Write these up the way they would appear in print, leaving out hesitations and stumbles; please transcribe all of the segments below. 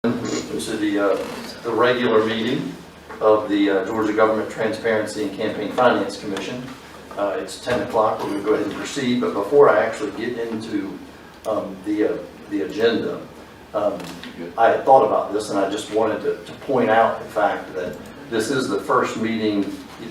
To the regular meeting of the Georgia Government Transparency and Campaign Finance Commission. It's 10 o'clock. We're going to go ahead and proceed, but before I actually get into the agenda, I had thought about this and I just wanted to point out the fact that this is the first meeting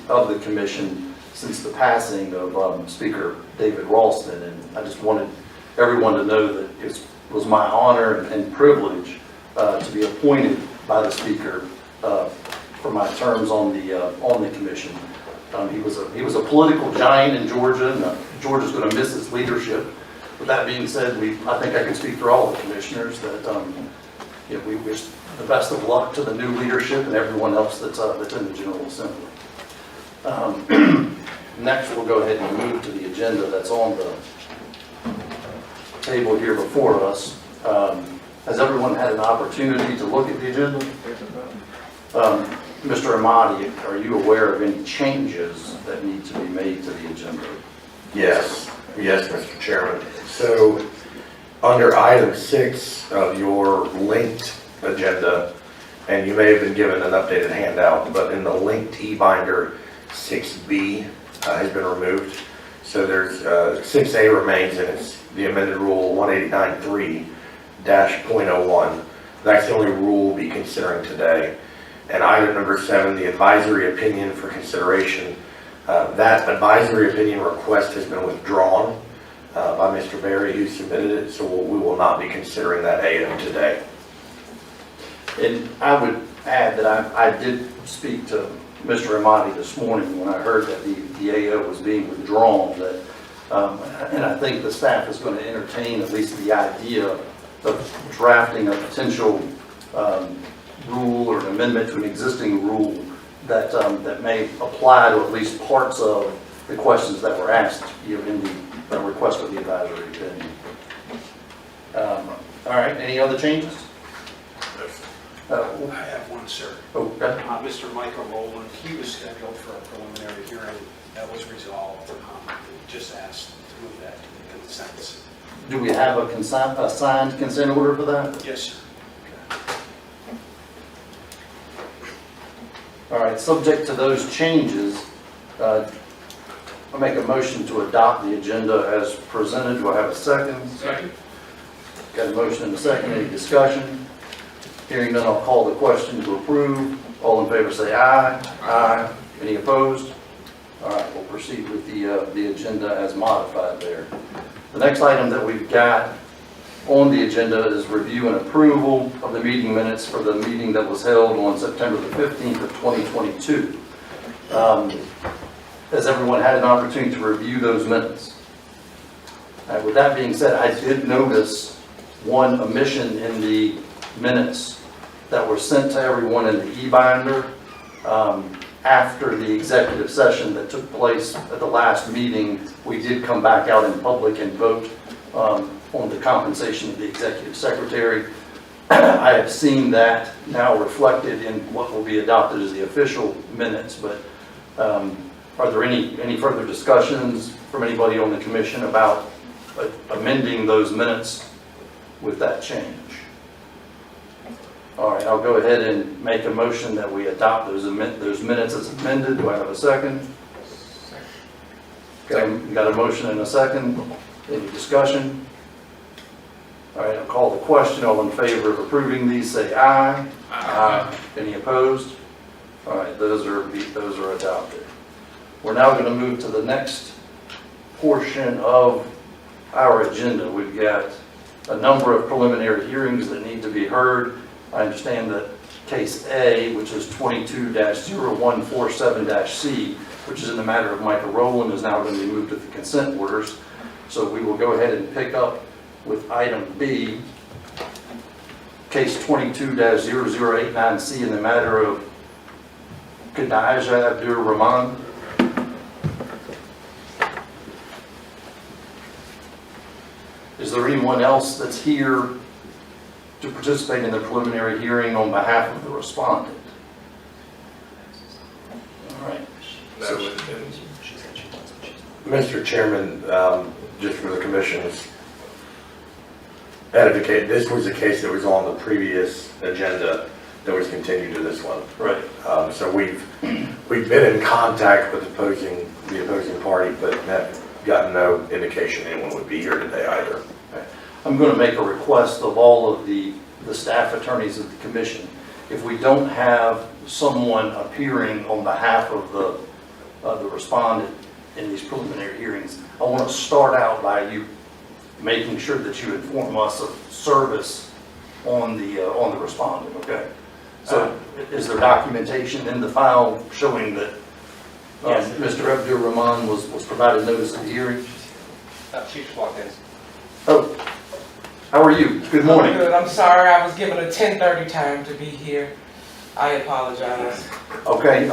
of the commission since the passing of Speaker David Ralston, and I just wanted everyone to know that it was my honor and privilege to be appointed by the Speaker for my terms on the commission. He was a political giant in Georgia, and Georgia's going to miss his leadership. With that being said, I think I can speak for all the commissioners that we wish the best of luck to the new leadership and everyone else that's in the General Assembly. Next, we'll go ahead and move to the agenda that's on the table here before us. Has everyone had an opportunity to look at the agenda? Mr. Amati, are you aware of any changes that need to be made to the agenda? Yes, Mr. Chairman. So, under item 6 of your linked agenda, and you may have been given an updated handout, but in the linked e-binder, 6B has been removed. So there's 6A remains, and it's the amended rule 189.3-.01. That's the only rule we'll be considering today. And item number 7, the advisory opinion for consideration. That advisory opinion request has been withdrawn by Mr. Berry, who submitted it, so we will not be considering that item today. And I would add that I did speak to Mr. Amati this morning when I heard that the AO was being withdrawn, and I think the staff is going to entertain at least the idea of drafting a potential rule or an amendment to an existing rule that may apply to at least parts of the questions that were asked in the request for the advisory opinion. All right, any other changes? I have one, sir. Okay. Mr. Michael Rowland, he was scheduled for a preliminary hearing. That was resolved. Just asked to move that to the consent. Do we have a signed consent order for that? Yes, sir. All right, subject to those changes, I'll make a motion to adopt the agenda as presented. Do I have a second? Second. Got a motion and a second. Any discussion? Hearing none, I'll call the question to approve. All in favor say aye. Aye. Any opposed? All right, we'll proceed with the agenda as modified there. The next item that we've got on the agenda is review and approval of the meeting minutes for the meeting that was held on September the 15th of 2022. Has everyone had an opportunity to review those minutes? With that being said, I did notice one omission in the minutes that were sent to everyone in the e-binder after the executive session that took place at the last meeting. We did come back out in public and vote on the compensation of the executive secretary. I have seen that now reflected in what will be adopted as the official minutes, but are there any further discussions from anybody on the commission about amending those minutes with that change? All right, I'll go ahead and make a motion that we adopt those minutes as amended. Do I have a second? Got a motion and a second. Any discussion? All right, I'll call the question. All in favor of approving these say aye. Aye. Any opposed? All right, those are adopted. We're now going to move to the next portion of our agenda. We've got a number of preliminary hearings that need to be heard. I understand that case A, which is 22-0147-C, which is in the matter of Michael Rowland, is now going to be moved to the consent orders. So we will go ahead and pick up with item B, case 22-0089-C, in the matter of Khadija Abdur Rahman. Is there anyone else that's here to participate in the preliminary hearing on behalf of the respondent? All right. Mr. Chairman, just for the commission's edificate, this was a case that was on the previous agenda that was continued to this one. Right. So we've been in contact with the opposing party, but have gotten no indication anyone would be here today either. I'm going to make a request of all of the staff attorneys of the commission. If we don't have someone appearing on behalf of the respondent in these preliminary hearings, I want to start out by you making sure that you inform us of service on the respondent, okay? So is there documentation in the file showing that Yes. Mr. Abdur Rahman was provided notice of the hearing? She just walked in. Oh, how are you? Good morning. I'm good. I'm sorry, I was given a 10:30 time to be here. I apologize. Okay,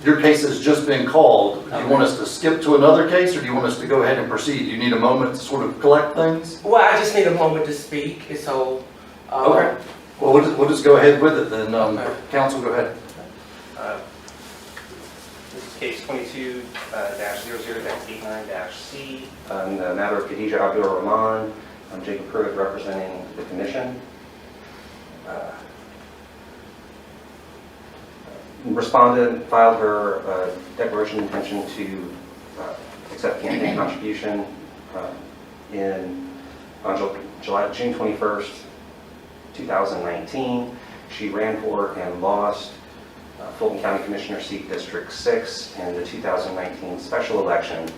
your case has just been called. Do you want us to skip to another case, or do you want us to go ahead and proceed? Do you need a moment to sort of collect things? Well, I just need a moment to speak, and so. Okay. Well, we'll just go ahead with it then. Okay. Counsel, go ahead. This is case 22-00-89-C. On the matter of Khadija Abdul Rahman. I'm Jacob Pruitt representing the commission. Respondent filed her declaration of intention to accept campaign contribution on June 21st, 2019. She ran for and lost Fulton County Commissioner seat District 6 in the 2019 special election.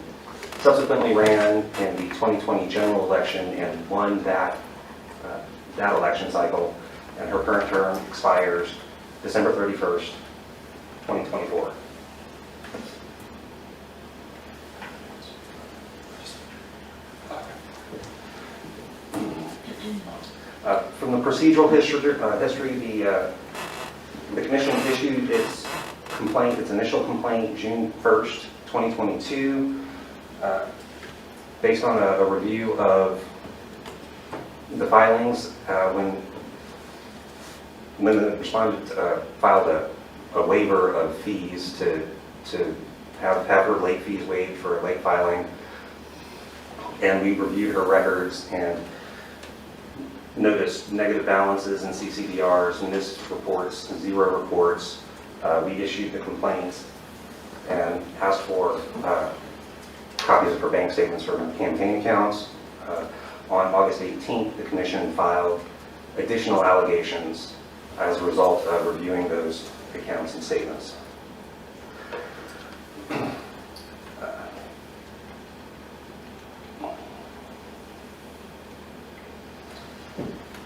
Subsequently ran in the 2020 general election and won that election cycle, and her current term expires December 31st, 2024. From the procedural history, the commission issued its complaint, its initial complaint, June 1st, 2022, based on a review of the filings. When the respondent filed a waiver of fees to have her late fees waived for late filing, and we reviewed her records and noticed negative balances in CCDRs, missed reports, zero reports. We issued the complaints and asked for copies of her bank statements from campaign accounts. On August 18th, the commission filed additional allegations as a result of reviewing those accounts and statements.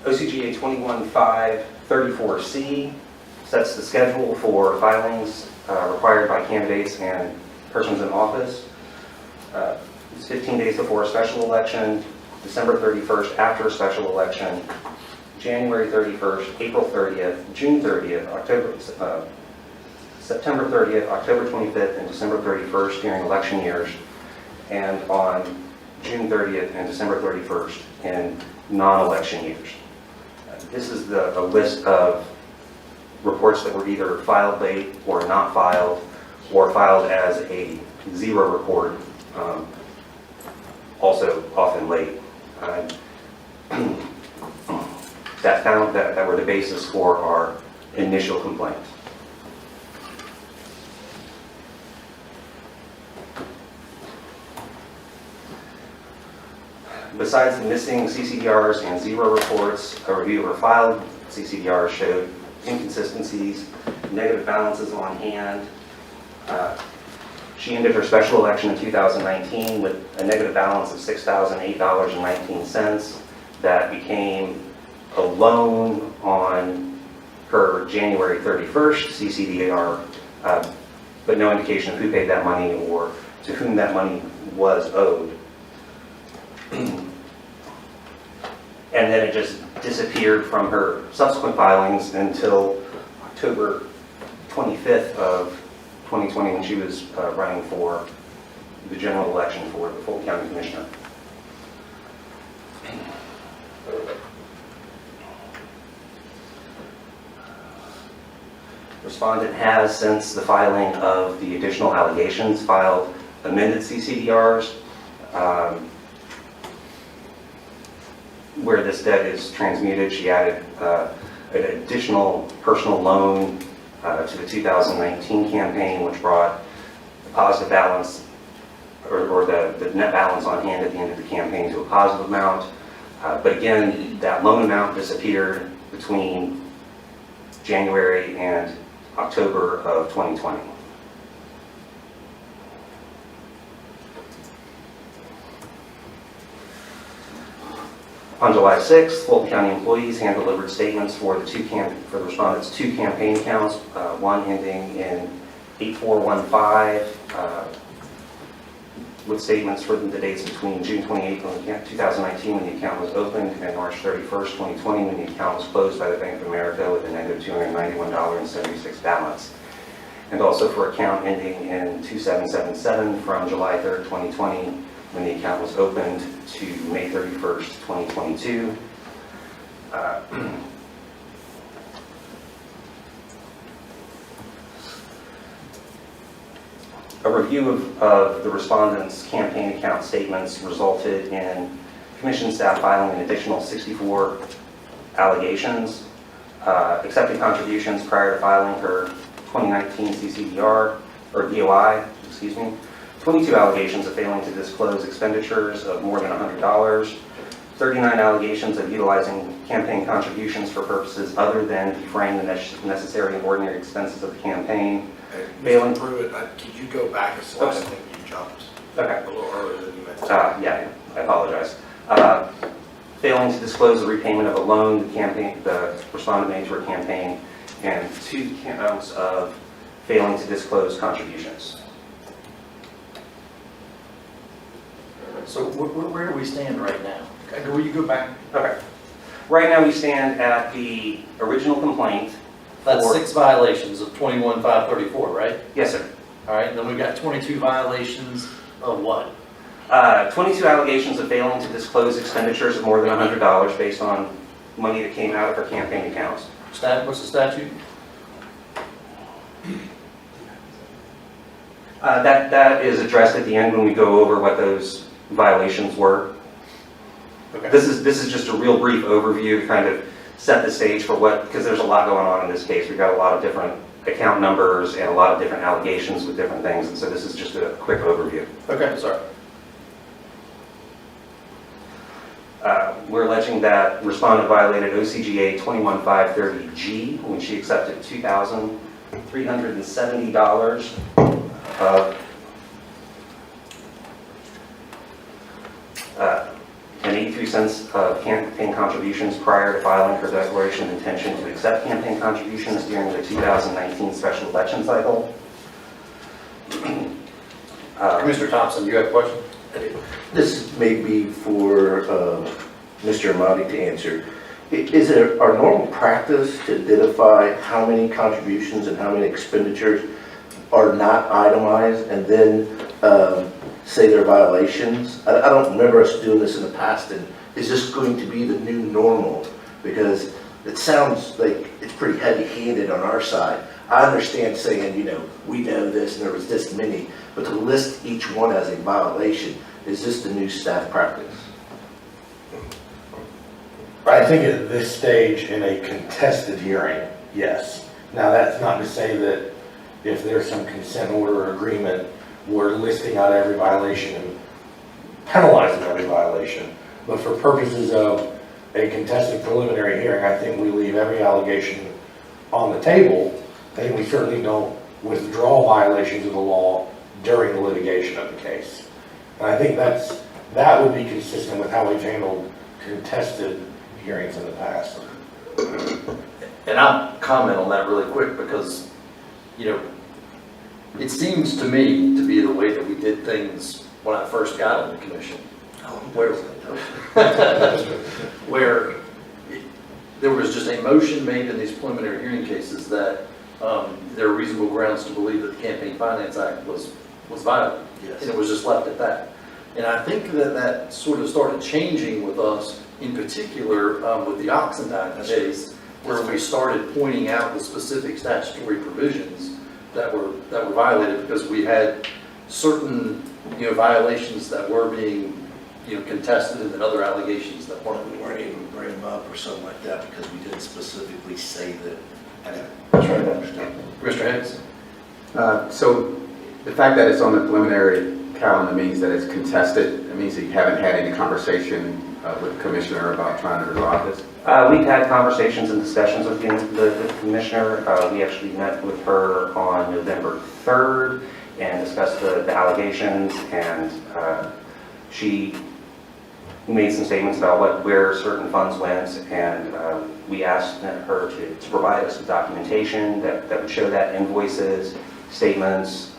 OCGA 21-5-34C sets the schedule for filings required by candidates and persons in office. It's 15 days before a special election, December 31st after a special election, January 31st, April 30th, June 30th, September 30th, October 25th, and December 31st during election years, and on June 30th and December 31st in non-election years. This is a list of reports that were either filed late or not filed, or filed as a zero report, also often late. That were the basis for our initial complaint. Besides the missing CCDRs and zero reports, a review of her filed CCDRs showed inconsistencies, negative balances on hand. She ended her special election in 2019 with a negative balance of $6,008.19 that became a loan on her January 31st CCDR, but no indication of who paid that money or to whom that money was owed. And then it just disappeared from her subsequent filings until October 25th of 2020 when she was running for the general election for the Fulton County Commissioner. Respondent has, since the filing of the additional allegations, filed amended CCDRs. where this debt is transmuted. She added an additional personal loan to the 2019 campaign, which brought the positive balance, or the net balance on hand at the end of the campaign to a positive amount. But again, that loan amount disappeared between January and October of 2020. On July 6th, Fulton County employees hand-delivered statements for the respondents' two campaign accounts, one ending in 8415, with statements for the dates between June 28th, 2019, when the account was opened, and March 31st, 2020, when the account was closed by the Bank of America with a negative $291.76 balance. And also for account ending in 2777 from July 3rd, 2020, when the account was opened, to May 31st, 2022. A review of the respondents' campaign account statements resulted in commission staff filing an additional 64 allegations, accepting contributions prior to filing her 2019 CCDR, or DOI, 22 allegations of failing to disclose expenditures of more than $100, 39 allegations of utilizing campaign contributions for purposes other than defraying the necessary and ordinary expenses of the campaign. Mr. Pruitt, could you go back a slide? I Oops. think you jumped Okay. a little earlier than you meant. Yeah, I apologize. Failing to disclose the repayment of a loan the respondent made to her campaign, and 2 counts of failing to disclose contributions. So where do we stand right now? Will you go back? Okay. Right now, we stand at the original complaint. That's for- 6 violations of 21,534, right? Yes, sir. All right, then we've got 22 violations of what? 22 allegations of failing to disclose expenditures of more than $100 based on money that came out of her campaign accounts. What's the statute? That is addressed at the end when we go over what those violations were. Okay. This is just a real brief overview to kind of set the stage for because there's a lot going on in this case. We've got a lot of different account numbers and a lot of different allegations with different things, and so this is just a quick overview. Okay, sorry. We're alleging that respondent violated OCGA 21530G when she accepted $2,370 of and 83 cents of campaign contributions prior to filing her declaration of intention to accept campaign contributions during the 2019 special election cycle. Commissioner Thompson, you have a question? This may be for Mr. Amati to answer. Is it our normal practice to identify how many contributions and how many expenditures are not itemized and then say they're violations? I don't remember us doing this in the past, and is this going to be the new normal? Because it sounds like it's pretty heavy-handed on our side. I understand saying, we know this and there was this many, but to list each one as a violation, is this the new staff practice? I think at this stage in a contested hearing, yes. Now, that's not to say that if there's some consent order or agreement, we're listing out every violation and penalizing every violation. But for purposes of a contested preliminary hearing, I think we leave every allegation on the table, and we certainly don't withdraw violations of the law during the litigation of the case. And I think that would be consistent with how we've handled contested hearings in the past. And I'll comment on that really quick because, it seems to me to be the way that we did things when I first got on the commission. Where there was just a motion made in these preliminary hearing cases that there are reasonable grounds to believe that the Campaign Finance Act was violated. Yes. And it was just left at that. And I think that sort of started changing with us, in particular with the Oxendine case, where we started pointing out the specific statutory provisions that were violated because we had certain violations that were being contested and then other allegations that weren't. We weren't able to bring them up or something like that because we didn't specifically say that. That's right, I understand. Mr. Hicks? So the fact that it's on the preliminary calendar means that it's contested. It means that you haven't had any conversation with the commissioner about trying to resolve this. We've had conversations and discussions with the commissioner. We actually met with her on November 3rd and discussed the allegations, and she made some statements about where certain funds went, and we asked her to provide us with documentation that would show that: invoices, statements,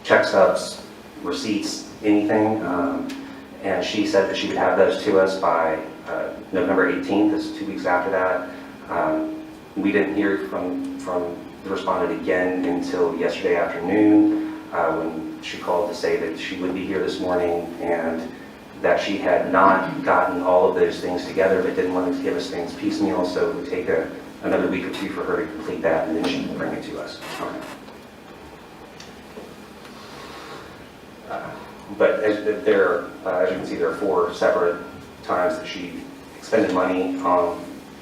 check stubs, receipts, anything. And she said that she would have those to us by November 18th, that's 2 weeks after that. We didn't hear from the respondent again until yesterday afternoon, when she called to say that she would be here this morning and that she had not gotten all of those things together, but didn't want to give us things piecemeal, so it would take another week or two for her to complete that, and then she can bring it to us. But as you can see, there are 4 separate times that she expended money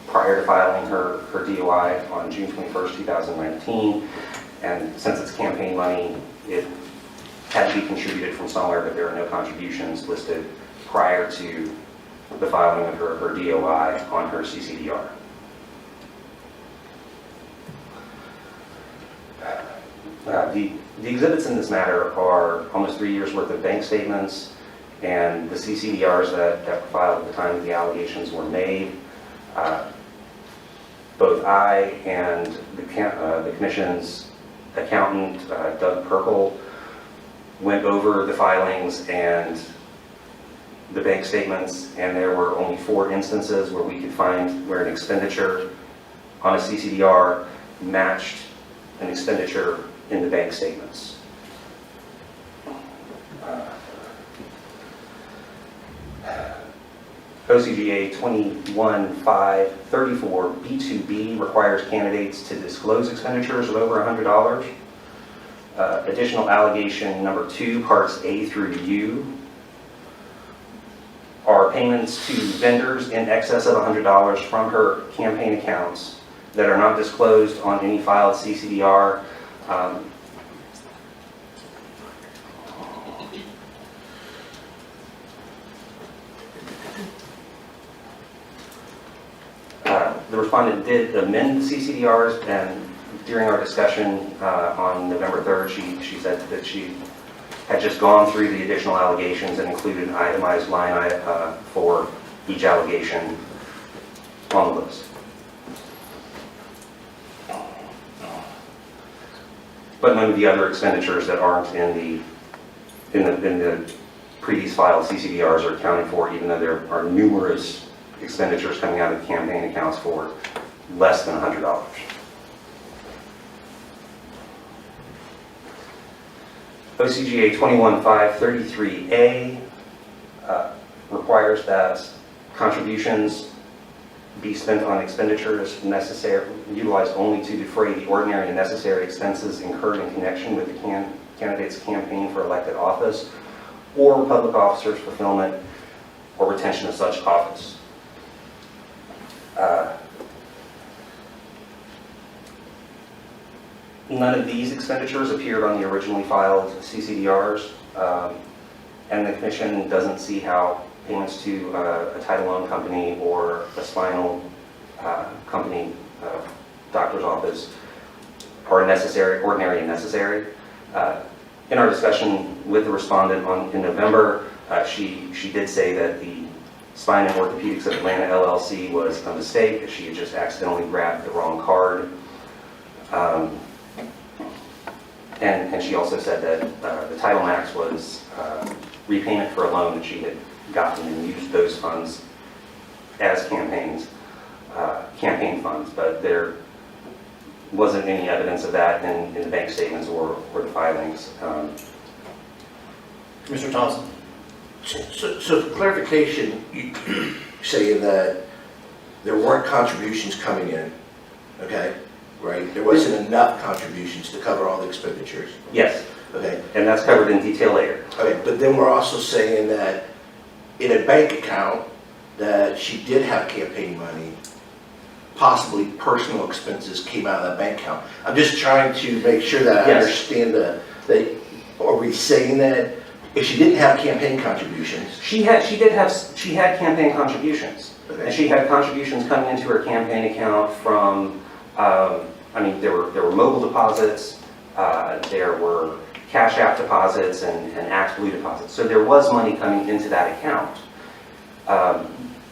prior to filing her DOI on June 21st, 2019. And since it's campaign money, it had to be contributed from somewhere, but there are no contributions listed prior to the filing of her DOI on her CCDR. The exhibits in this matter are almost 3 years worth of bank statements and the CCDRs that were filed at the time the allegations were made. Both I and the Commission's accountant, Doug Perkle, went over the filings and the bank statements, and there were only 4 instances where we could find where an expenditure on a CCDR matched an expenditure in the bank statements. OCGA 21-534 B2B requires candidates to disclose expenditures of over $100. Additional allegation number 2, parts A through U, are payments to vendors in excess of $100 from her campaign accounts that are not disclosed on any filed CCDR. The respondent did amend the CCDRs, and during our discussion on November 3rd, she said that she had just gone through the additional allegations and included an itemized line for each allegation on the list. But none of the other expenditures that aren't in the previous filed CCDRs are accounted for, even though there are numerous expenditures coming out of the campaign accounts for less than $100. OCGA 21-533A requires that contributions be spent on expenditures utilized only to defray the ordinary and necessary expenses incurred in connection with the candidate's campaign for elected office or public officer's fulfillment or retention of such office. None of these expenditures appeared on the originally filed CCDRs, and the Commission doesn't see how payments to a title loan company or a spinal company, doctor's office, are necessary, ordinary and necessary. In our discussion with the respondent in November, she did say that the Spine and Orthopedics of Atlanta LLC was a mistake, that she had just accidentally grabbed the wrong card. And she also said that the Title Max was repayment for a loan that she had gotten and used those funds as campaign funds, but there wasn't any evidence of that in the bank statements or the filings. Mr. Thompson? So for clarification, you saying that there weren't contributions coming in, okay? Right? There wasn't enough contributions to cover all the expenditures, Yes, okay? and that's covered in detail later. Okay, but then we're also saying that in a bank account that she did have campaign money, possibly personal expenses came out of that bank account. I'm just trying to make sure that I Yes. understand that, are we saying that if she didn't have campaign contributions, She had campaign contributions. And she had contributions coming into her campaign account from, there were mobile deposits, there were Cash App deposits and ActBlue deposits. So there was money coming into that account.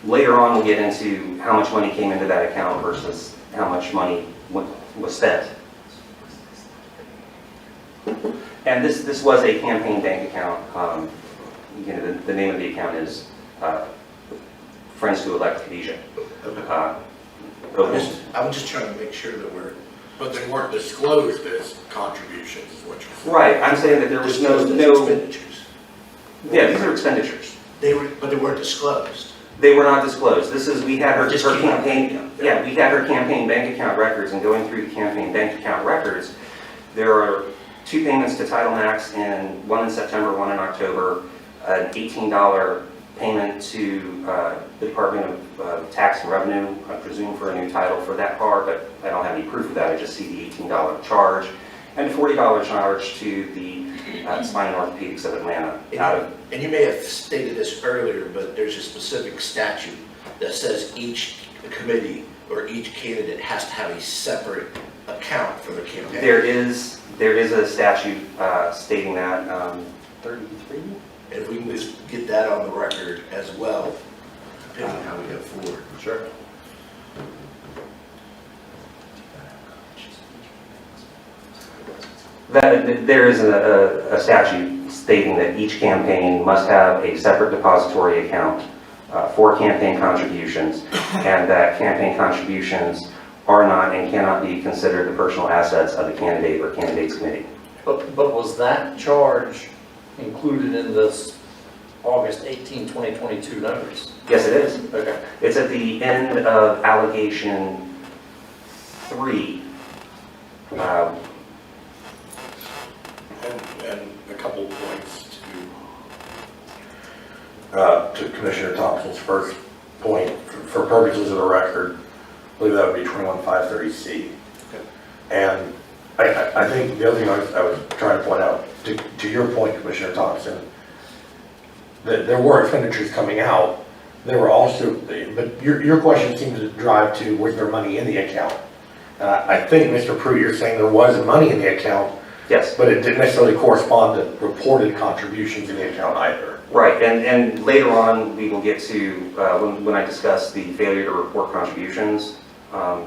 Later on, we'll get into how much money came into that account versus how much money was spent. And this was a campaign bank account. The name of the account is Friends to Elect Khadijah. I'm just trying to make sure that we're. But they weren't disclosed as contributions, is what you're saying. Right, I'm saying that there was no, Expenditures. yeah, these are expenditures. But they weren't disclosed. They were not disclosed. We had her Just keep it. campaign, yeah, we had her campaign bank account records, and going through the campaign bank account records, there are 2 payments to Title Max, and one in September, one in October, an $18 payment to the Department of Tax and Revenue, I presume for a new title for that car, but I don't have any proof of that. I just see the $18 charge, and a $40 charge to the Spine and Orthopedics of Atlanta. And you may have stated this earlier, but there's a specific statute that says each committee or each candidate has to have a separate account for their campaign. There is a statute stating that, 33? If we can just get that on the record as well, depending on how we go forward. Sure. There is a statute stating that each campaign must have a separate depository account for campaign contributions, and that campaign contributions are not and cannot be considered the personal assets of the candidate or candidates committee. But was that charge included in this August 18, 2022 numbers? Yes, it is. Okay. It's at the end of allegation 3. And a couple of points to Commissioner Thompson's first point. For purposes of the record, I believe that would be 21530C. And I think the other thing I was trying to point out, to your point, Commissioner Thompson, that there were expenditures coming out. There were also, but your question seemed to drive to, was there money in the account? I think, Mr. Pruitt, you're saying there was money in the account, Yes. but it didn't necessarily correspond to reported contributions in the account either. Right, and later on, we will get to, when I discuss the failure to report contributions, I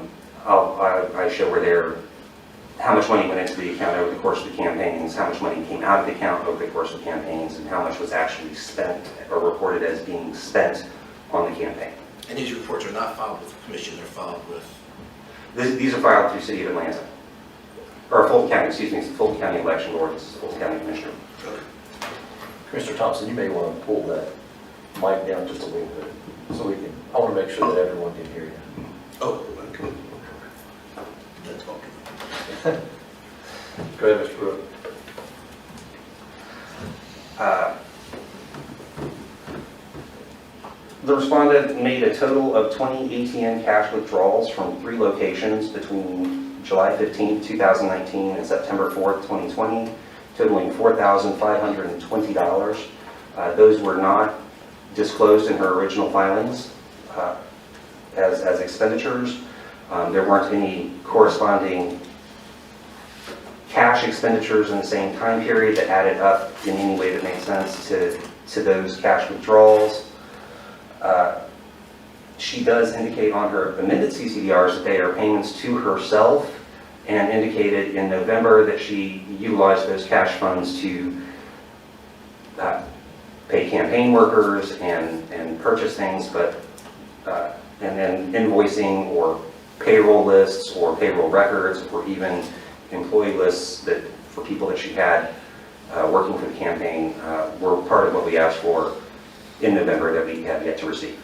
show where how much money went into the account over the course of the campaigns, how much money came out of the account over the course of the campaigns, and how much was actually spent or reported as being spent on the campaign. And these reports are not filed with the commission, they're filed with. These are filed through City of Atlanta, or Fulton County, excuse me, it's the Fulton County Election Board, this is Fulton County Commissioner. Commissioner Thompson, you may want to pull that mic down just a little bit, so we can, I want to make sure that everyone can hear you. Oh, okay. That's okay. Go ahead, Mr. Pruitt. The respondent made a total of 20 ATM cash withdrawals from 3 locations between July 15, 2019 and September 4th, 2020, totaling $4,520. Those were not disclosed in her original filings as expenditures. There weren't any corresponding cash expenditures in the same time period that added up in any way that made sense to those cash withdrawals. She does indicate on her amended CCDRs that they are payments to herself, and indicated in November that she utilized those cash funds to pay campaign workers and purchase things, but and then invoicing or payroll lists or payroll records or even employee lists that for people that she had working for the campaign were part of what we asked for in November that we have yet to receive.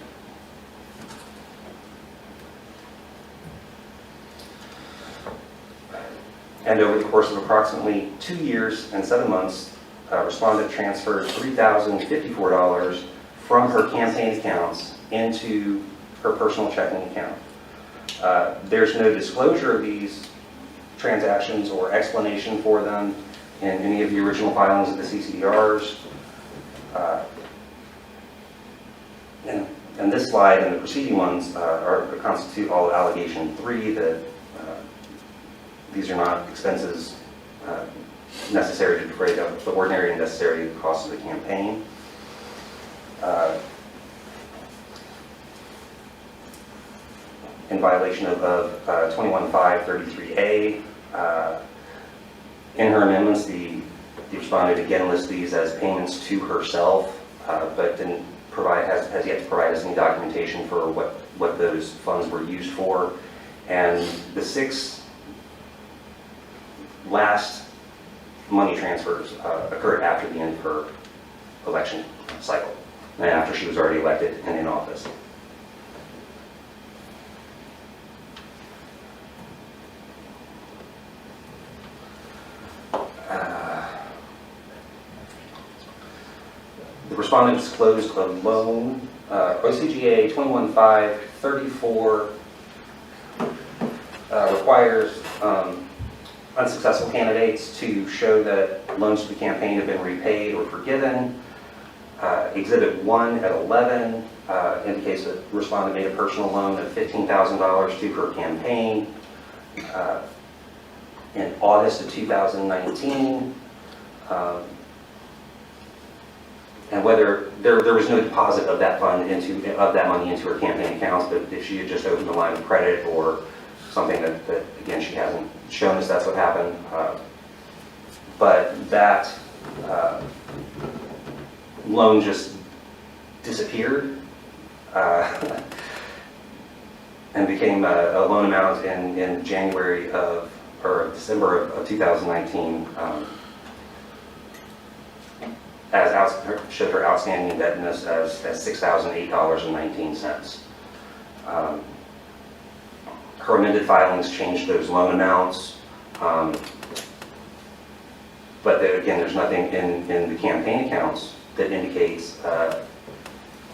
And over the course of approximately 2 years and 7 months, respondent transferred $3,054 from her campaign accounts into her personal checking account. There's no disclosure of these transactions or explanation for them in any of the original filings of the CCDRs. And this slide and the preceding ones constitute all allegation 3, that these are not expenses necessary to defray the ordinary and necessary costs of the campaign. In violation of 21.533A, in her amendments, the respondent again lists these as payments to herself, but didn't provide, has yet to provide us any documentation for what those funds were used for. And the 6 last money transfers occurred after the end of her election cycle, and after she was already elected and in office. The respondent disclosed a loan, OCGA 21.534 requires unsuccessful candidates to show that loans to the campaign have been repaid or forgiven. Exhibit 1 at 11 indicates that the respondent made a personal loan of $15,000 to her campaign in August of 2019. And whether there was no deposit of that fund of that money into her campaign accounts, but if she had just opened a line of credit or something that again, she hasn't shown us that's what happened. But that loan just disappeared and became a loan amount in January of, or December of 2019. Showed her outstanding indebtedness as $6,008.19. Her amended filings changed those loan amounts, but again, there's nothing in the campaign accounts that indicates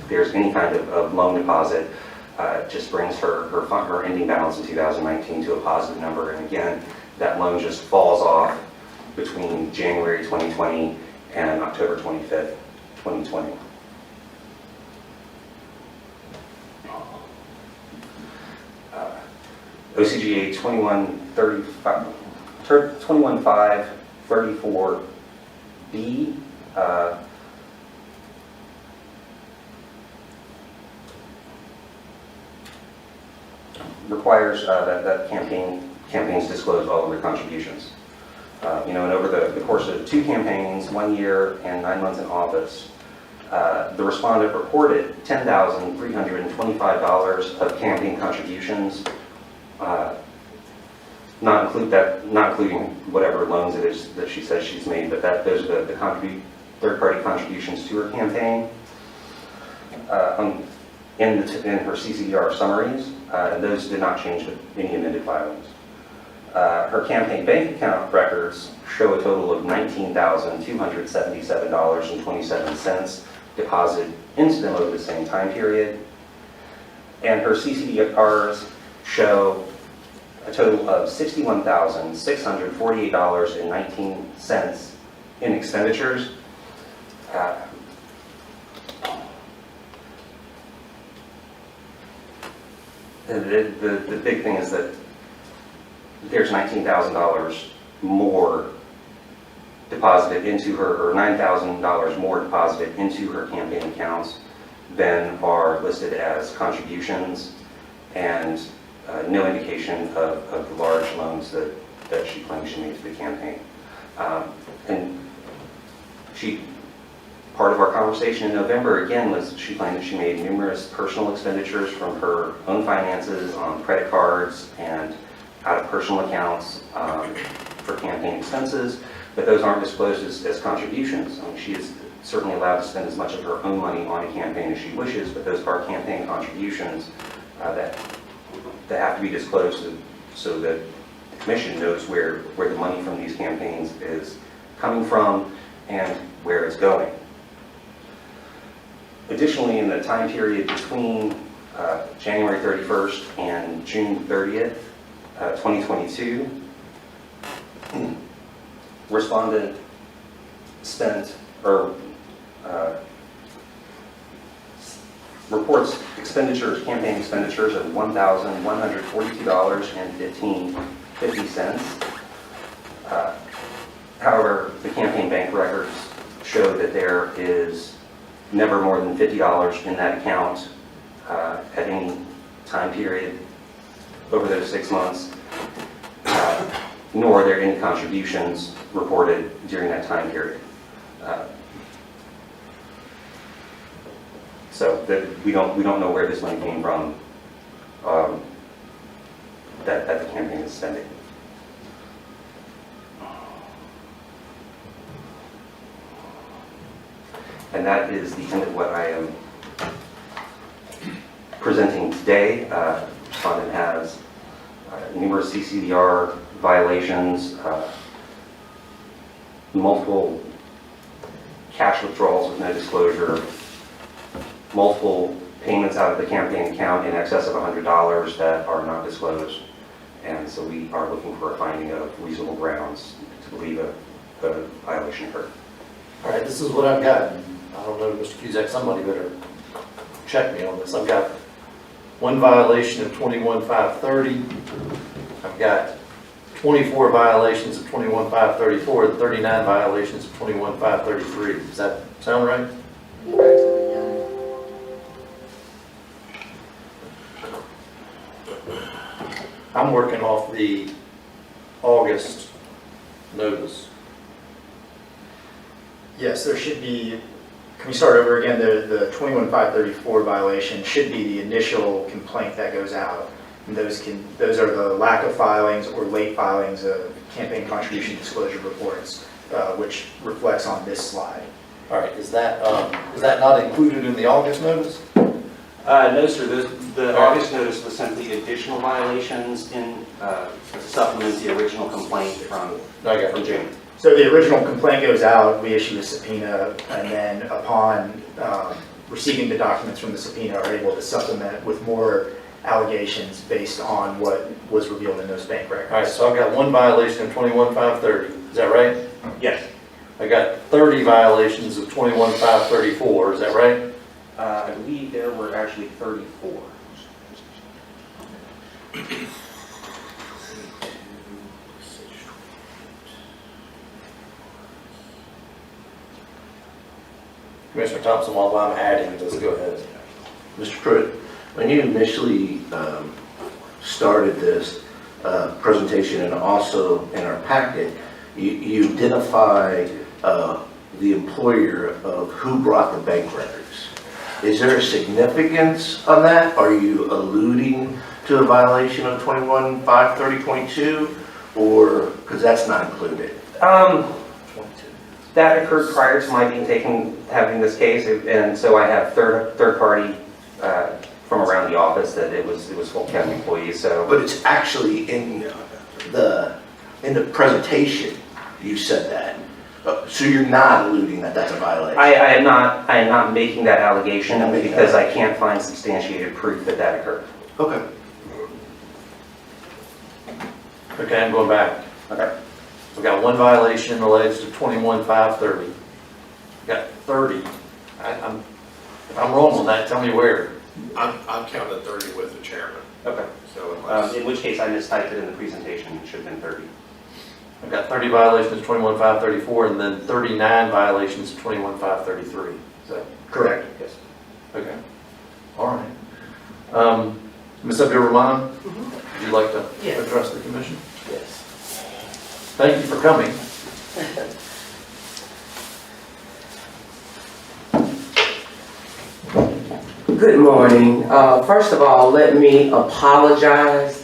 there's any kind of loan deposit. Just brings her ending balance in 2019 to a positive number, and again, that loan just falls off between January 2020 and October 25th, 2020. OCGA 21.534B requires that campaigns disclose all of their contributions. And over the course of 2 campaigns, 1 year and 9 months in office, the respondent reported $10,325 of campaign contributions, not including whatever loans it is that she says she's made, but those are the third-party contributions to her campaign. In her CCDR summaries, and those did not change with any amended filings. Her campaign bank account records show a total of $19,277.27 deposited into them over the same time period. And her CCDRs show a total of $61,648.19 in expenditures. The big thing is that there's $19,000 more deposited into her, or $9,000 more deposited into her campaign accounts than are listed as contributions, and no indication of the large loans that she claims she made to the campaign. And part of our conversation in November, again, was she claimed that she made numerous personal expenditures from her own finances on credit cards and out of personal accounts for campaign expenses, but those aren't disclosed as contributions. I mean, she is certainly allowed to spend as much of her own money on a campaign as she wishes, but those are campaign contributions that have to be disclosed so that the commission knows where the money from these campaigns is coming from and where it's going. Additionally, in the time period between January 31st and June 30th, 2022, respondent spent or reports expenditures, campaign expenditures of $1,142.50. However, the campaign bank records show that there is never more than $50 in that account at any time period over those 6 months, nor are there any contributions reported during that time period. So that we don't know where this money came from that the campaign is spending. And that is the end of what I am presenting today. Respondent has numerous CCDR violations, multiple cash withdrawals with no disclosure, multiple payments out of the campaign account in excess of $100 that are not disclosed. And so we are looking for a finding of reasonable grounds to believe a violation occurred. All right, this is what I've got. I don't know, Mr. Cusack, somebody better check me on this. I've got one violation of 21-530. I've got 24 violations of 21-534 and 39 violations of 21-533. Does that sound right? I'm working off the August notice. Yes, there should be, can we start over again? The 21-534 violation should be the initial complaint that goes out. And those are the lack of filings or late filings of campaign contribution disclosure reports, which reflects on this slide. All right, is that not included in the August notice? No, sir. The August notice was simply additional violations in supplement the original complaint from June. So the original complaint goes out, we issue a subpoena, and then upon receiving the documents from the subpoena are able to supplement with more allegations based on what was revealed in those bank records. All right, so I've got one violation of 21-530. Is that right? Yes. I got 30 violations of 21-534. Is that right? I believe there were actually 34. Commissioner Thompson, while I'm adding, just go ahead. Mr. Pruitt, when you initially started this presentation and also in our packet, you identify the employer of who brought the bank records. Is there a significance on that? Are you alluding to a violation of 21-530.2, or because that's not included? That occurred prior to my having this case, and so I have third party from around the office that it was full county employees. So, But it's actually in the presentation you said that. So you're not alluding that that's a violation? I am not making that allegation because I can't find substantiated proof that that occurred. Okay. Okay, I'm going back. Okay. I've got one violation alleged of 21-530. I've got 30. If I'm wrong on that, tell me where. I'm counting 30 with the chairman. Okay. So unless, In which case I mistyped it in the presentation. It should have been 30. I've got 30 violations of 21-534 and then 39 violations of 21-533. Is that Correct. Yes. okay? All right. Ms. Abdul-Rahman, would you like to address the commission? Yes. Thank you for coming. Good morning. First of all, let me apologize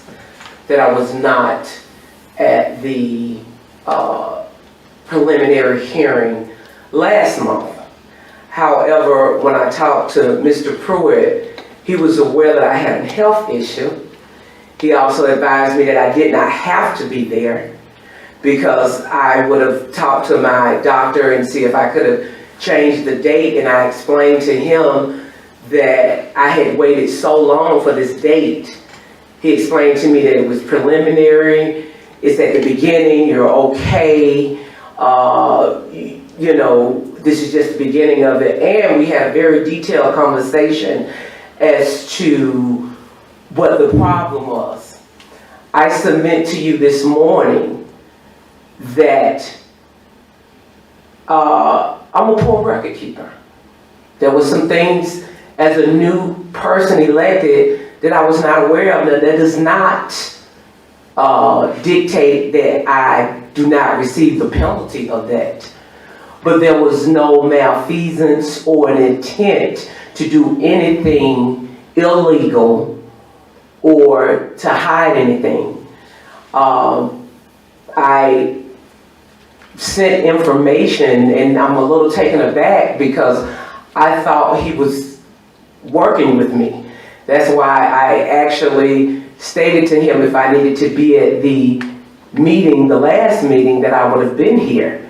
that I was not at the preliminary hearing last month. However, when I talked to Mr. Pruitt, he was aware that I had a health issue. He also advised me that I did not have to be there because I would have talked to my doctor and see if I could have change the date, and I explained to him that I had waited so long for this date. He explained to me that it was preliminary, it's at the beginning, you're okay, you know, this is just the beginning of it. And we had a very detailed conversation as to what the problem was. I submit to you this morning that I'm a poor record keeper. There was some things as a new person elected that I was not aware of. Now, that does not dictate that I do not receive the penalty of that. But there was no malfeasance or an intent to do anything illegal or to hide anything. I sent information, and I'm a little taken aback because I thought he was working with me. That's why I actually stated to him if I needed to be at the meeting, the last meeting, that I would have been here.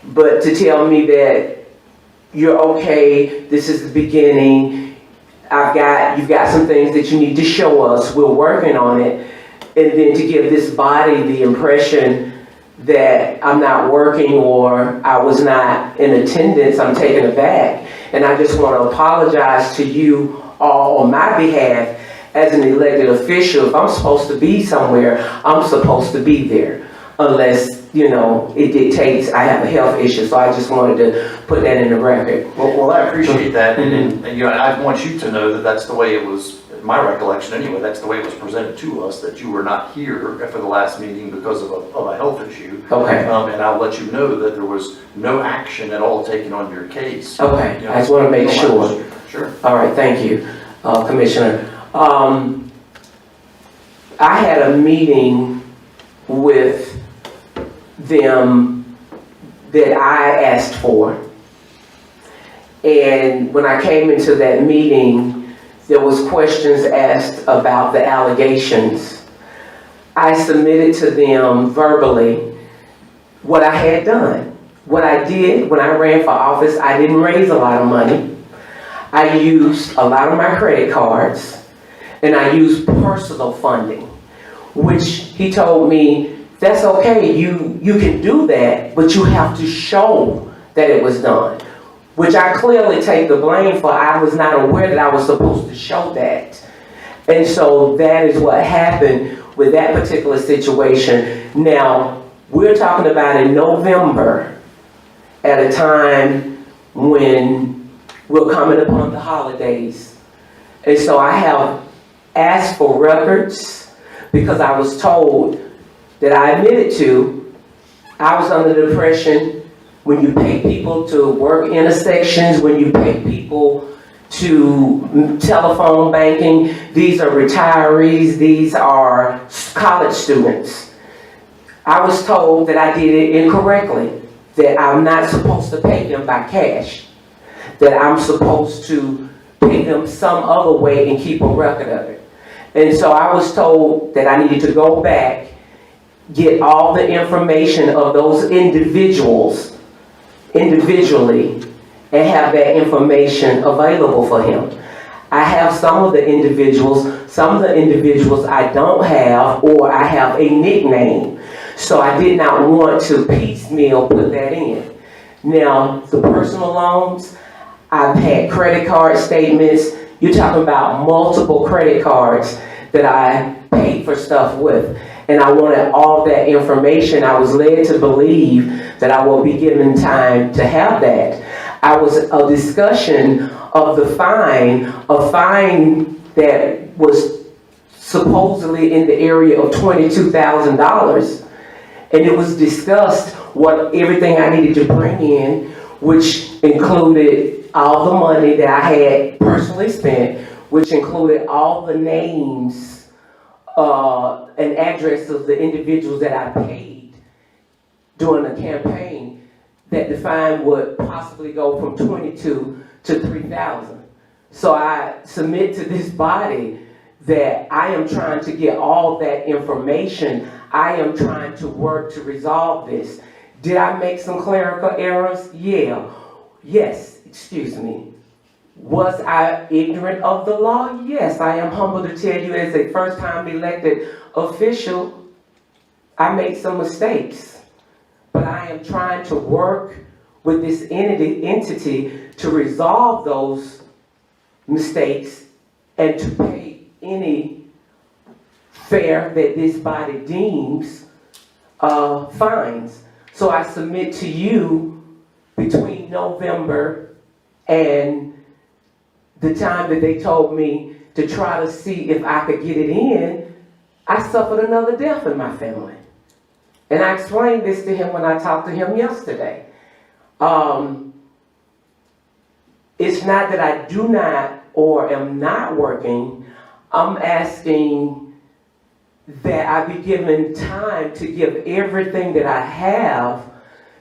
But to tell me that you're okay, this is the beginning, you've got some things that you need to show us, we're working on it, and then to give this body the impression that I'm not working or I was not in attendance, I'm taken aback. And I just want to apologize to you all on my behalf as an elected official. If I'm supposed to be somewhere, I'm supposed to be there. Unless, you know, it dictates I have a health issue. So I just wanted to put that in the record. Well, I appreciate that, and you know, I want you to know that that's the way it was, in my recollection anyway, that's the way it was presented to us, that you were not here for the last meeting because of a health issue. Okay. And I'll let you know that there was no action at all taken on your case. Okay, You know, I just want to make sure. Sure. All right, thank you, Commissioner. I had a meeting with them that I asked for. And when I came into that meeting, there was questions asked about the allegations. I submitted to them verbally what I had done. What I did when I ran for office, I didn't raise a lot of money. I used a lot of my credit cards, and I used personal funding, which he told me, that's okay, you can do that, but you have to show that it was done, which I clearly take the blame for. I was not aware that I was supposed to show that. And so that is what happened with that particular situation. Now, we're talking about in November, at a time when we're coming upon the holidays. And so I have asked for records because I was told that I admitted to, I was under the impression when you pay people to work intersections, when you pay people to telephone banking, these are retirees, these are college students. I was told that I did it incorrectly, that I'm not supposed to pay them by cash, that I'm supposed to pay them some other way and keep a record of it. And so I was told that I needed to go back, get all the information of those individuals individually, and have that information available for him. I have some of the individuals I don't have, or I have a nickname. So I did not want to piecemeal put that in. Now, the personal loans, I've had credit card statements. You're talking about multiple credit cards that I paid for stuff with. And I wanted all that information. I was led to believe that I will be given time to have that. I was a discussion of the fine, a fine that was supposedly in the area of $22,000. And it was discussed what everything I needed to bring in, which included all the money that I had personally spent, which included all the names and address of the individuals that I paid during the campaign, that the fine would possibly go from $22,000 to $3,000. So I submit to this body that I am trying to get all that information. I am trying to work to resolve this. Did I make some clerical errors? Yeah. Yes, excuse me. Was I ignorant of the law? Yes, I am humble to tell you as a first-time elected official, I made some mistakes. But I am trying to work with this entity to resolve those mistakes and to pay any fare that this body deems fines. So I submit to you between November and the time that they told me to try to see if I could get it in, I suffered another death in my family. And I explained this to him when I talked to him yesterday. It's not that I do not or am not working. I'm asking that I be given time to give everything that I have,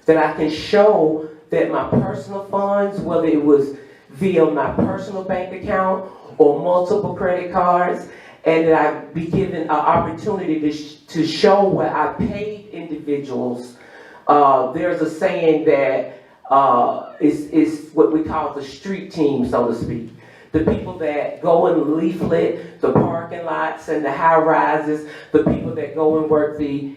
that I can show that my personal funds, whether it was via my personal bank account or multiple credit cards, and that I be given an opportunity to show where I paid individuals. There's a saying that is what we call the street team, so to speak. The people that go and leaflet the parking lots and the high rises, the people that go and work the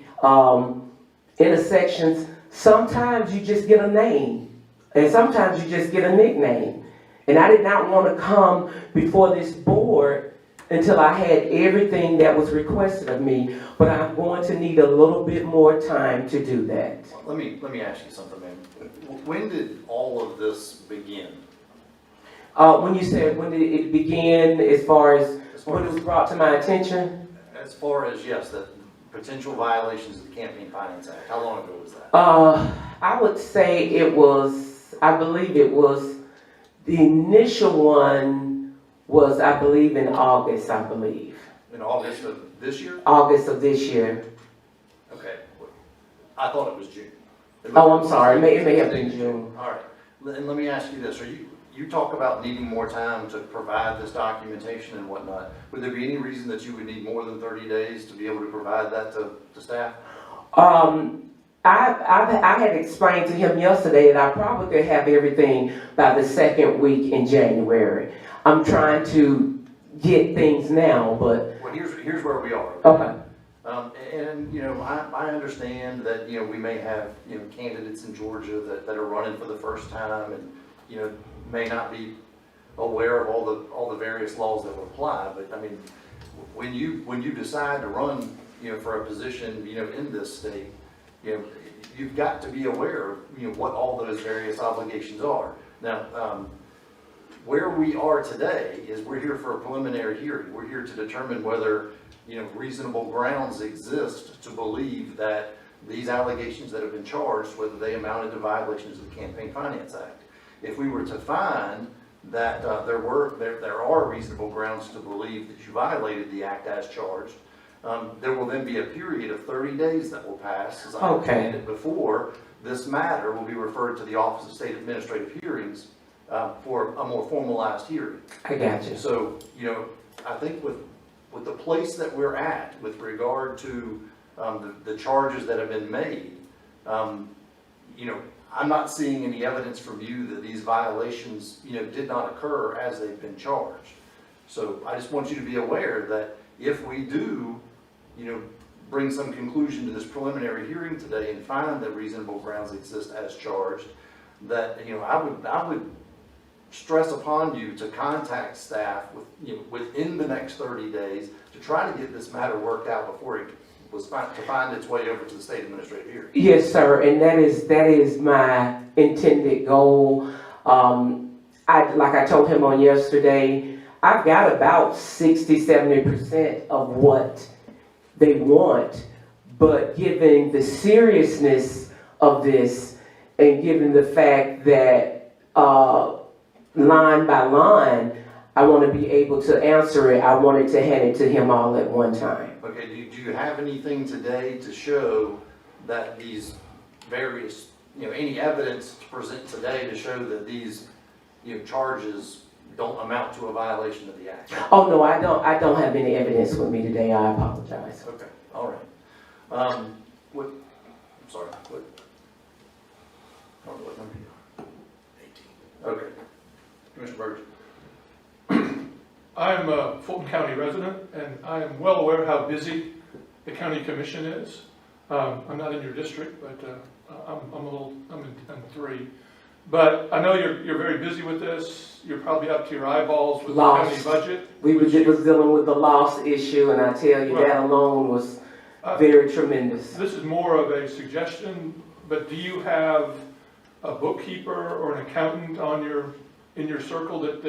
intersections. Sometimes you just get a name, and sometimes you just get a nickname. And I did not want to come before this board until I had everything that was requested of me, but I'm going to need a little bit more time to do that. Let me ask you something, man. When did all of this begin? When you said when did it begin, as far as when it was brought to my attention? As far as, yes, the potential violations of the Campaign Finance Act, how long ago was that? I would say it was, I believe it was, the initial one was, I believe, in August, I believe. In August of this year? August of this year. Okay. I thought it was June. Oh, I'm sorry, it may have been June. All right. And let me ask you this. You talk about needing more time to provide this documentation and whatnot. Would there be any reason that you would need more than 30 days to be able to provide that to staff? I had explained to him yesterday that I probably could have everything by the second week in January. I'm trying to get things now, but... Well, here's where we are. Okay. And, you know, I understand that, you know, we may have, you know, candidates in Georgia that are running for the first time and, you know, may not be aware of all the various laws that would apply. But, I mean, when you decide to run, you know, for a position, you know, in this state, you know, you've got to be aware of, you know, what all those various obligations are. Now, where we are today is we're here for a preliminary hearing. We're here to determine whether, you know, reasonable grounds exist to believe that these allegations that have been charged, whether they amounted to violations of the Campaign Finance Act. If we were to find that there are reasonable grounds to believe that you violated the act as charged, there will then be a period of 30 days that will pass, as I understand it, before this matter will be referred to the Office of State Administrative Hearings for a more formalized hearing. I got you. So, you know, I think with the place that we're at with regard to the charges that have been made, you know, I'm not seeing any evidence from you that these violations, you know, did not occur as they've been charged. So I just want you to be aware that if we do, you know, bring some conclusion to this preliminary hearing today and find that reasonable grounds exist as charged, that, you know, I would stress upon you to contact staff within the next 30 days to try to get this matter worked out before it was to find its way over to the state administrative hearing. Yes, sir, and that is my intended goal. Like I told him on yesterday, I've got about 60-70% of what they want, but given the seriousness of this and given the fact that line by line, I want to be able to answer it. I wanted to hand it to him all at one time. Okay, do you have anything today to show that these various, you know, any evidence to present today to show that these, you know, charges don't amount to a violation of the act? Oh, no, I don't have any evidence with me today. I apologize. Okay, all right. I'm sorry, what? I don't know what number you are. 18. Okay. Commissioner Burgess? I am a Fulton County resident, and I am well aware how busy the county commission is. I'm not in your district, but I'm in 3. But I know you're very busy with this. You're probably up to your eyeballs with the county Lost. budget. We was dealing with the loss issue, and I tell you, that alone was very tremendous. This is more of a suggestion, but do you have a bookkeeper or an accountant in your circle that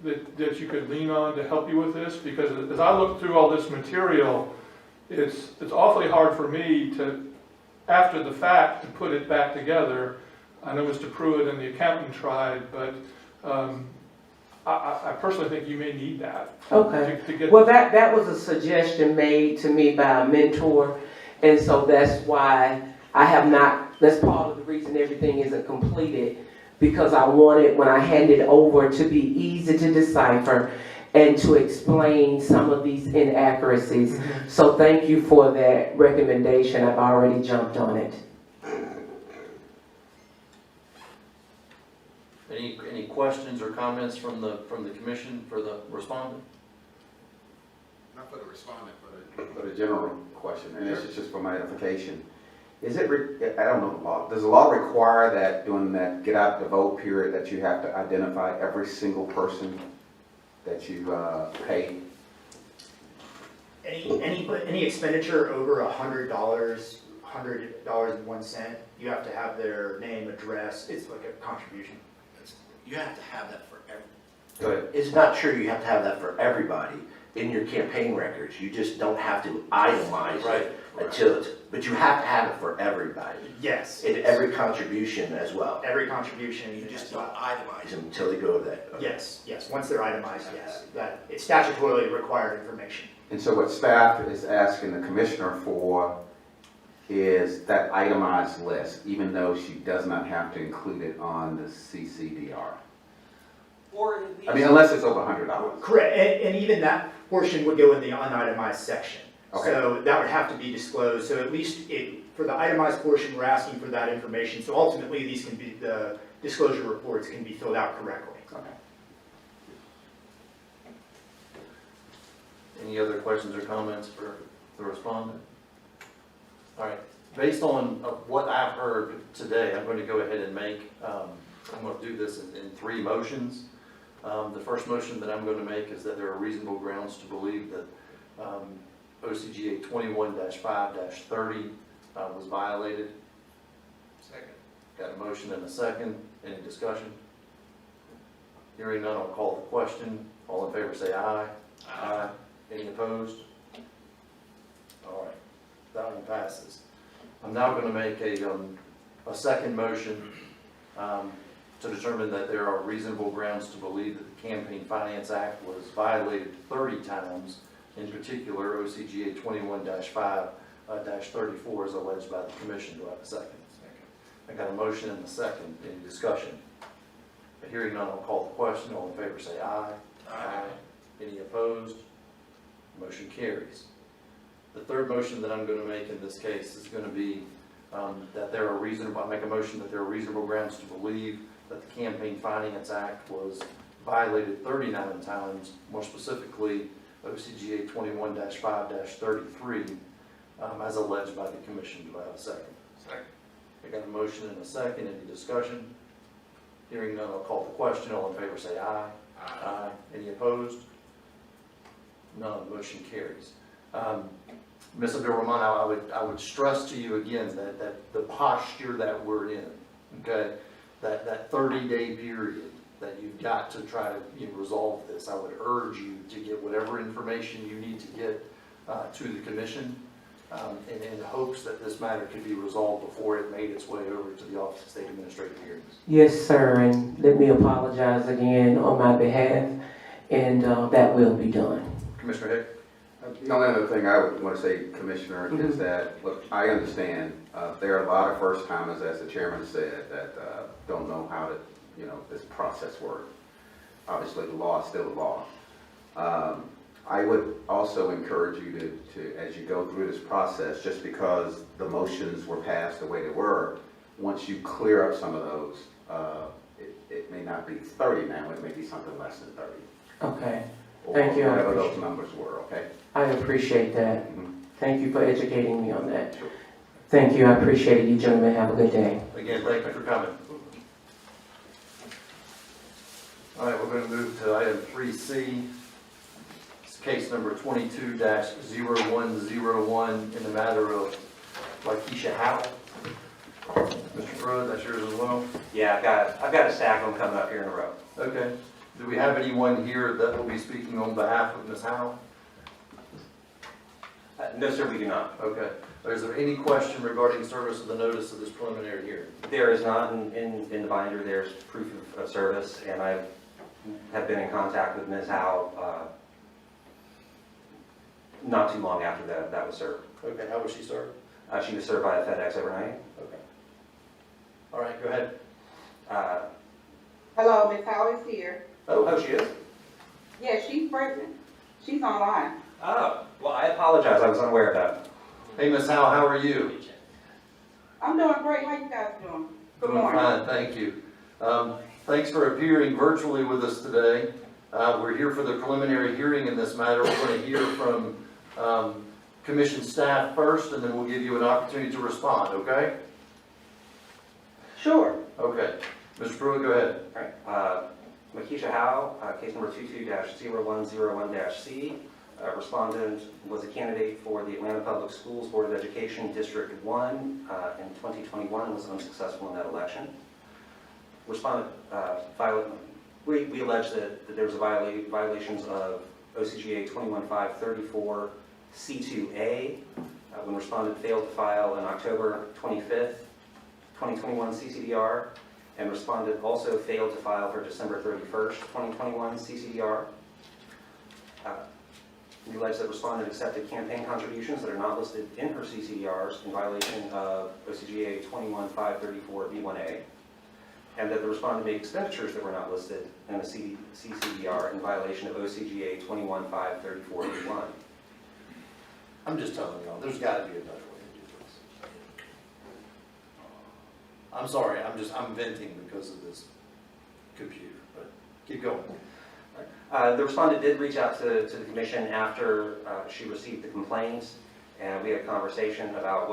you could lean on to help you with this? Because as I look through all this material, it's awfully hard for me to, after the fact, to put it back together. I know Mr. Pruitt and the accountant tried, but I personally think you may need that. Okay. To get. Well, that was a suggestion made to me by a mentor, and so that's why I have not, that's part of the reason everything isn't completed, because I wanted, when I hand it over, to be easy to decipher and to explain some of these inaccuracies. So thank you for that recommendation. I've already jumped on it. Any questions or comments from the commission for the respondent? Not for the respondent, but a general question, and this is just for my edification. Is it, I don't know the law, does the law require that during that get out the vote period that you have to identify every single person that you pay? Any expenditure over $100, $100.01, you have to have their name, address, it's like a contribution. You have to have that for every. Go ahead. It's not true you have to have that for everybody in your campaign records. You just don't have to itemize it until it's, but you have to have it for everybody. Yes. In every contribution as well. Every contribution. You just don't itemize them. Until they go to that. Okay. Yes, once they're itemized, yes. That, it's statutorily required information. And so what staff is asking the commissioner for is that itemized list, even though she does not have to include it on the CCDR. Or at least. I mean, unless it's over $100. Correct, and even that portion would go in the unitemized section. Okay. So that would have to be disclosed, so at least for the itemized portion, we're asking for that information. So ultimately, these can be, the disclosure reports can be filled out correctly. Okay. Any other questions or comments for the respondent? All right, based on what I've heard today, I'm going to go ahead and make, I'm going to do this in 3 motions. The first motion that I'm going to make is that there are reasonable grounds to believe that OCGA 21-5-30 was violated. Second. Got a motion and a second. Any discussion? Hearing none, I'll call the question. All in favor say aye. Aye. Any opposed? All right, that one passes. I'm now going to make a second motion to determine that there are reasonable grounds to believe that the Campaign Finance Act was violated 30 times. In particular, OCGA 21-5-34 is alleged by the commission. Do I have a second? Second. I got a motion and a second. Any discussion? Hearing none, I'll call the question. All in favor say aye. Aye. Any opposed? Motion carries. The third motion that I'm going to make in this case is going to be that there are reasonable, I make a motion that there are reasonable grounds to believe that the Campaign Finance Act was violated 39 times, more specifically OCGA 21-5-33, as alleged by the commission. Do I have a second? Second. I got a motion and a second. Any discussion? Hearing none, I'll call the question. All in favor say aye. Aye. Any opposed? None. Motion carries. Ms. Abdul-Rahman, I would stress to you again that the posture that we're in, okay, that 30-day period that you've got to try to resolve this, I would urge you to get whatever information you need to get to the commission in hopes that this matter could be resolved before it made its way over to the Office of State Administrative Hearings. Yes, sir, and let me apologize again on my behalf, and that will be done. Commissioner Hick? The only other thing I would want to say, Commissioner, is that, look, I understand there are a lot of first timers, as the chairman said, that don't know how to, this process works. Obviously, the law is still the law. I would also encourage you to, as you go through this process, just because the motions were passed the way they were, once you clear up some of those it may not be 30 now, it may be something less than 30. Okay, Or Thank you. whatever those numbers were, okay? I appreciate that. Mhm. Thank you for educating me on that. Thank you, I appreciate it. You gentlemen have a good day. Again, thank you for coming. All right, we're going to move to item 3C. It's case number 22-0101 in the matter of Lakeisha Howell. Mr. Pruitt, that's yours as well? Yeah, I've got a stack of them coming up here in a row. Okay. Do we have anyone here that will be speaking on behalf of Ms. Howell? No, sir, we do not. Okay. Is there any question regarding service of the notice of this preliminary hearing? There is not in the binder, there's proof of service, and I have been in contact with Ms. Howe not too long after that was served. Okay, how was she served? She was served by FedEx overnight. Okay. All right, go ahead. Hello, Miss Howard's here. Oh, she is? Yeah, she's pregnant. She's online. Oh, well, I apologize, I was unaware of that. Hey, Ms. Howell, how are you? I'm doing great. How you guys doing? Good Doing morning. fine, thank you. Thanks for appearing virtually with us today. We're here for the preliminary hearing in this matter. We're going to hear from commission staff first, and then we'll give you an opportunity to respond, okay? Sure. Okay. Mr. Pruitt, go ahead. All right. Lakeisha Howe, case number 22-0101-C. Respondent was a candidate for the Atlanta Public Schools Board of Education District 1 in 2021 and was unsuccessful in that election. Respondent we allege that there was violations of OCGA 21534 C2A when respondent failed to file an October 25th, 2021 CCDR, and respondent also failed to file for December 31st, 2021 CCDR. We allege that respondent accepted campaign contributions that are not listed in her CCDRs in violation of OCGA 21534B1A, and that the respondent made expenditures that were not listed in the CCDR in violation of OCGA 21534B1. I'm just telling y'all, there's got to be a better way to do this. I'm sorry, I'm venting because of this computer, but keep going. The respondent did reach out to the commission after she received the complaints, and we had a conversation about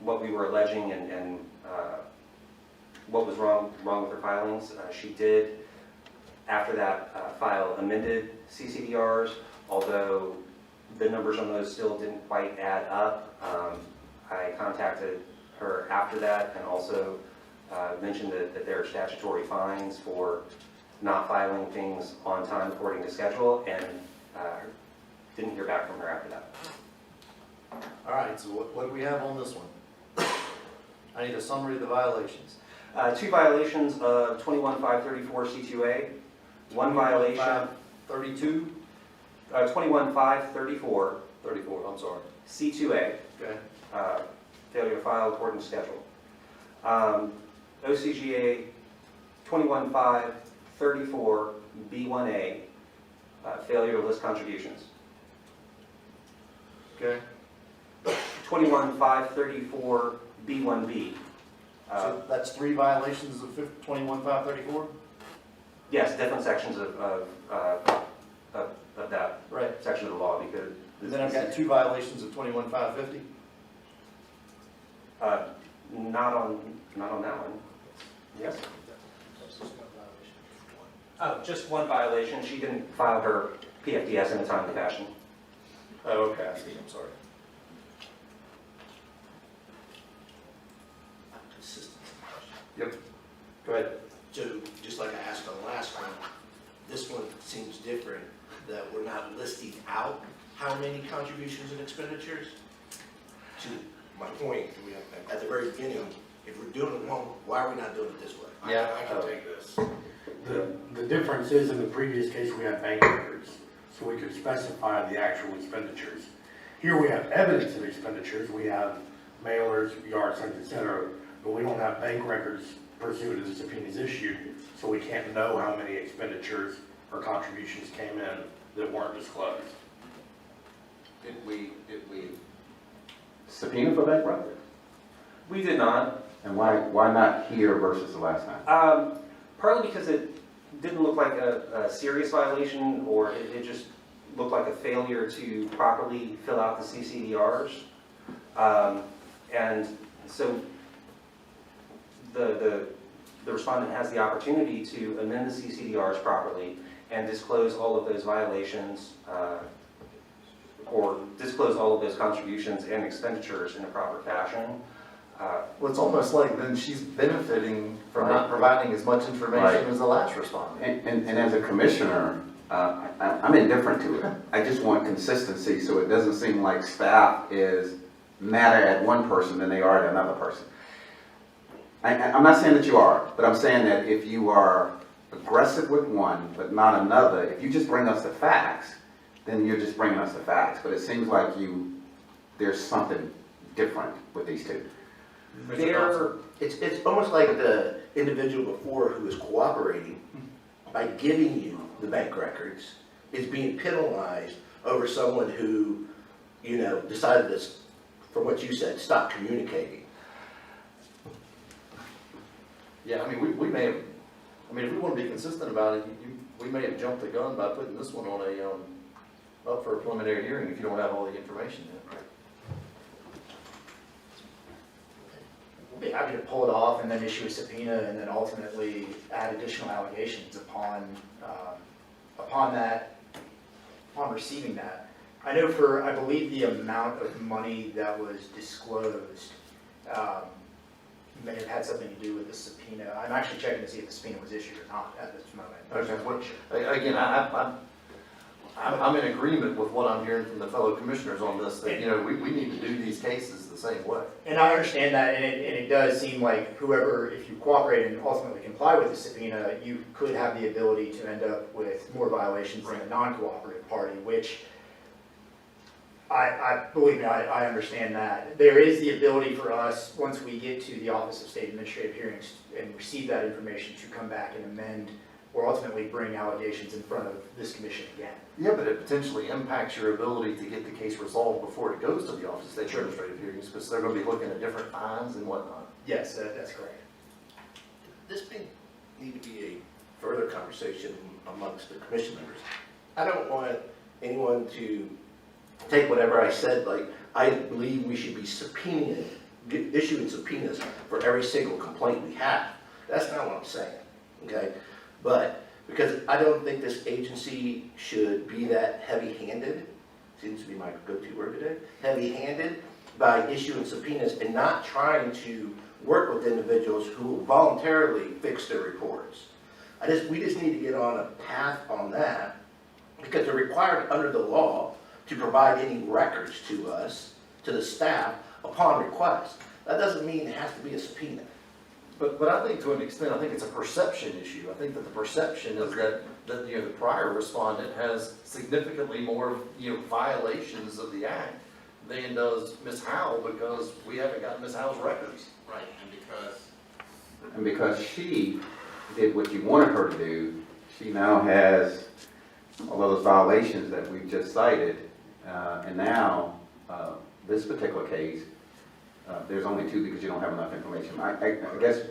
what we were alleging and what was wrong with her filings. She did, after that, file amended CCDRs, although the numbers on those still didn't quite add up. I contacted her after that and also mentioned that there are statutory fines for not filing things on time according to schedule, and didn't hear back from her after that. All right, so what do we have on this one? I need a summary of the violations. 2 violations of 21534 C2A, 1 violation, 32? 21534 34, I'm sorry. C2A, Okay. failure to file according to schedule. OCGA 21534 B1A, failure to list contributions. Okay. 21534 B1B. So that's 3 violations of 21.534? Yes, different sections of that Right. section of the law, because. And then I've got 2 violations of 21.550? Not on that one. Yes? Oh, just 1 violation. She didn't file her PFDS in a timely fashion. Oh, okay, I see, I'm sorry. Yep. Go ahead. So, just like I asked on the last one, this one seems different, that we're not listing out how many contributions and expenditures. To my point, at the very beginning, if we're doing it wrong, why are we not doing it this way? Yeah. I can take this. The difference is, in the previous case, we had bank records, so we could specify the actual expenditures. Here we have evidence of expenditures, we have mailers, yard signs, et cetera, but we don't have bank records pursuant to the subpoenas issued, so we can't know how many expenditures or contributions came in that weren't disclosed. Did we subpoena for bank records? We did not. And why not here versus the last time? Partly because it didn't look like a serious violation, or it just looked like a failure to properly fill out the CCDRs. And so the respondent has the opportunity to amend the CCDRs properly and disclose all of those violations, or disclose all of those contributions and expenditures in a proper fashion. Well, it's almost like then she's benefiting from not providing as much information Right. as the last respondent. And as a commissioner, I'm indifferent to it. I just want consistency, so it doesn't seem like staff is madder at one person than they are at another person. I'm not saying that you are, but I'm saying that if you are aggressive with one but not another, if you just bring us the facts, then you're just bringing us the facts. But it seems like there's something different with these two. It's almost like the individual before who is cooperating by giving you the bank records is being penalized over someone who, decided to, from what you said, stop communicating. Yeah, I mean, we may have, if we want to be consistent about it, we may have jumped the gun by putting this one on up for a preliminary hearing if you don't have all the information yet. We'll be happy to pull it off and then issue a subpoena and then ultimately add additional allegations upon receiving that. I know I believe the amount of money that was disclosed may have had something to do with the subpoena. I'm actually checking to see if the subpoena was issued or not at this moment. Okay, again, I'm in agreement with what I'm hearing from the fellow commissioners on this, that, we need to do these cases the same way. And I understand that, and it does seem like if you cooperate and ultimately comply with the subpoena, you could have the ability to end up with more violations than a non-cooperative party, which believe me, I understand that. There is the ability for us, once we get to the Office of State Administrative Hearings and receive that information, to come back and amend or ultimately bring allegations in front of this commission again. Yeah, but it potentially impacts your ability to get the case resolved before it goes to the Office of State Administrative Hearings, because they're going to be looking at different fines and whatnot. Yes, that's correct. This may need to be a further conversation amongst the commission members. I don't want anyone to take whatever I said, like, I believe we should be issuing subpoenas for every single complaint we have. That's not what I'm saying, okay? But, because I don't think this agency should be that heavy-handed, seems to be my go-to word today, heavy-handed by issuing subpoenas and not trying to work with individuals who will voluntarily fix their reports. We just need to get on a path on that, because they're required under the law to provide any records to us, to the staff, upon request. That doesn't mean it has to be a subpoena. But I think to an extent, I think it's a perception issue. I think that the perception is that the prior respondent has significantly more violations of the act than does Ms. Howell, because we haven't got Ms. Howell's records. Right, And because she did what you wanted her to do, she now has all of those violations that we've just cited. And now, this particular case, there's only two because you don't have enough information. I guess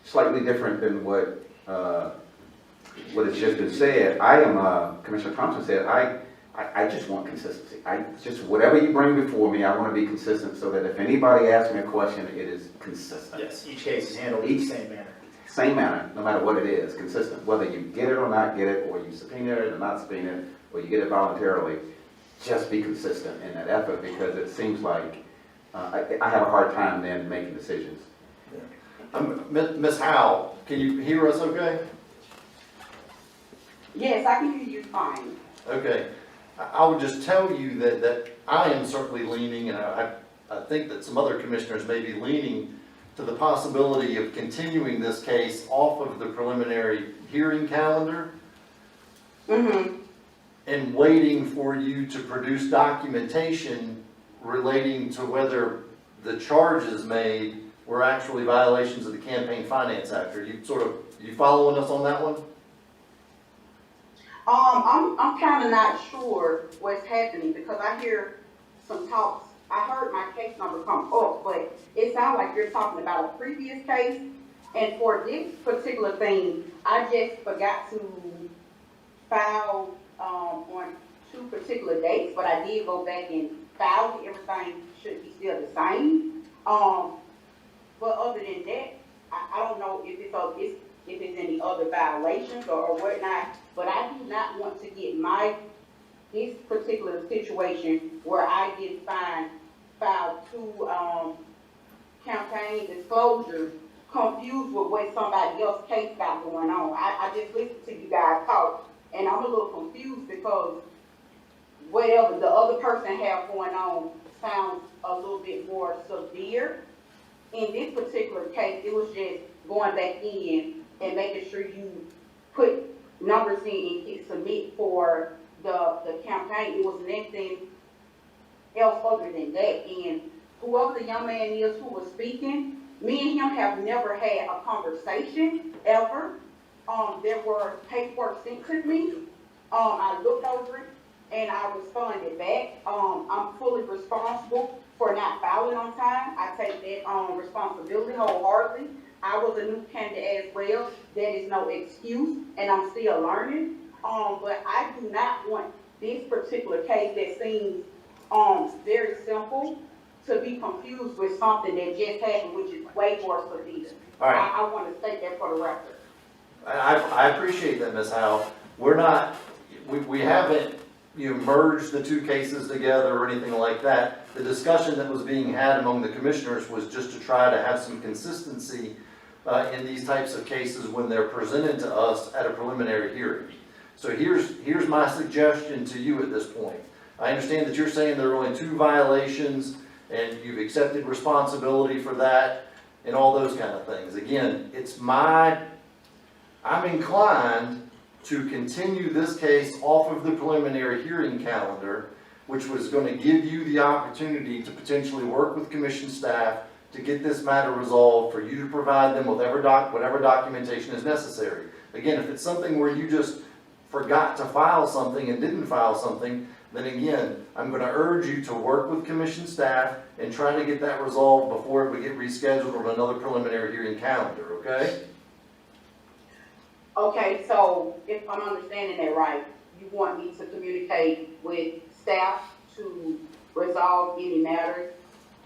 slightly different than what has just been said. Commissioner Thompson said, I just want consistency. Whatever you bring before me, I want to be consistent so that if anybody asks me a question, it is consistent. Yes, each case is handled in the same manner. Same manner, no matter what it is, consistent. Whether you get it or not get it, or you subpoena it or not subpoena it, or you get it voluntarily, just be consistent in that effort, because it seems like I have a hard time then making decisions. Ms. Howell, can you hear us okay? Yes, I can hear you fine. Okay. I would just tell you that I am certainly leaning, and I think that some other commissioners may be leaning to the possibility of continuing this case off of the preliminary hearing calendar and waiting for you to produce documentation relating to whether the charges made were actually violations of the Campaign Finance Act. Are you you following us on that one? I'm kind of not sure what's happening, because I hear some talks. I heard my case number come up, but it sounds like you're talking about a previous case And for this particular thing, I just forgot to file, on 2 particular dates, but I did go back and file it. Everything should be still the same. But other than that, I don't know if it's any other violations or whatnot, but I do not want to get this particular situation where I get fined, filed 2, campaign disclosures confused with what somebody else's case got going on. I just listened to you guys talk, and I'm a little confused because whatever the other person have going on sounds a little bit more severe. In this particular case, it was just going back in and making sure you put numbers in and hit submit for the campaign. It was nothing else other than that. And whoever the young man is who was speaking, me and him have never had a conversation ever. There were paperwork sent to me. I looked over it and I responded back. I'm fully responsible for not filing on time. I take that responsibility wholeheartedly. I was a new candidate as well. That is no excuse, and I'm still learning. But I do not want this particular case that seems very simple to be confused with something that just happened, which is way more severe. All right. I want to state that for the record. I appreciate that, Ms. Howe. We haven't, merged the 2 cases together or anything like that. The discussion that was being had among the commissioners was just to try to have some consistency in these types of cases when they're presented to us at a preliminary hearing. So here's my suggestion to you at this point. I understand that you're saying there are only 2 violations and you've accepted responsibility for that and all those kind of things. Again, I'm inclined to continue this case off of the preliminary hearing calendar, which was going to give you the opportunity to potentially work with commission staff to get this matter resolved, for you to provide them with whatever documentation is necessary. Again, if it's something where you just forgot to file something and didn't file something, then again, I'm going to urge you to work with commission staff and try to get that resolved before we get rescheduled on another preliminary hearing calendar, okay? Okay, so if I'm understanding that right, you want me to communicate with staff to resolve any matters?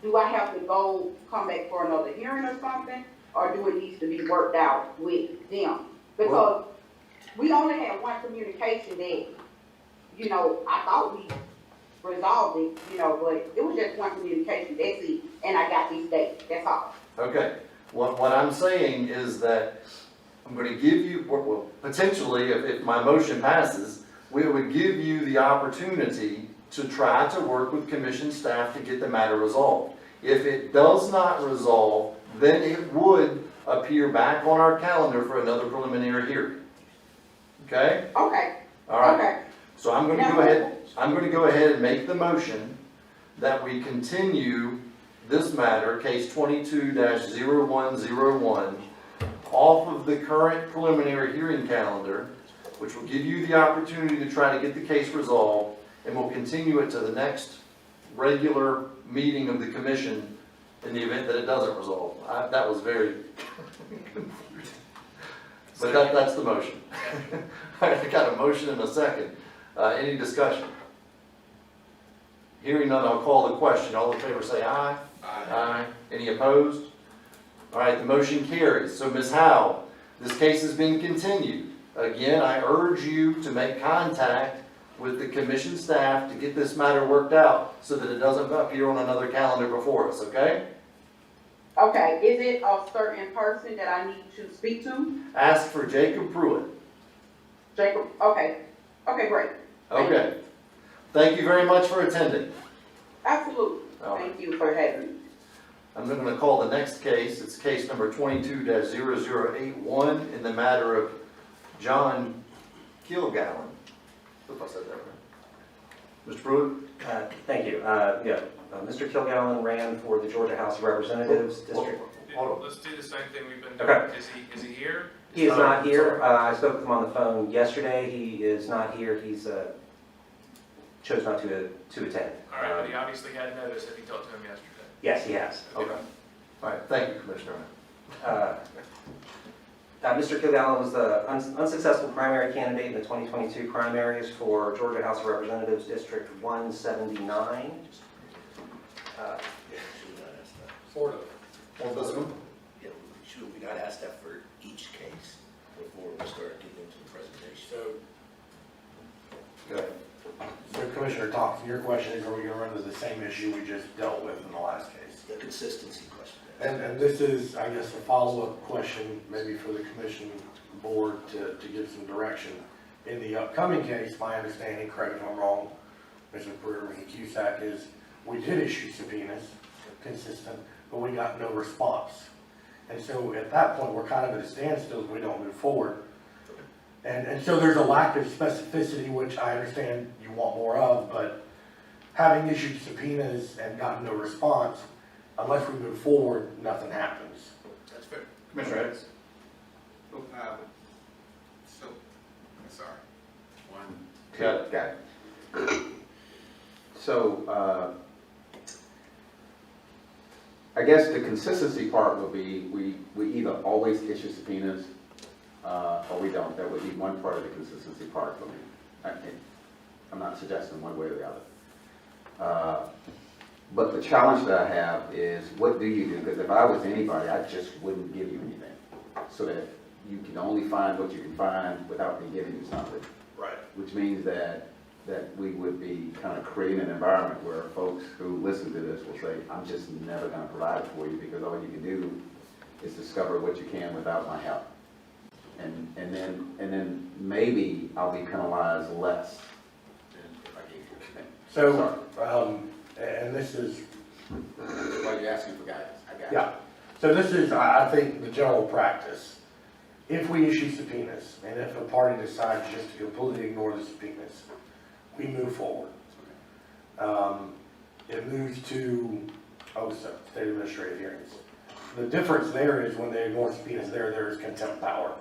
Do I have to come back for another hearing or something? Or do it needs to be worked out with them? Because we only had one communication that, I thought we resolved it, but it was just one communication, that's it. And I got these dates, that's all. Okay, what I'm saying is that I'm going to give you, well, potentially, if my motion passes, we would give you the opportunity to try to work with commission staff to get the matter resolved. If it does not resolve, then it would appear back on our calendar for another preliminary hearing. Okay? Okay. All right. Okay. So I'm going to go ahead and make the motion that we continue this matter, case 22-0101, off of the current preliminary hearing calendar, which will give you the opportunity to try to get the case resolved, and we'll continue it to the next regular meeting of the commission in the event that it doesn't resolve. That was very confusing. But that's the motion. I got a motion and a second. Any discussion? Hearing none, I'll call the question. All in favor say aye. Aye. Any opposed? All right, the motion carries. So Ms. Howe, this case is being continued. Again, I urge you to make contact with the commission staff to get this matter worked out so that it doesn't appear on another calendar before us, okay? Okay, is it a certain person that I need to speak to? Ask for Jacob Pruitt. Jacob, okay. Okay, great. Okay. Thank you very much for attending. Absolutely. All right. Thank you for having me. I'm going to call the next case. It's case number 22-0081 in the matter of John Kilgallen. I hope I said that right. Mr. Pruitt? Thank you. Mr. Kilgallen ran for the Georgia House of Representatives District. Hold on. Let's do the same thing we've been doing. Okay. Is he here? He is not here. I spoke with him on the phone yesterday. He is not here. He's chose not to attend. All right, but he obviously had notice if he talked to him yesterday. Yes, he has. Okay. All right, thank you, Commissioner. Mr. Kilgallen was the unsuccessful primary candidate in the 2022 primaries for Georgia House of Representatives District 179. Should we not ask that? Sort of. Yeah, should we not ask that for each case before we start getting into the presentation? Good. So Commissioner Thompson, your question is, are we going to run into the same issue we just dealt with in the last case? The consistency question. And this is, I guess, a follow-up question maybe for the commission board to give some direction. In the upcoming case, my understanding, correct me if I'm wrong, Mr. Brewer, Mr. Cusack, is we did issue subpoenas, consistent, but we got no response. And so at that point, we're kind of at a standstill if we don't move forward. And so there's a lack of specificity, which I understand you want more of, but having issued subpoenas and gotten no response, unless we move forward, nothing happens. That's fair. Commissioner Hicks? Sorry. One, two, Got got it. So, I guess the consistency part would be, we either always issue subpoenas, or we don't. That would be one part of the consistency part for me. I'm not suggesting one way or the other. But the challenge that I have is, what do you do? Because if I was anybody, I just wouldn't give you anything. So that you can only find what you can find without me giving you something. Right. Which means that we would be kind of creating an environment where folks who listen to this will say, I'm just never going to provide it for you because all you can do is discover what you can without my help. And then maybe I'll be penalized less if I gave you. So, and this is, Why are you asking for guidance? I got it. yeah. So this is, I think, the general practice. If we issue subpoenas, and if a party decides just to completely ignore the subpoenas, we move forward. It moves to OSA, State Administrative Hearings. The difference there is when they ignore subpoenas, there is contempt power.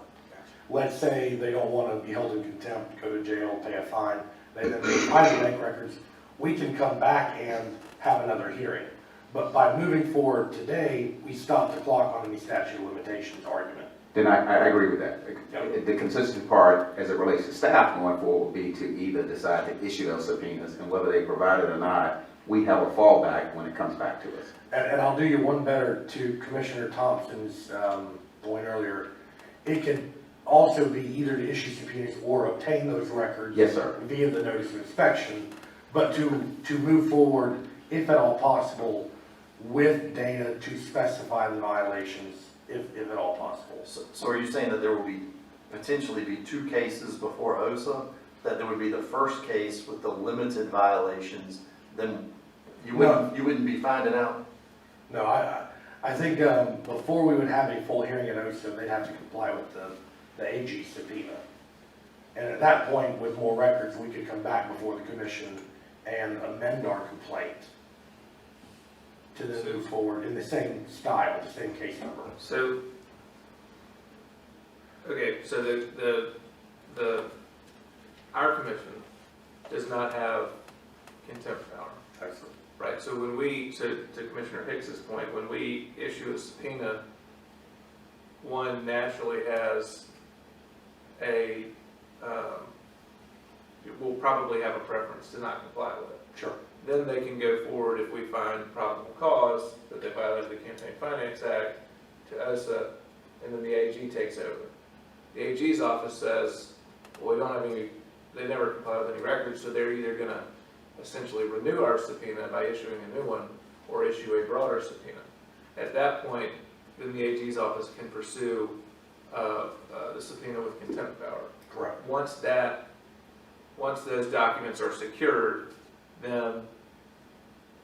Let's say they don't want to be held in contempt, go to jail, pay a fine, they then find the bank records, we can come back and have another hearing. But by moving forward today, we stop the clock on any statute of limitations argument. Then I agree with that. Yep. The consistent part, as it relates to staff going forward, will be to either decide to issue those subpoenas, and whether they provide it or not, we have a fallback when it comes back to us. And I'll do you one better to Commissioner Thompson's point earlier. It can also be either to issue subpoenas or obtain those records. Yes, sir. Via the notice of inspection, but to move forward, if at all possible, with data to specify the violations, if at all possible. So are you saying that there will be, potentially be two cases before OSA? That there would be the first case with the limited violations, then you wouldn't be finding out? No, I think before we would have a full hearing at OSA, they'd have to comply with the AG subpoena. And at that point, with more records, we could come back before the commission and amend our complaint to then move forward in the same style, the same case number. So, okay, so our commission does not have contempt power. Excellent. Right, so to Commissioner Hicks's point, when we issue a subpoena, one naturally has will probably have a preference to not comply with it. Sure. Then they can go forward if we find probable cause that they violated the Campaign Finance Act to OSA, and then the AG takes over. The AG's office says, well, we don't have any, they never comply with any records, so they're either going to essentially renew our subpoena by issuing a new one or issue a broader subpoena. At that point, then the AG's office can pursue the subpoena with contempt power. Correct. Once those documents are secured, then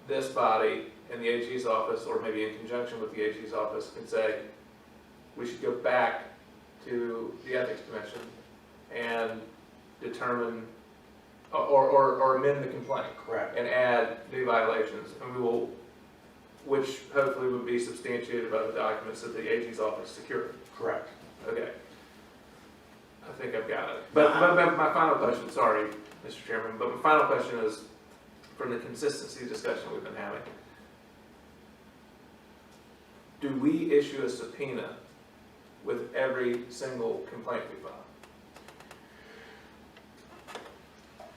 this body and the AG's office, or maybe in conjunction with the AG's office, can say, we should go back to the Ethics Commission and determine or amend the complaint. Correct. And add new violations, and we will, which hopefully would be substantiated by the documents that the AG's office secured. Correct. Okay. I think I've got it. But my final question, sorry, Mr. Chairman, but my final question is, from the consistency discussion we've been having, do we issue a subpoena with every single complaint we file?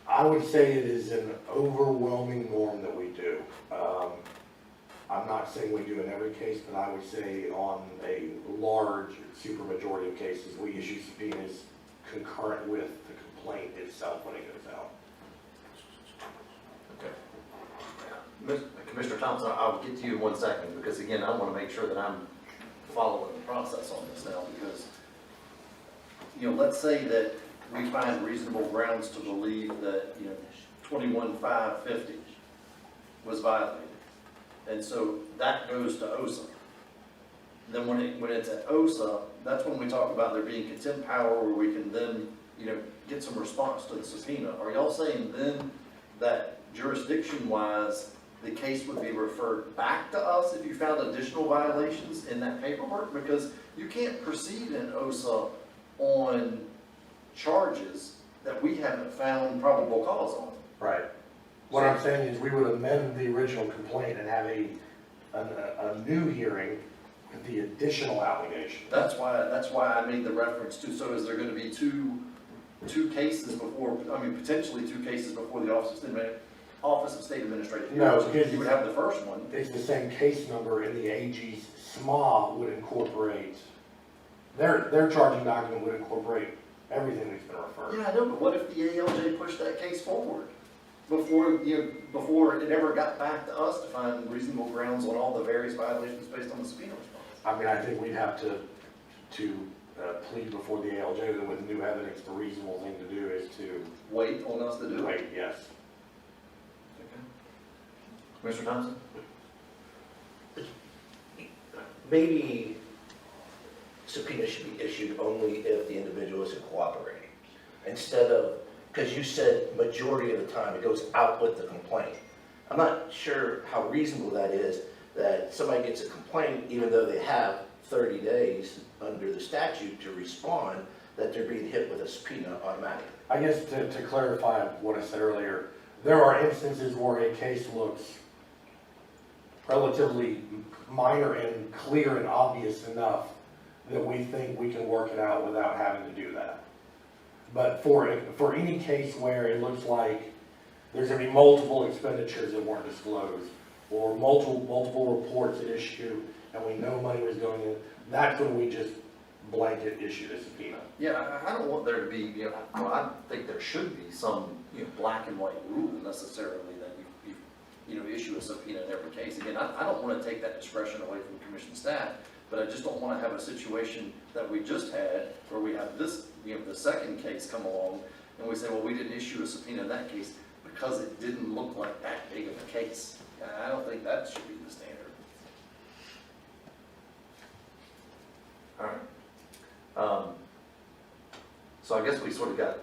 I would say it is an overwhelming norm that we do. I'm not saying we do in every case, but I would say on a large supermajority of cases, we issue subpoenas concurrent with the complaint itself when it goes out. Okay. Commissioner Thompson, I'll get to you in 1 second, because again, I want to make sure that I'm following the process on this now, because, let's say that we find reasonable grounds to believe that, 21-550 was violated. And so that goes to OSA. Then when it's at OSA, that's when we talk about there being contempt power where we can then, get some response to the subpoena. Are y'all saying then that jurisdiction-wise, the case would be referred back to us if you found additional violations in that paperwork? Because you can't proceed in OSA on charges that we haven't found probable cause on. Right. What I'm saying is we would amend the original complaint and have a new hearing with the additional allegation. That's why I made the reference to, so is there gonna be two cases before, potentially 2 cases before the Office of State Administrative No, Hearings? because You would have the first one. It's the same case number, and the AG's SMA would incorporate, their charging document would incorporate everything that's been referred. Yeah, I know, but what if the ALJ pushed that case forward before it ever got back to us to find reasonable grounds on all the various violations based on the subpoena response? I think we'd have to plead before the ALJ that with new evidence, the reasonable thing to do is to Wait on us to do it? wait, yes. Commissioner Thompson? Maybe subpoena should be issued only if the individual isn't cooperating. Instead of, because you said majority of the time it goes out with the complaint. I'm not sure how reasonable that is, that somebody gets a complaint even though they have 30 days under the statute to respond, that they're being hit with a subpoena automatically. I guess to clarify what I said earlier, there are instances where a case looks relatively minor and clear and obvious enough that we think we can work it out without having to do that. But for any case where it looks like there's going to be multiple expenditures that weren't disclosed, or multiple reports at issue, and we know money was going in, that's when we just blanket issue the subpoena. Yeah, I don't want there to be, I think there should be some, black and white rule necessarily that you issue a subpoena in every case. Again, I don't want to take that discretion away from commission staff, but I just don't want to have a situation that we just had where we have this, the second case come along and we say, well, we didn't issue a subpoena in that case because it didn't look like that big of a case. I don't think that should be the standard. All right. So I guess we sort of got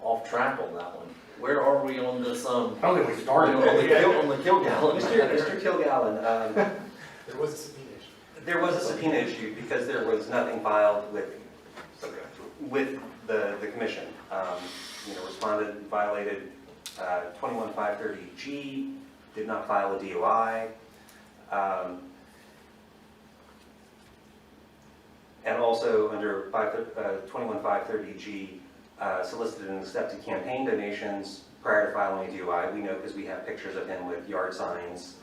off track on that one. Where are we on this, I don't think we started. on the Kilgallen? Mr. Kilgallen, There was a subpoena issue. there was a subpoena issued because there was nothing filed with the commission. Responded, violated 21-530G, did not file a DOI. And also under 21-530G, solicited and accepted campaign donations prior to filing a DOI. We know because we have pictures of him with yard signs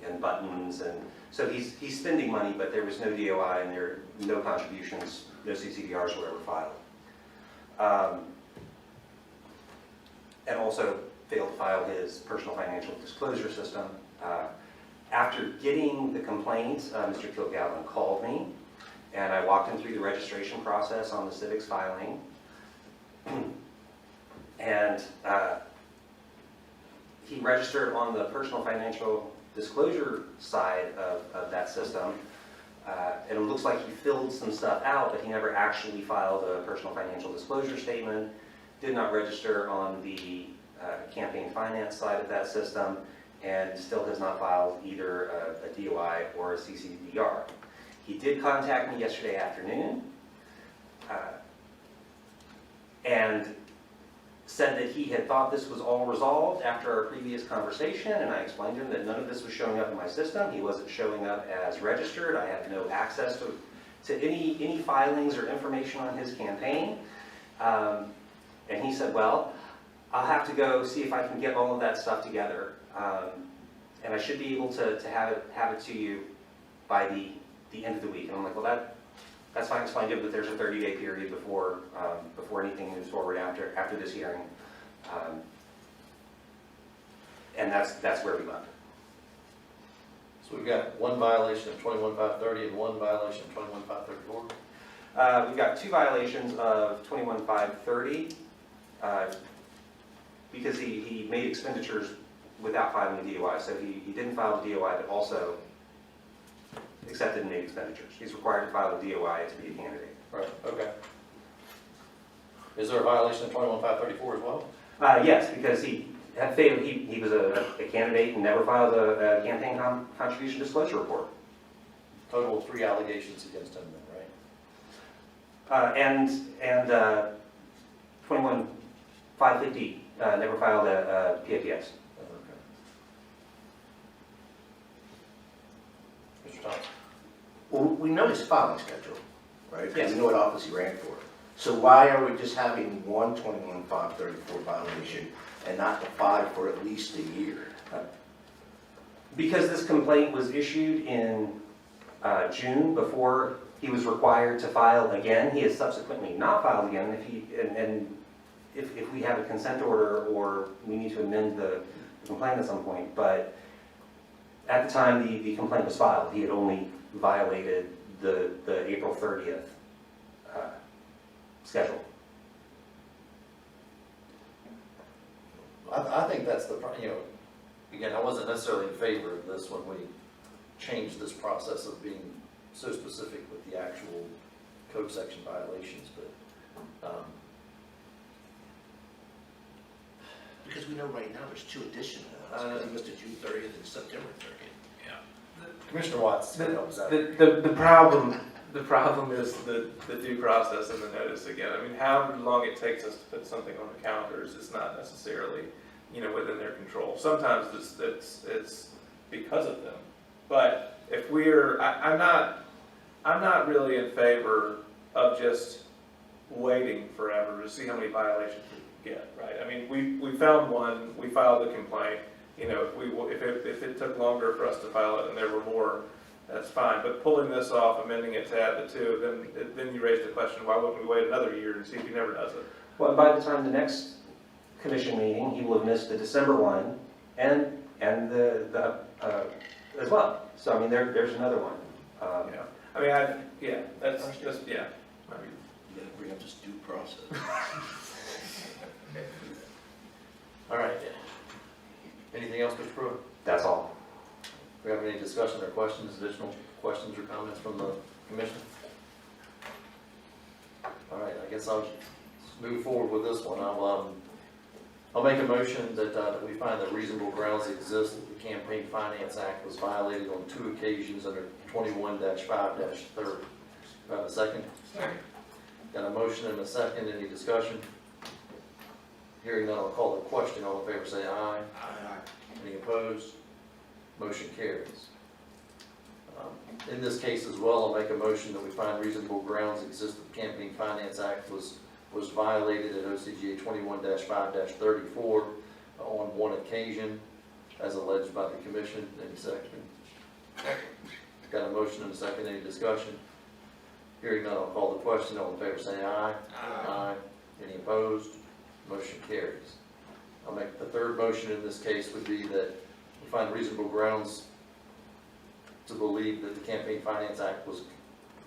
and buttons, and so he's spending money, but there was no DOI and there were no contributions, no CCDRs were ever filed. And also failed to file his personal financial disclosure system. After getting the complaint, Mr. Kilgallen called me, and I walked him through the registration process on the civics filing. And he registered on the personal financial disclosure side of that system. And it looks like he filled some stuff out, but he never actually filed a personal financial disclosure statement, did not register on the campaign finance side of that system, and still has not filed either a DOI or a CCDR. He did contact me yesterday afternoon and said that he had thought this was all resolved after our previous conversation, and I explained to him that none of this was showing up in my system. He wasn't showing up as registered. I had no access to any filings or information on his campaign. And he said, well, I'll have to go see if I can get all of that stuff together. And I should be able to have it to you by the end of the week. And I'm like, well, that's fine. It's fine, given that there's a 30-day period before anything moves forward after this hearing. And that's where we left. So we've got one violation of 21.530 and one violation of 21.534. We've got 2 violations of 21.530 because he made expenditures without filing a DOI. So he didn't file the DOI, but also accepted and made expenditures. He's required to file a DOI to be a candidate. Right, okay. Is there a violation of 21.534 as well? Yes, because he had failed. He was a candidate and never filed a campaign contribution disclosure report. Total of 3 allegations against him then, right? And 21.550 never filed a PAPS. Okay. Mr. Thompson? Well, we know his filing schedule, right? Yes. We know what office he ran for. So why are we just having one 21.534 violation and not the 5 for at least a year? Because this complaint was issued in June before he was required to file again. He has subsequently not filed again. If we have a consent order or we need to amend the complaint at some point, but at the time the complaint was filed, he had only violated the April 30th schedule. I think that's the, again, I wasn't necessarily in favor of this when we changed this process of being so specific with the actual code section violations, but, Because we know right now there's 2 additional ones, because he missed the June 30th and September 30th. Commissioner Watts helps out. The problem is the due process and the notice again. I mean, how long it takes us to put something on the calendars is not necessarily, within their control. Sometimes it's because of them. But if I'm not really in favor of just waiting forever to see how many violations we can get, right? I mean, we found one, we filed the complaint. If it took longer for us to file it and there were more, that's fine. But pulling this off, amending it to add the 2, then you raise the question, why wouldn't we wait another year and see if he never does it? Well, by the time the next commission meeting, he will have missed the December one and the as well. So I mean, there's another one. Yeah. I mean, that's just, yeah. I mean, You gotta bring up this due process. All right. Anything else, Mr. Pruitt? That's all. Do we have any discussion or questions, additional questions or comments from the commission? All right, I guess I'll move forward with this one. I'll make a motion that we find that reasonable grounds exist that the Campaign Finance Act was violated on 2 occasions under 21-5-30. Do I have a second? Second. Got a motion and a second. Any discussion? Hearing none, I'll call the question. All in favor say aye. Aye. Any opposed? Motion carries. In this case as well, I'll make a motion that we find reasonable grounds exist that the Campaign Finance Act was violated at OCGA 21-5-34 on 1 occasion, as alleged by the commission. Any second? Got a motion and a second. Any discussion? Hearing none, I'll call the question. All in favor say aye. Aye. Any opposed? Motion carries. I'll make the third motion in this case would be that we find reasonable grounds to believe that the Campaign Finance Act was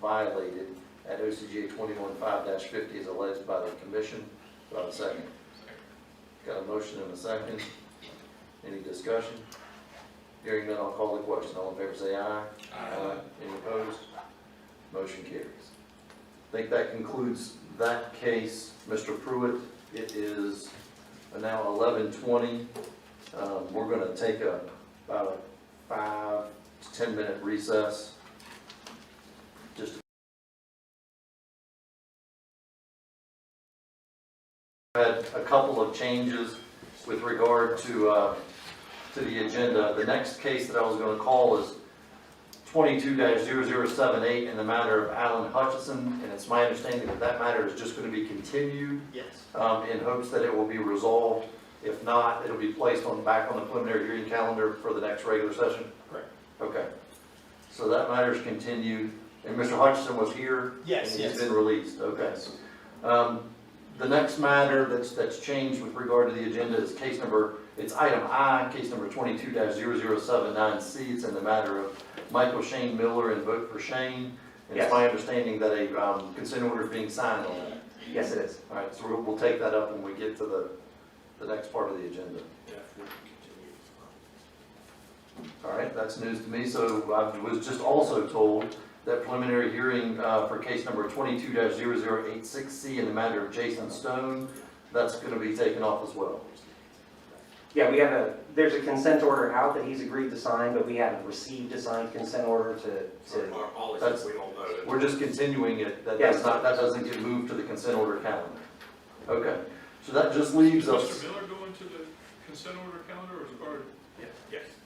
violated at OCGA 21-5-50 as alleged by the commission. Do I have a second? Got a motion and a second. Any discussion? Hearing none, I'll call the question. All in favor say aye. Aye. Any opposed? Motion carries. I think that concludes that case. Mr. Pruitt, it is now 11:20. We're going to take about a 5 to 10 minute recess. Just I had a couple couple of changes with regard to the agenda. The next case that I was going to call is 22-0078 in the matter of Alan Hutchison, and it's my understanding that that matter is just going to be continued Yes. in hopes that it will be resolved. If not, it'll be placed back on the preliminary hearing calendar for the next regular session? Correct. Okay. So that matter's continued, and Mr. Hutchison was here? Yes, And yes. he's been released, okay. The next matter that's changed with regard to the agenda is case number, it's item I, case number 22-0079C. It's in the matter of Michael Shane Miller and vote for Shane. And it's Yes. my understanding that a consent order is being signed on that. Yes, it is. All right, so we'll take that up when we get to the next part of the agenda. All right, that's news to me. So I was just also told that preliminary hearing for case number 22-0086C in the matter of Jason Stone, that's going to be taken off as well. Yeah, there's a consent order out that he's agreed to sign, but we haven't received a signed consent order to. We're just continuing it. That Yes. doesn't get moved to the consent order calendar. Okay, so that just leaves us. Mr. Miller going to the consent order calendar, or is it already?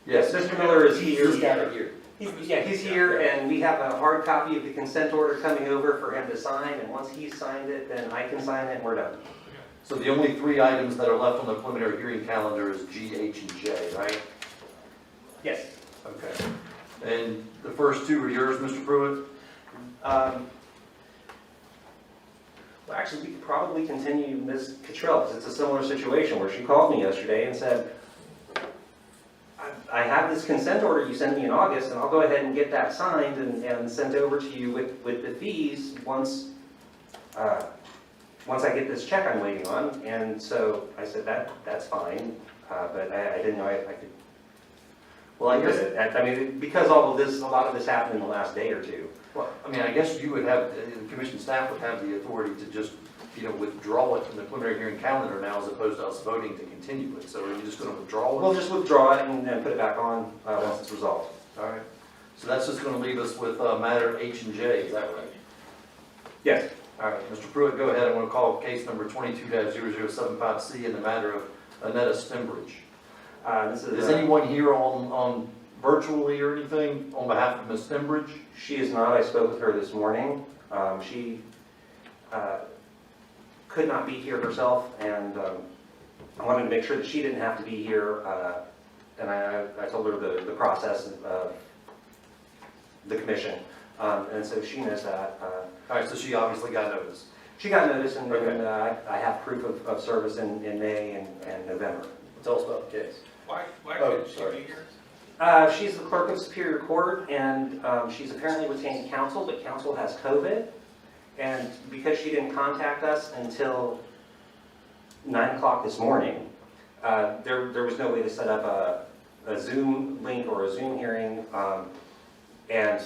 Yes, Mr. Miller is here. He's got it here. He's here, and we have a hard copy of the consent order coming over for him to sign, and once he's signed it, then I can sign it, and we're done. So the only three items that are left on the preliminary hearing calendar is G, H, and J, right? Yes. Okay. And the first two are yours, Mr. Pruitt? Well, actually, we could probably continue Ms. Cottrell, because it's a similar situation where she called me yesterday and said, I have this consent order you sent me in August, and I'll go ahead and get that signed and sent over to you with the fees once I get this check I'm waiting on. And so I said, that's fine, but I didn't know I could. Well, I guess, I mean, because a lot of this happened in the last day or two. well, I mean, I guess you would have, the commission staff would have the authority to just, withdraw it from the preliminary hearing calendar now as opposed to us voting to continue it. So are you just going to withdraw it? We'll just withdraw it and put it back on once it's resolved. All right. So that's just going to leave us with matter H and J, is that right? Yes. All right, Mr. Pruitt, go ahead. I want to call case number 22-0075C in the matter of Annetta Stembridge. Is anyone here on virtually or anything on behalf of Ms. Stembridge? She is not. I spoke with her this morning. She could not be here herself, and I wanted to make sure that she didn't have to be here. And I told her the process of the commission, and so she knows that. All right, so she obviously got notice. She got notice, and Okay. I have proof of service in May and November. Tell us about the case. Why Oh, couldn't she sorry. be here? She's the clerk of Superior Court, and she's apparently retained counsel, but counsel has COVID. And because she didn't contact us until 9 o'clock this morning, there was no way to set up a Zoom link or a Zoom hearing, and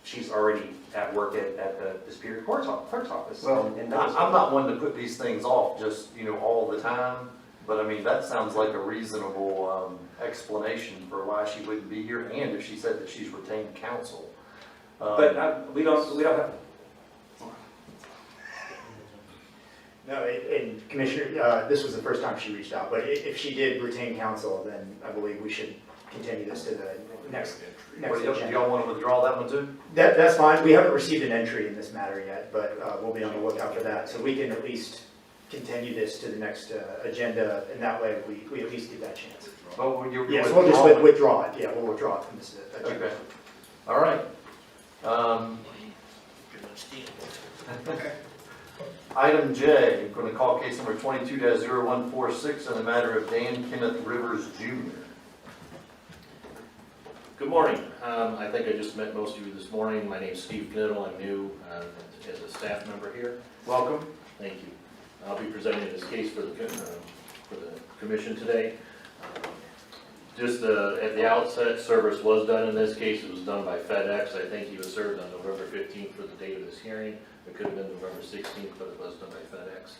she's already at work at the Superior Clerk's office. Well, in I'm not one to put these things off just, all the time, but I mean, that sounds like a reasonable explanation for why she wouldn't be here, and if she said that she's retained counsel. But we don't have. No, and Commissioner, this was the first time she reached out, but if she did retain counsel, then I believe we should continue this to the next Do agenda. y'all want to withdraw that one too? That's fine. We haven't received an entry in this matter yet, but we'll be on the lookout for that. So we can at least continue this to the next agenda, and that way we at least get that chance. Oh, when you're Yes, we'll just withdrawing. withdraw it. Yeah, we'll withdraw it from this agenda. Okay, all right. Item J, I'm going to call case number 22-0146 in the matter of Dan Kenneth Rivers Jr. Good morning. I think I just met most of you this morning. My name's Steve Knittel. I'm new as a staff member here. Welcome. Thank you. I'll be presenting this case for the commission today. Just at the outset, service was done in this case. It was done by FedEx. I think he was served on November 15th for the date of this hearing. It could have been November 16th, but it was done by FedEx.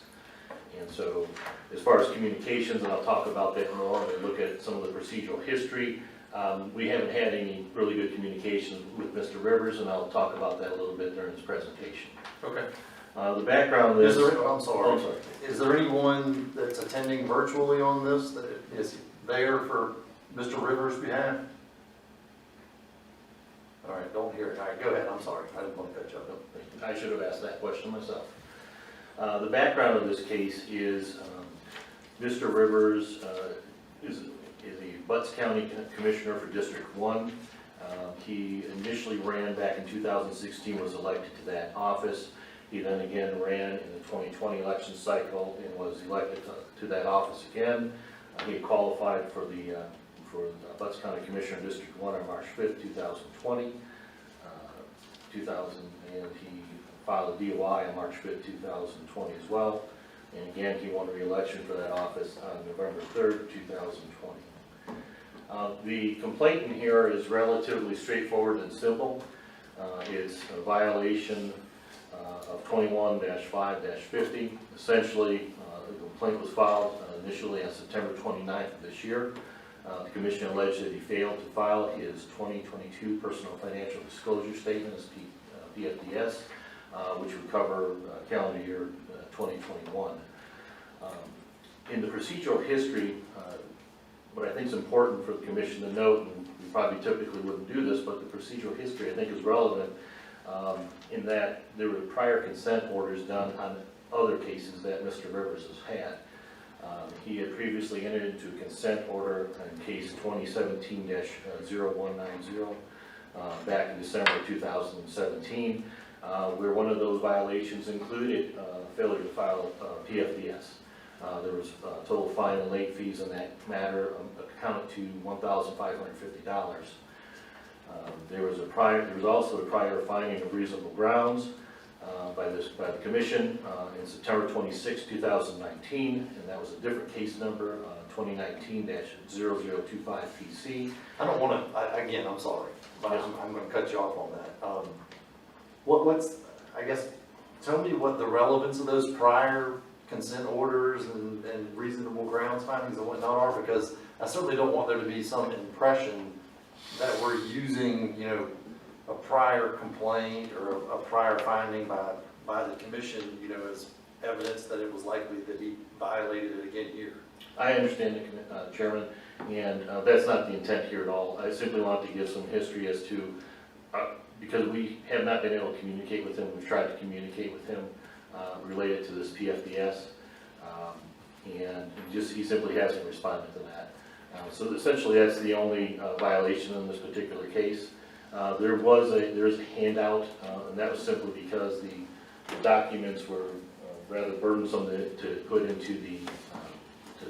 And so as far as communications, and I'll talk about that more when we look at some of the procedural history, we haven't had any really good communications with Mr. Rivers, and I'll talk about that a little bit during his presentation. Okay. The background of Is this. there, I'm Oh, sorry. I'm sorry. Is there anyone that's attending virtually on this that is there for Mr. Rivers' behalf? All right, don't hear it. All right, go ahead. I'm sorry. I didn't want to cut you off. I should have asked that question myself. The background of this case is Mr. Rivers is a Butts County Commissioner for District 1. He initially ran back in 2016, was elected to that office. He then again ran in the 2020 election cycle and was elected to that office again. He had qualified for the Butts County Commissioner in District 1 on March 5th, 2020. And he filed a DOI on March 5th, 2020 as well. And again, he won re-election for that office on November 3rd, 2020. The complaint in here is relatively straightforward and simple. It's a violation of 21-5-50. Essentially, the complaint was filed initially on September 29th of this year. The commission alleged that he failed to file his 2022 personal financial disclosure statement as PFDS, which would cover calendar year 2021. In the procedural history, what I think is important for the commission to note, and we probably typically wouldn't do this, but the procedural history I think is relevant in that there were prior consent orders done on other cases that Mr. Rivers has had. He had previously entered into a consent order in case 2017-0190 back in December of 2017, where one of those violations included failure to file PFDS. There was a total fine and late fees in that matter accounted to $1,550. There was also a prior finding of reasonable grounds by the commission in September 26, 2019, and that was a different case number, 2019-0025 PC. I don't want to, again, I'm sorry, but I'm going to cut you off on that. I guess, tell me what the relevance of those prior consent orders and reasonable grounds findings and whatnot are, because I certainly don't want there to be some impression that we're using, a prior complaint or a prior finding by the commission, as evidence that it was likely that he violated it again here. I understand it, Chairman, and that's not the intent here at all. I simply wanted to give some history as to, because we have not been able to communicate with him, we've tried to communicate with him related to this PFDS, and he simply hasn't responded to that. So essentially that's the only violation in this particular case. There is a handout, and that was simply because the documents were rather burdensome to put into the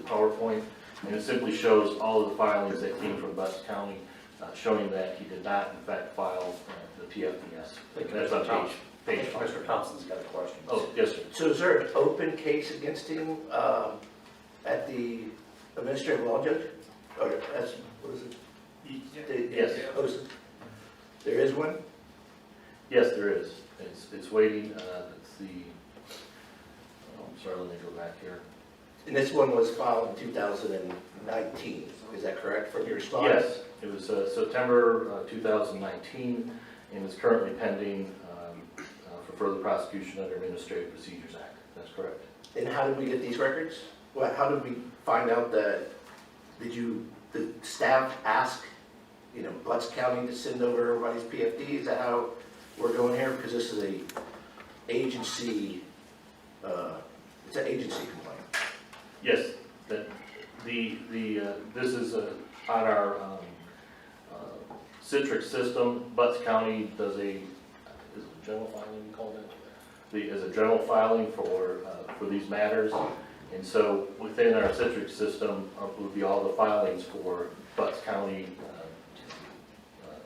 PowerPoint, and it simply shows all of the filings that came from Butts County, showing that he did not in fact file the PFDS. That's on page 5. Mr. Thompson's got a question. Oh, yes, sir. So is there an open case against him at the administrative law judge? Or what is it? Yes. There is one? Yes, there is. It's waiting. It's the. I'm sorry. Let me go back here. And this one was filed in 2019, is that correct, from your response? Yes, it was September 2019, and is currently pending for further prosecution under Administrative Procedures Act. That's correct. And how did we get these records? How did we find out that, the staff ask, Butts County to send over everybody's PFD? Is that how we're going here? Because this is it's an agency complaint. Yes, this is on our Citrix system. Butts County does is it a general filing you call it? Is a general filing for these matters, and so within our Citrix system would be all the filings for Butts County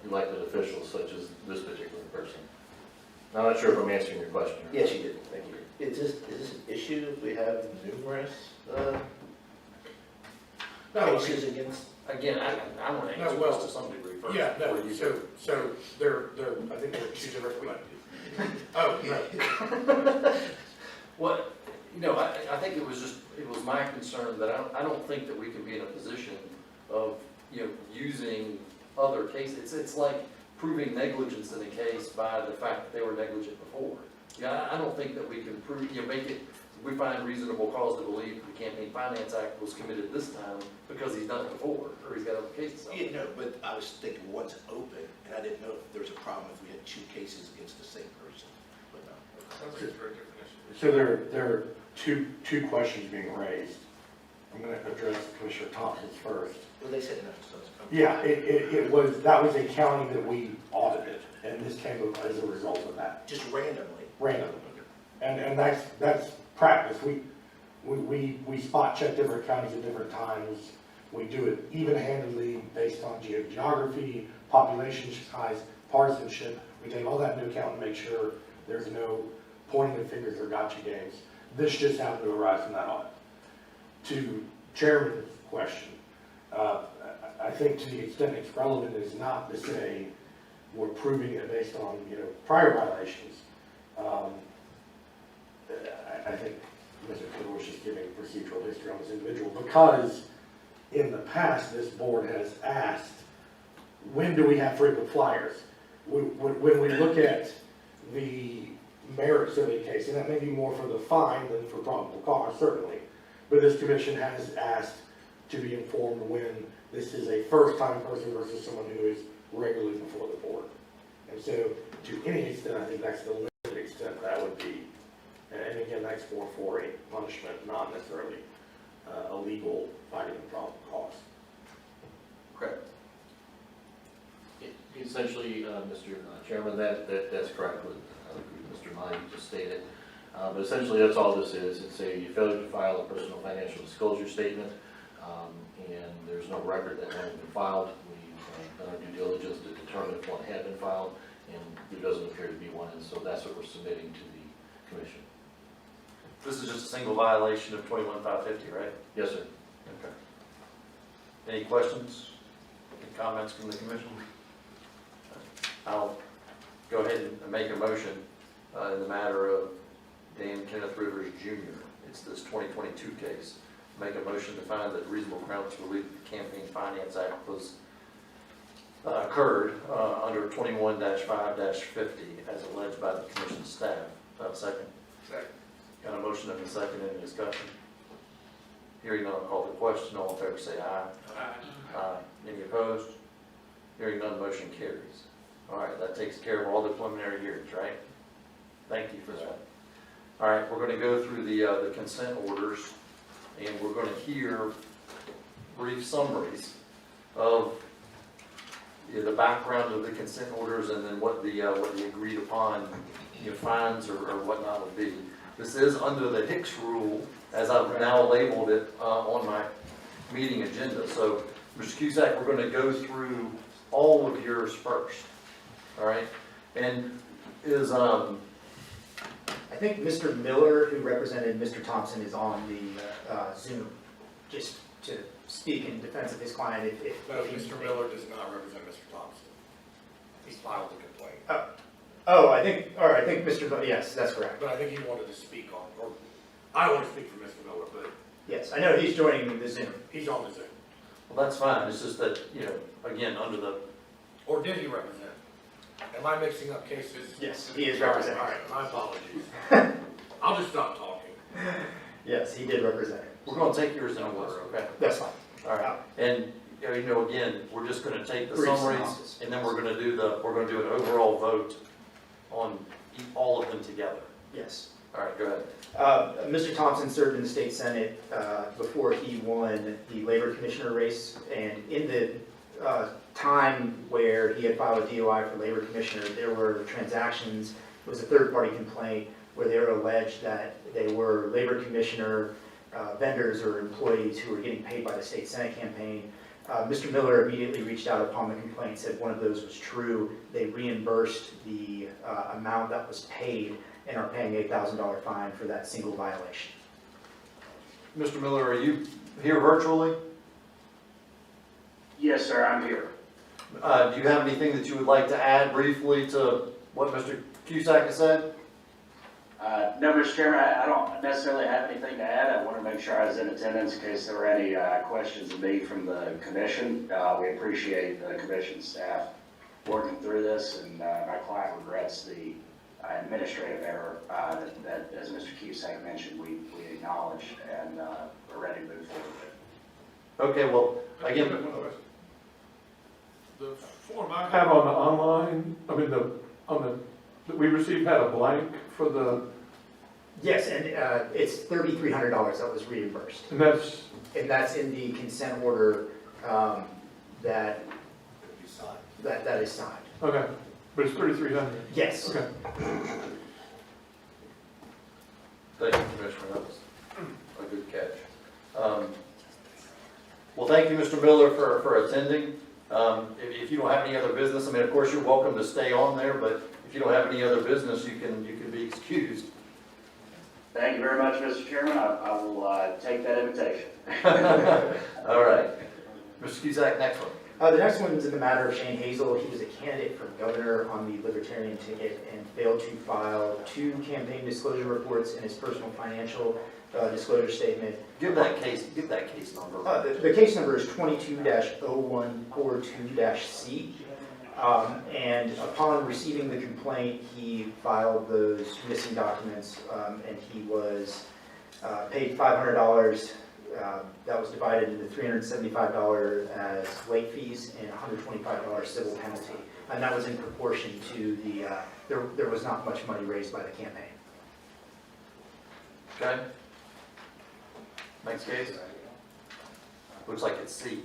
elected officials, such as this particular person. I'm not sure if I'm answering your question. Yes, you did. Thank you. Is this an issue if we have numerous cases against? Again, I want to answer this to some degree first. Yeah, no, before you so they're, I think they're two different questions. Oh, right. Well, I think it was my concern that I don't think that we can be in a position of, using other cases. It's like proving negligence in a case by the fact that they were negligent before. Yeah, I don't think that we can prove, make it, we find reasonable cause to believe the Campaign Finance Act was committed this time because he's done it before, or he's got other cases on Yeah, it. no, but I was thinking one's open, and I didn't know if there was a problem if we had two cases against the same person, but no. Sounds like it's a very different issue. So there are two questions being raised. I'm going to address Commissioner Thompson's first. Well, they said no, so it's. Yeah, that was a county that we audited, and this came up as a result of that, Just randomly. randomly. And that's practice. We spot check different counties at different times. We do it even-handedly based on geography, population size, partisanship. We take all that into account and make sure there's no pointing the fingers or gotcha games. This just happened to arise from that audit. To Chairman's question, I think to the extent it's relevant is not to say we're proving it based on, prior violations. I think Mr. Cooper was just giving procedural history on this individual because in the past, this board has asked, when do we have frequent flyers? When we look at the merits of a case, and that may be more for the fine than for probable cause, certainly, but this commission has asked to be informed when this is a first-time person versus someone who is regularly before the board. And so, to any extent, I think that's the limited extent that would be. And again, that's more for a punishment, not necessarily a legal finding of probable cause. Correct. Essentially, Mr. Chairman, that's correct what Mr. Monty just stated. But essentially, that's all this is. It's a failure to file a personal financial disclosure statement, and there's no record that one has been filed. We've done our due diligence to determine if one had been filed, and there doesn't appear to be one, and so that's what we're submitting to the commission. This is just a single violation of 21,550, right? Yes, sir. Okay. Any questions, any comments from the commission? I'll go ahead and make a motion in the matter of Dan Kenneth Rivers Jr. It's this 2022 case. Make a motion to find that reasonable grounds to believe the Campaign Finance Act was occurred under 21-5-50 as alleged by the commission staff. Second. Second. Got a motion and a second, any discussion? Hearing none, I'll call the question. All in favor say aye. Aye. Aye. Any opposed? Hearing none, motion carries. All right, that takes care of all the preliminary hearings, right? Thank you for that. All right, we're going to go through the consent orders, and we're going to hear brief summaries of the background of the consent orders and then what the agreed upon fines or whatnot would be. This is under the Hicks rule, as I've now labeled it on my meeting agenda. So, Mr. Cusack, we're going to go through all of yours first. All right, and is I think Mr. Miller, who represented Mr. Thompson, is on the Zoom, just to speak in defense of his client. No, Mr. Miller does not represent Mr. Thompson. He filed the complaint. I think Mr. Miller, yes, that's correct. But I think he wanted to speak on, or I want to speak for Mr. Miller, but Yes, I know he's joining the Zoom. he's on the Zoom. well, that's fine. It's just that again, under the Or did he represent? Am I mixing up cases? Yes, he is All right, representing. all right, my apologies. I'll just stop talking. Yes, he did represent it. we're going to take yours in order, okay? That's fine. All right, and again, we're just going to take the Brief summaries, synopsis. and then we're going to do an overall vote on all of them together. Yes. All right, go ahead. Mr. Thompson served in the state senate before he won the labor commissioner race, and in the time where he had filed a DOI for labor commissioner, there were transactions. It was a third-party complaint where they were alleged that they were labor commissioner vendors or employees who were getting paid by the state senate campaign. Mr. Miller immediately reached out upon the complaint, said one of those was true. They reimbursed the amount that was paid and are paying $8,000 fine for that single violation. Mr. Miller, are you here virtually? Yes, sir, I'm here. Do you have anything that you would like to add briefly to what Mr. Cusack has said? No, Mr. Chairman, I don't necessarily have anything to add. I want to make sure I was in attendance in case there were any questions of me from the commission. We appreciate the commission staff working through this, and my client regrets the administrative error that, as Mr. Cusack mentioned, we acknowledge and are ready to move forward with. Okay, well, again, The form I have on the online, I mean, that we received had a blank for the, Yes, and it's $3,300 that was reimbursed. and that's, And that's in the consent order that is signed. okay, but it's 3,300. Yes. Okay. thank you, Commissioner, that was a good catch. Well, thank you, Mr. Miller, for attending. If you don't have any other business, I mean, of course, you're welcome to stay on there, but if you don't have any other business, you can be excused. Thank you very much, Mr. Chairman. I will take that invitation. All right. Mr. Cusack, next one. The next one is in the matter of Shane Hazel. He was a candidate for governor on the Libertarian ticket and failed to file 2 campaign disclosure reports and his personal financial disclosure statement. Give that case number. The case number is 22-0142-C. And upon receiving the complaint, he filed those missing documents, and he was paid $500. That was divided into $375 as late fees and $125 civil penalty. And that was in proportion to the, there was not much money raised by the campaign. Okay. Next case. Looks like it's C.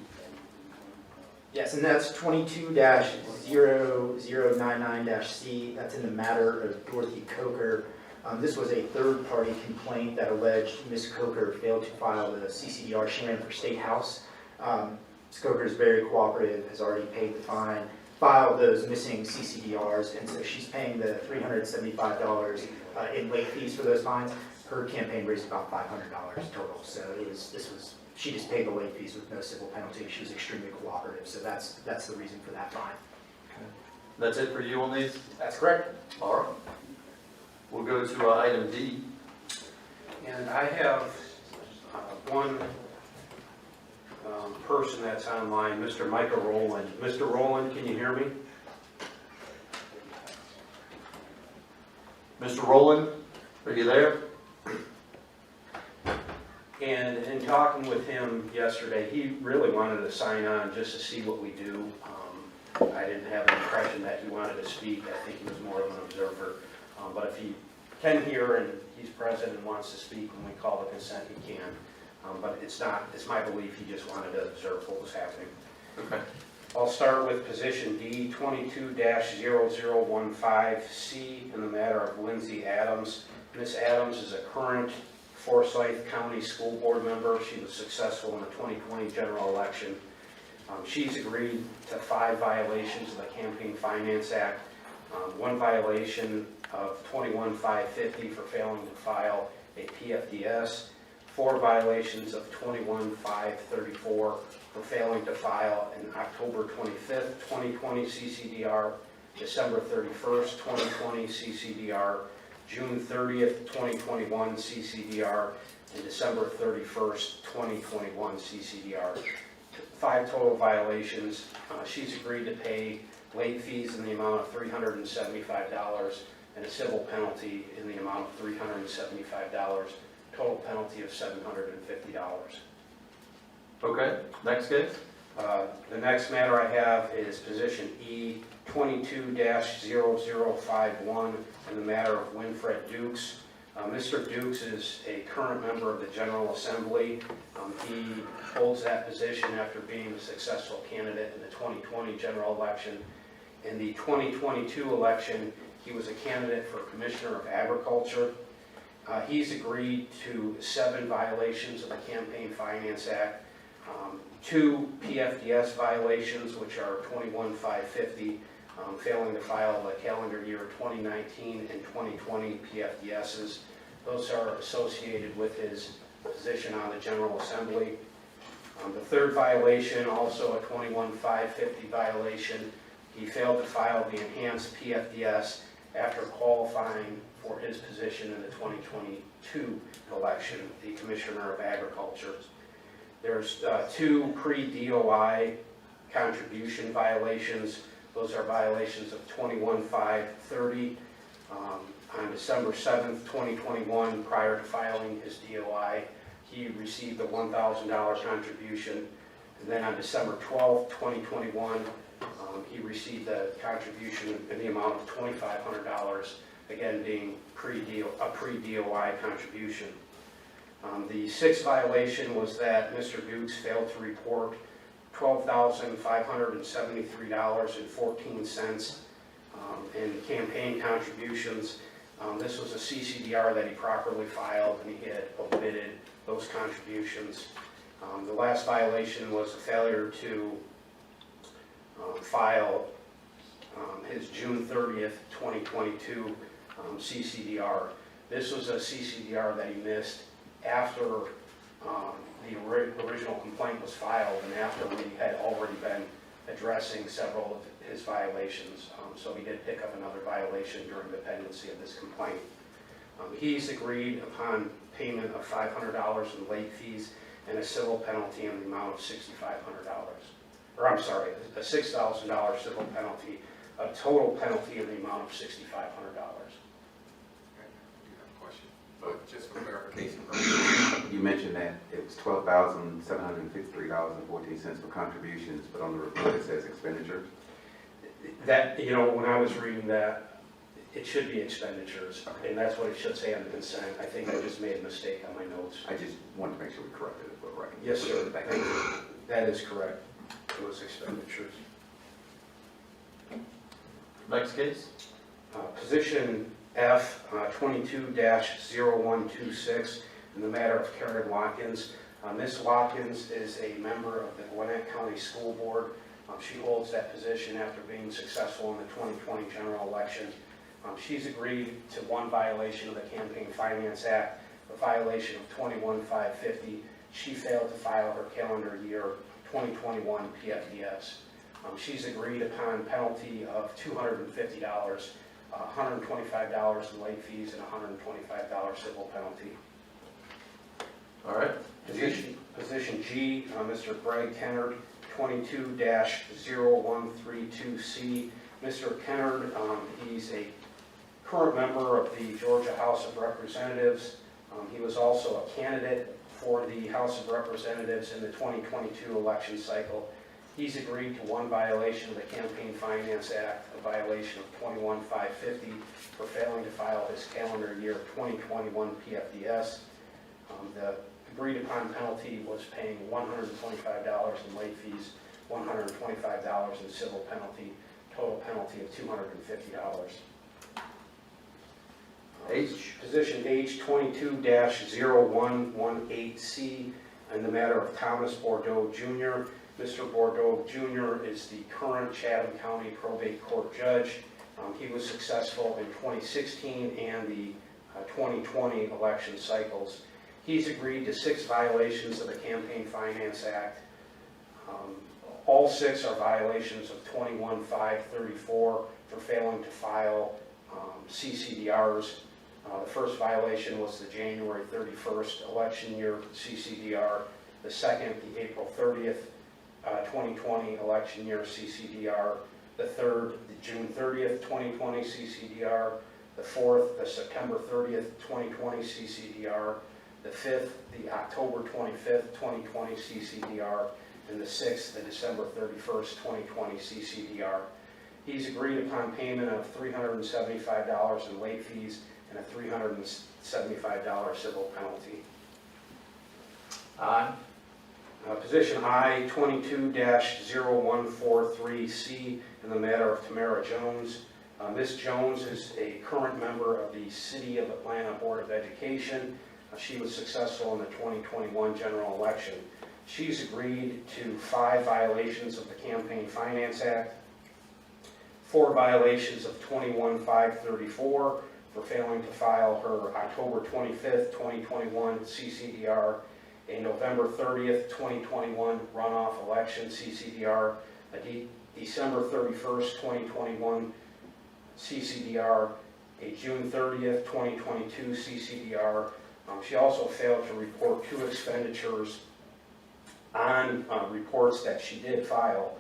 Yes, and that's 22-0099-C. That's in the matter of Dorothy Coker. This was a third-party complaint that alleged Ms. Coker failed to file the CCDR Shannon for State House. Ms. Coker is very cooperative, has already paid the fine, filed those missing CCDRs, and so she's paying the $375 in late fees for those fines. Her campaign raised about $500 total, so she just paid the late fees with no civil penalty. She was extremely cooperative, so that's the reason for that fine. That's it for you on these? That's correct. All right. We'll go to item D. And I have one person that's online, Mr. Micah Rowland. Mr. Rowland, can you hear me? Mr. Rowland, are you there? And in talking with him yesterday, he really wanted to sign on just to see what we do. I didn't have an impression that he wanted to speak. I think he was more of an observer. But if he can hear and he's present and wants to speak when we call the consent, he can. But it's my belief he just wanted to observe what was happening. Okay. I'll start with position D, 22-0015C, in the matter of Lindsay Adams. Ms. Adams is a current Forsyth County School Board member. She was successful in the 2020 general election. She's agreed to 5 violations of the Campaign Finance Act, 1 violation of 21-550 for failing to file a PFDS, 4 violations of 21-534 for failing to file an October 25th, 2020 CCDR, December 31st, 2020 CCDR, June 30th, 2021 CCDR, and December 31st, 2021 CCDR. 5 total violations. She's agreed to pay late fees in the amount of $375 and a civil penalty in the amount of $375, total penalty of $750. Okay, next case. The next matter I have is position E, 22-0051, in the matter of Winfred Dukes. Mr. Dukes is a current member of the General Assembly. He holds that position after being a successful candidate in the 2020 general election. In the 2022 election, he was a candidate for Commissioner of Agriculture. He's agreed to 7 violations of the Campaign Finance Act, 2 PFDS violations, which are 21-550, failing to file the calendar year 2019 and 2020 PFDSs. Those are associated with his position on the General Assembly. The 3rd violation, also a 21-550 violation. He failed to file the enhanced PFDS after qualifying for his position in the 2022 election, the Commissioner of Agriculture. There's 2 pre-DOI contribution violations. Those are violations of 21-530 On December 7th, 2021, prior to filing his DOI, he received a $1,000 contribution. And then on December 12th, 2021, he received a contribution in the amount of $2,500, again being a pre-DOI contribution. The sixth violation was that Mr. Dukes failed to report $12,573.14 in campaign contributions. This was a CCDR that he properly filed, and he had omitted those contributions. The last violation was a failure to file his June 30th, 2022 CCDR. This was a CCDR that he missed after the original complaint was filed and after we had already been addressing several of his violations. So he did pick up another violation during the pendency of this complaint. He's agreed upon payment of $500 in late fees and a civil penalty in the amount of $6,500. Or I'm sorry, a $6,000 civil penalty, a total penalty in the amount of $6,500. But just for clarification, you mentioned that it was $12,753.14 for contributions, but on the report it says expenditures. That, you know, when I was reading that, it should be expenditures, and that's what it should say on the consent. I think I just made a mistake on my notes. I just wanted to make sure we corrected it, but right. Yes, sir. Thank you. That is correct. It was expenditures. Next case? Position F, 22-0126, in the matter of Karen Watkins. Ms. Watkins is a member of the Gwinnett County School Board. She holds that position after being successful in the 2020 general election. She's agreed to one violation of the Campaign Finance Act, a violation of 21-550. She failed to file her calendar year 2021 PFDS. She's agreed upon penalty of $250, $125 in late fees, and $125 civil penalty. All right. Position G, Mr. Greg Kennard, 22-0132C. Mr. Kennard, he's a current member of the Georgia House of Representatives. He was also a candidate for the House of Representatives in the 2022 election cycle. He's agreed to one violation of the Campaign Finance Act, a violation of 21-550 for failing to file his calendar year 2021 PFDS. The agreed upon penalty was paying $125 in late fees, $125 in civil penalty, total penalty of $250. H. Position H, 22-0118C, in the matter of Thomas Bordeaux Jr. Mr. Bordeaux Jr. is the current Chatham County Probate Court Judge. He was successful in 2016 and the 2020 election cycles. He's agreed to 6 violations of the Campaign Finance Act. All 6 are violations of 21-534 for failing to file CCDRs. The first violation was the January 31st election year CCDR. The second, the April 30th, 2020 election year CCDR. The third, the June 30th, 2020 CCDR. The fourth, the September 30th, 2020 CCDR. The fifth, the October 25th, 2020 CCDR. And the sixth, the December 31st, 2020 CCDR. He's agreed upon payment of $375 in late fees and a $375 civil penalty. I. Position I, 22-0143C, in the matter of Tamara Jones. Ms. Jones is a current member of the City of Atlanta Board of Education. She was successful in the 2021 general election. She's agreed to 5 violations of the Campaign Finance Act, 4 violations of 21-534 for failing to file her October 25th, 2021 CCDR, a November 30th, 2021 runoff election CCDR, a December 31st, 2021 CCDR, a June 30th, 2022 CCDR. She also failed to report 2 expenditures on reports that she did file.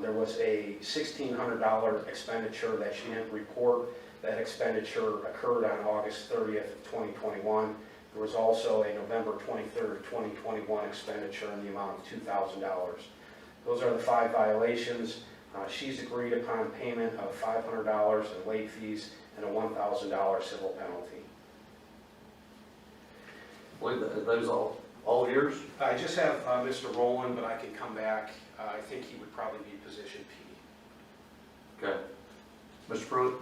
There was a $1,600 expenditure that she didn't report. That expenditure occurred on August 30th of 2021. There was also a November 23rd, 2021 expenditure in the amount of $2,000. Those are the 5 violations. She's agreed upon payment of $500 in late fees and a $1,000 civil penalty. I believe that those all yours? I just have Mr. Rowland, but I can come back. I think he would probably be position P. Okay. Mr. Pruitt?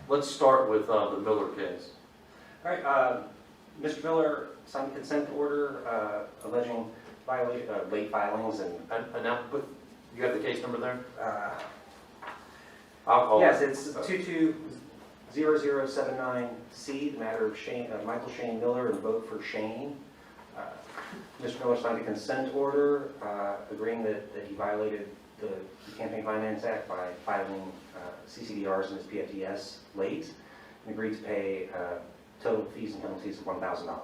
Let's start with the Miller case. All right, Mr. Miller signed a consent order alleging late filings and... And now, you have the case number there? I'll call Yes, it. it's 220079C, the matter of Michael Shane Miller, and vote for Shane. Mr. Miller signed a consent order agreeing that he violated the Campaign Finance Act by filing CCDRs and his PFDS late, and agreed to pay total fees and penalties of $1,000.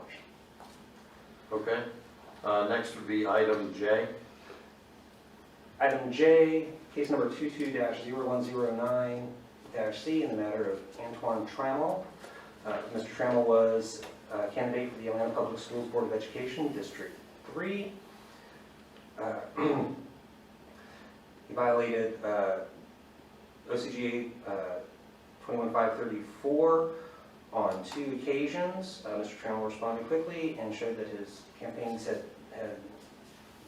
Okay. Next would be item J. Item J, case number 22-0109-C, in the matter of Antoine Trammell. Mr. Trammell was a candidate for the Atlanta Public Schools Board of Education, District 3. He violated OCGA 21534 on 2 occasions. Mr. Trammell responded quickly and showed that his campaigns had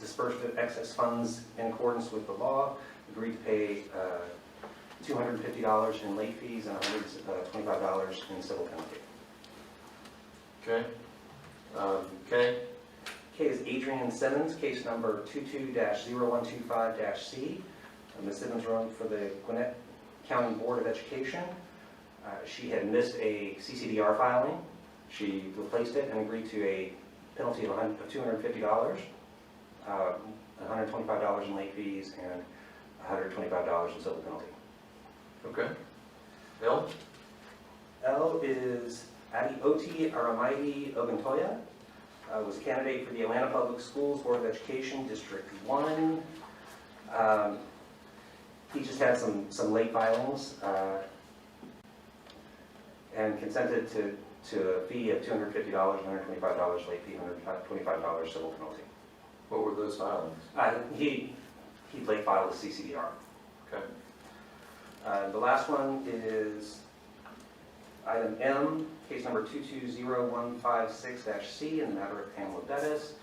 dispersed excess funds in accordance with the law, agreed to pay $250 in late fees and $125 in civil penalty. Okay. K is Adrian Simmons, case number 22-0125-C. Ms. Simmons run for the Gwinnett County Board of Education. She had missed a CCDR filing. She replaced it and agreed to a penalty of $250, $125 in late fees, and $125 in civil penalty. Okay. L? L is Adioti Aramaidi Oguntoya. Was a candidate for the Atlanta Public Schools Board of Education, District 1. He just had some late filings and consented to a fee of $250, $125 late fee, $125 civil penalty. What were those filings? He late filed a CCDR. Okay. The last one is item M, case number 220156-C, in the matter of Pamela Bettis.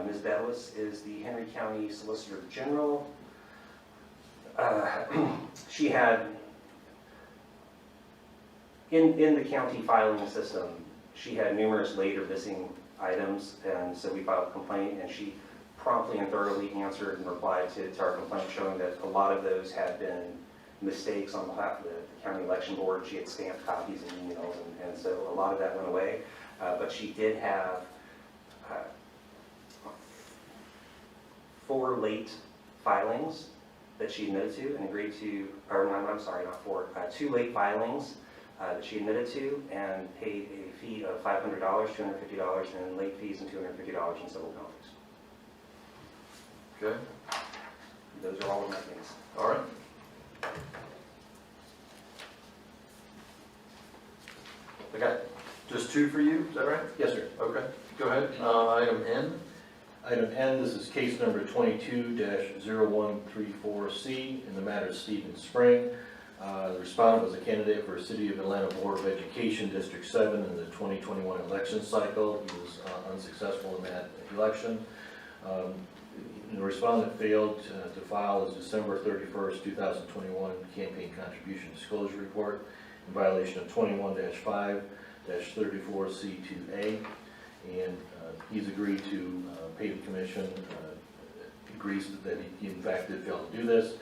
Ms. Bettis is the Henry County Solicitor General. She had, in the county filing system, she had numerous late or missing items, and so we filed a complaint, and she promptly and thoroughly answered and replied to our complaint, showing that a lot of those had been mistakes on behalf of the county election board. She had stamped copies and emails, and so a lot of that went away. But she did have 4 late filings that she admitted to and agreed to, or no, I'm sorry, not 4, 2 late filings that she admitted to and paid a fee of $500, $250 in late fees and $250 in civil penalties. Okay. Those are all of my things. All right. I got just 2 for you, is that right? Yes, sir. Okay, go ahead. Item N. Item N, this is case number 22-0134C, in the matter of Stephen Spring. The respondent was a candidate for City of Atlanta Board of Education, District 7, in the 2021 election cycle. He was unsuccessful in that election. The respondent failed to file his December 31st, 2021 campaign contribution disclosure report in violation of 21-5-34C2A, and he's agreed to pay the commission, agrees that he in fact did fail to do this,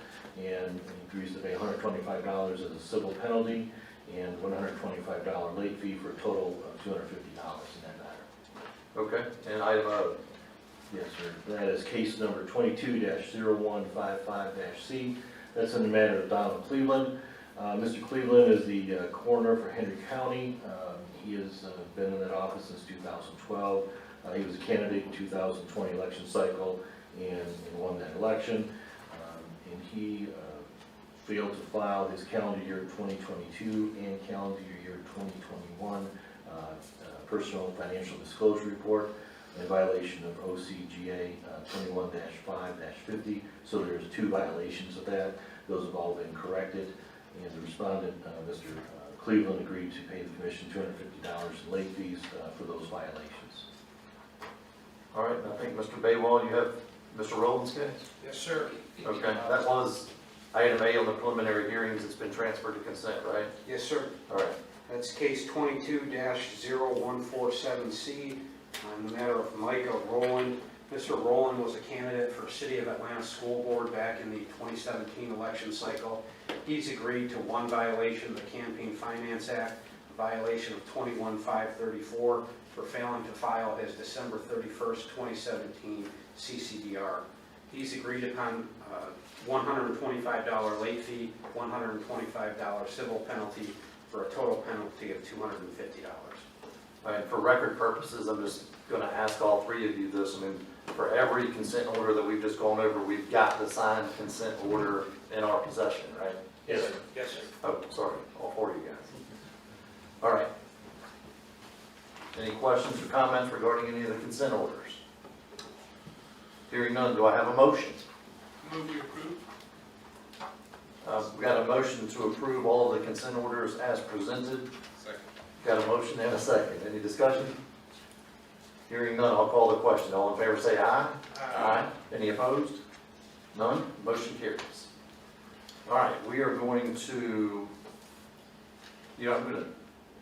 and agrees to pay $125 as a civil penalty and $125 late fee for a total of $250 in that matter. Okay, and item O. Yes, sir. That is case number 22-0155-C. That's in the matter of Donald Cleveland. Mr. Cleveland is the coroner for Henry County. He has been in that office since 2012. He was a candidate in 2020 election cycle and won that election. And he failed to file his calendar year 2022 and calendar year 2021 personal financial disclosure report in violation of OCGA 21-5-50. So there's 2 violations of that. Those have all been corrected. And the respondent, Mr. Cleveland, agreed to pay the commission $250 in late fees for those violations. All right, I think Mr. Baywall, you have Mr. Rowland's case? Yes, sir. Okay, that was item A on the preliminary hearings. It's been transferred to consent, right? Yes, sir. All right. That's case 22-0147C in the matter of Micah Rowland. Mr. Rowland was a candidate for City of Atlanta School Board back in the 2017 election cycle. He's agreed to 1 violation of the Campaign Finance Act, a violation of 21-534 for failing to file his December 31st, 2017 CCDR. He's agreed upon $125 late fee, $125 civil penalty, for a total penalty of $250. All right, for record purposes, I'm just going to ask all 3 of you this. I mean, for every consent order that we've just gone over, we've got the signed consent order in our possession, right? Yes, sir. Yes, sir. Oh, sorry, all 4 of you guys. All right. Any questions or comments regarding any of the consent orders? Hearing none, do I have a motion? Move we approve. We've got a motion to approve all of the consent orders as presented. Second. Got a motion and a second. Any discussion? Hearing none, I'll call the question. All in favor say aye. Aye. Any opposed? None? Motion carries. All right, we are going to, I'm going to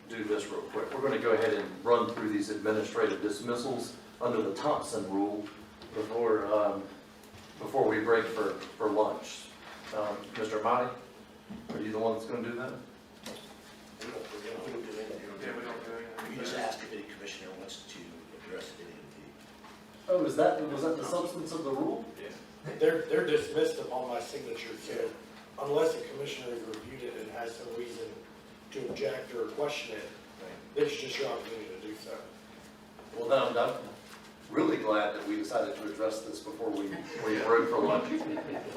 do this real quick. We're going to go ahead and run through these administrative dismissals under the Thompson rule before we break for lunch. Mr. Amati, are you the one that's going to do that? We don't do anything. Yeah, we don't do anything. You just ask if any commissioner wants to address any of Oh, was that the substance of the rule? Yeah. They're dismissed upon my signature, so unless a commissioner has reviewed it and has some reason to object or question it, this is just your opportunity to do so. Well, then I'm really glad that we decided to address this before we broke for lunch.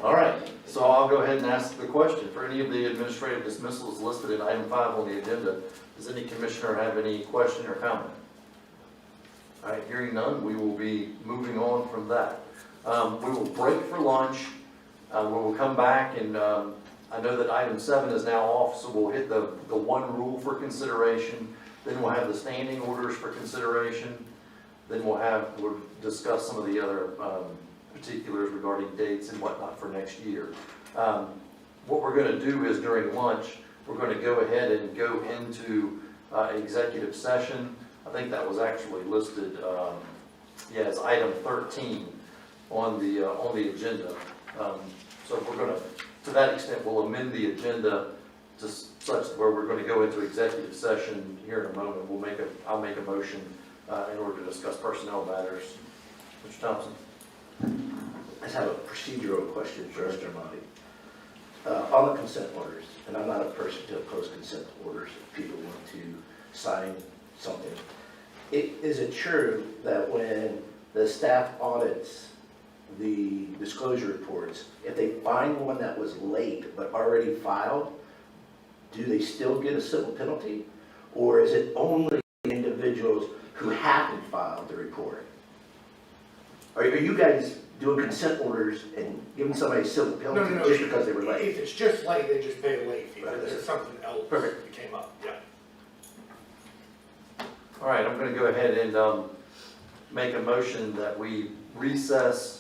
All right, so I'll go ahead and ask the question. For any of the administrative dismissals listed in item 5 on the agenda, does any commissioner have any question or comment? All right, hearing none, we will be moving on from that. We will break for lunch. We will come back and I know that item 7 is now off, so we'll hit the 1 rule for consideration. Then we'll have the standing orders for consideration. Then we'll discuss some of the other particulars regarding dates and whatnot for next year. What we're going to do is during lunch, we're going to go ahead and go into executive session. I think that was actually listed, as item 13 on the agenda. So if we're going to that extent, we'll amend the agenda to such where we're going to go into executive session here in a moment. I'll make a motion in order to discuss personnel matters. Mr. Thompson. I just have a procedural question for Mr. Amati. On the consent orders, and I'm not a person to oppose consent orders if people want to sign something. Is it true that when the staff audits the disclosure reports, if they find one that was late but already filed, do they still get a civil penalty? Or is it only individuals who haven't filed the report? Are you guys doing consent orders and giving somebody a civil penalty just because they were late? If it's just late, they just pay a late fee. Right. If there's something else Perfect. that came up, yeah. All right, I'm going to go ahead and make a motion that we recess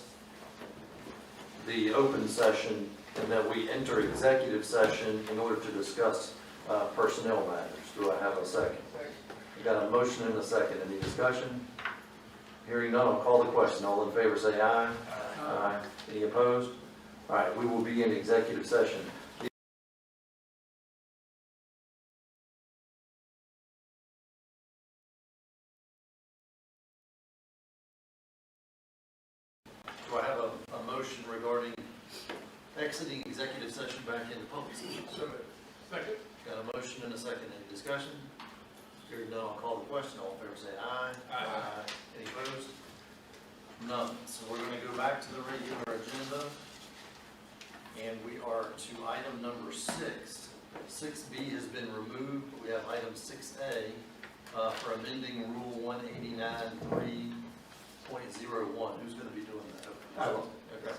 the open session and that we enter executive session in order to discuss personnel matters. Do I have a second? We got a motion and a second. Any discussion? Hearing none, I'll call the question. All in favor say aye. Aye. Any opposed? All right, we will be in executive session. Do I have a motion regarding exiting executive session back into public session? So, second. Got a motion and a second. Any discussion? Hearing none, I'll call the question. All in favor say aye. Aye. Any opposed? None. So we're going to go back to the regular agenda. And we are to item number 6. 6B has been removed. We have item 6A for amending Rule 189.3.01. Who's going to be doing that? I will. Okay.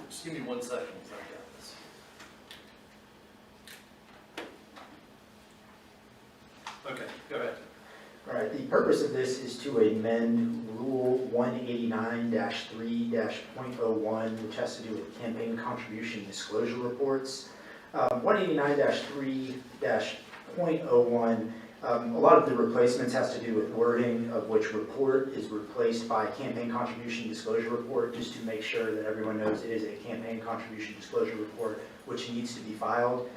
Just give me 1 second. I got this. Okay, go ahead. All right, the purpose of this is to amend Rule 189-3-.01, which has to do with campaign contribution disclosure reports. 189-3-.01, a lot of the replacements has to do with wording of which report is replaced by campaign contribution disclosure report, just to make sure that everyone knows it is a campaign contribution disclosure report which needs to be filed.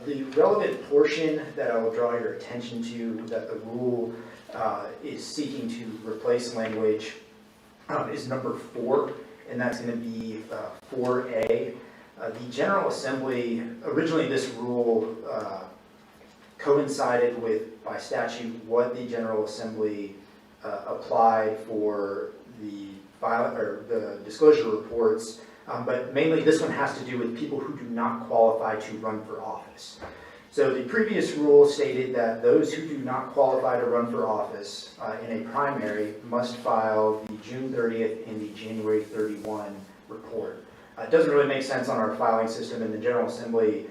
The relevant portion that I will draw your attention to that the rule is seeking to replace language is number 4, and that's going to be 4A. The General Assembly, originally this rule coincided with, by statute, what the General Assembly applied for the disclosure reports. But mainly this one has to do with people who do not qualify to run for office. So the previous rule stated that those who do not qualify to run for office in a primary must file the June 30th and the January 31 report. It doesn't really make sense on our filing system, and the General Assembly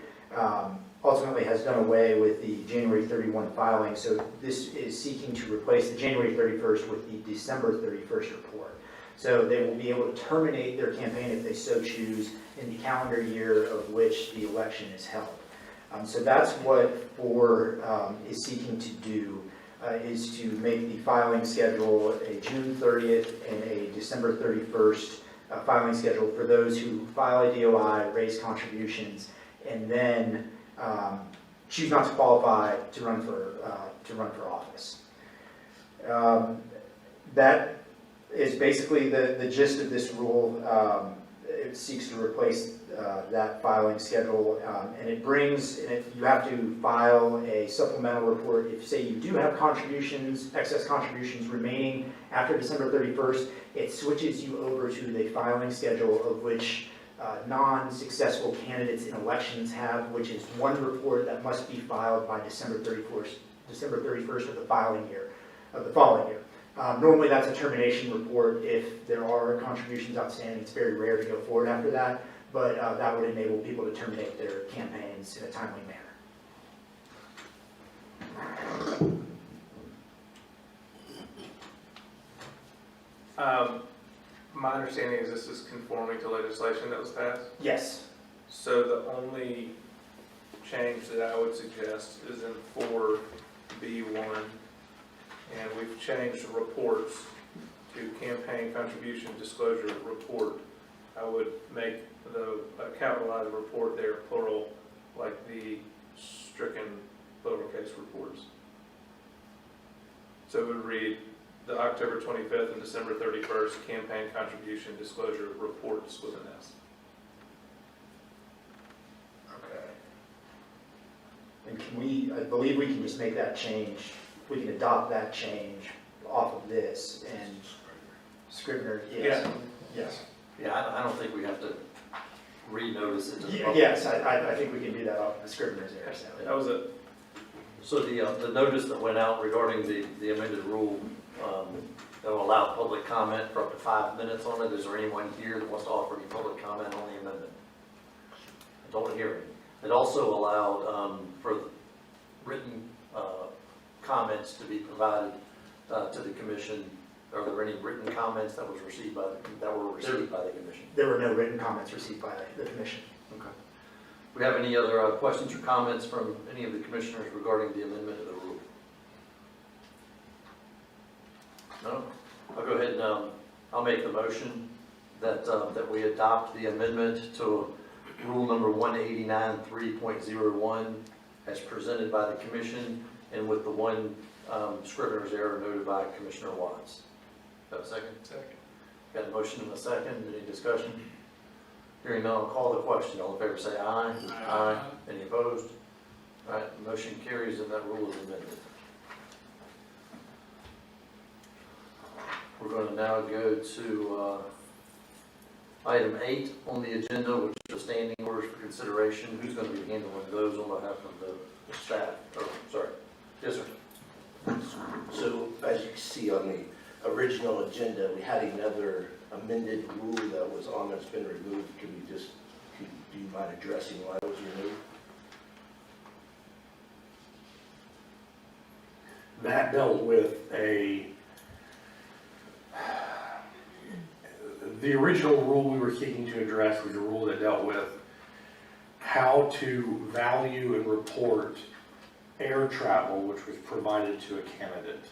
ultimately has done away with the January 31 filing, so this is seeking to replace the January 31st with the December 31st report. So they will be able to terminate their campaign if they so choose in the calendar year of which the election is held. So that's what 4 is seeking to do, is to make the filing schedule a June 30th and a December 31st filing schedule for those who file a DOI, raise contributions, and then choose not to qualify to run for office. That is basically the gist of this rule. It seeks to replace that filing schedule, and it brings, you have to file a supplemental report if, say, you do have contributions, excess contributions remaining after December 31st, it switches you over to the filing schedule of which non-successful candidates in elections have, which is one report that must be filed by December 31st of the following year. Normally that's a termination report if there are contributions outstanding. It's very rare to go forward after that, but that would enable people to terminate their campaigns in a timely manner. My understanding is this is conforming to legislation that was passed? Yes. So the only change that I would suggest is in 4B1, and we've changed reports to campaign contribution disclosure report. I would make the capitalized report there plural, like the stricken lowercase reports. So it would read the October 25th and December 31st campaign contribution disclosure reports with an S. Okay. And can we, I believe we can just make that change, we can adopt that change off of this, and Scrivener, yes. Yes. Yeah, I don't think we have to renotice it to the public. Yes, I think we can do that off of the Scrivener's error. That was it. So the notice that went out regarding the amended rule that will allow public comment for up to 5 minutes on it, is there anyone here that wants to offer any public comment on the amendment? I don't hear any. It also allowed for written comments to be provided to the commission. Are there any written comments that were received by the commission? There were no written comments received by the commission. Okay. Do we have any other questions or comments from any of the commissioners regarding the amendment of the rule? No? I'll go ahead and I'll make the motion that that we adopt the amendment to rule number 189.3.01 as presented by the commission, and with the one Scrivener's error noted by Commissioner Watts. Have a second? Second. Got a motion and a second. Any discussion? Hearing none, I'll call the question. All in favor say aye. Aye. Any opposed? All right, the motion carries and that rule is amended. We're going to now go to item 8 on the agenda, which is standing orders for consideration. Who's going to be handling those on behalf of the staff? Oh, sorry. Yes, sir. So as you can see on the original agenda, we had another amended rule that was on that's been removed. Do you mind addressing why it was removed? That dealt with the original rule we were seeking to address was a rule that dealt with how to value and report air travel which was provided to a candidate.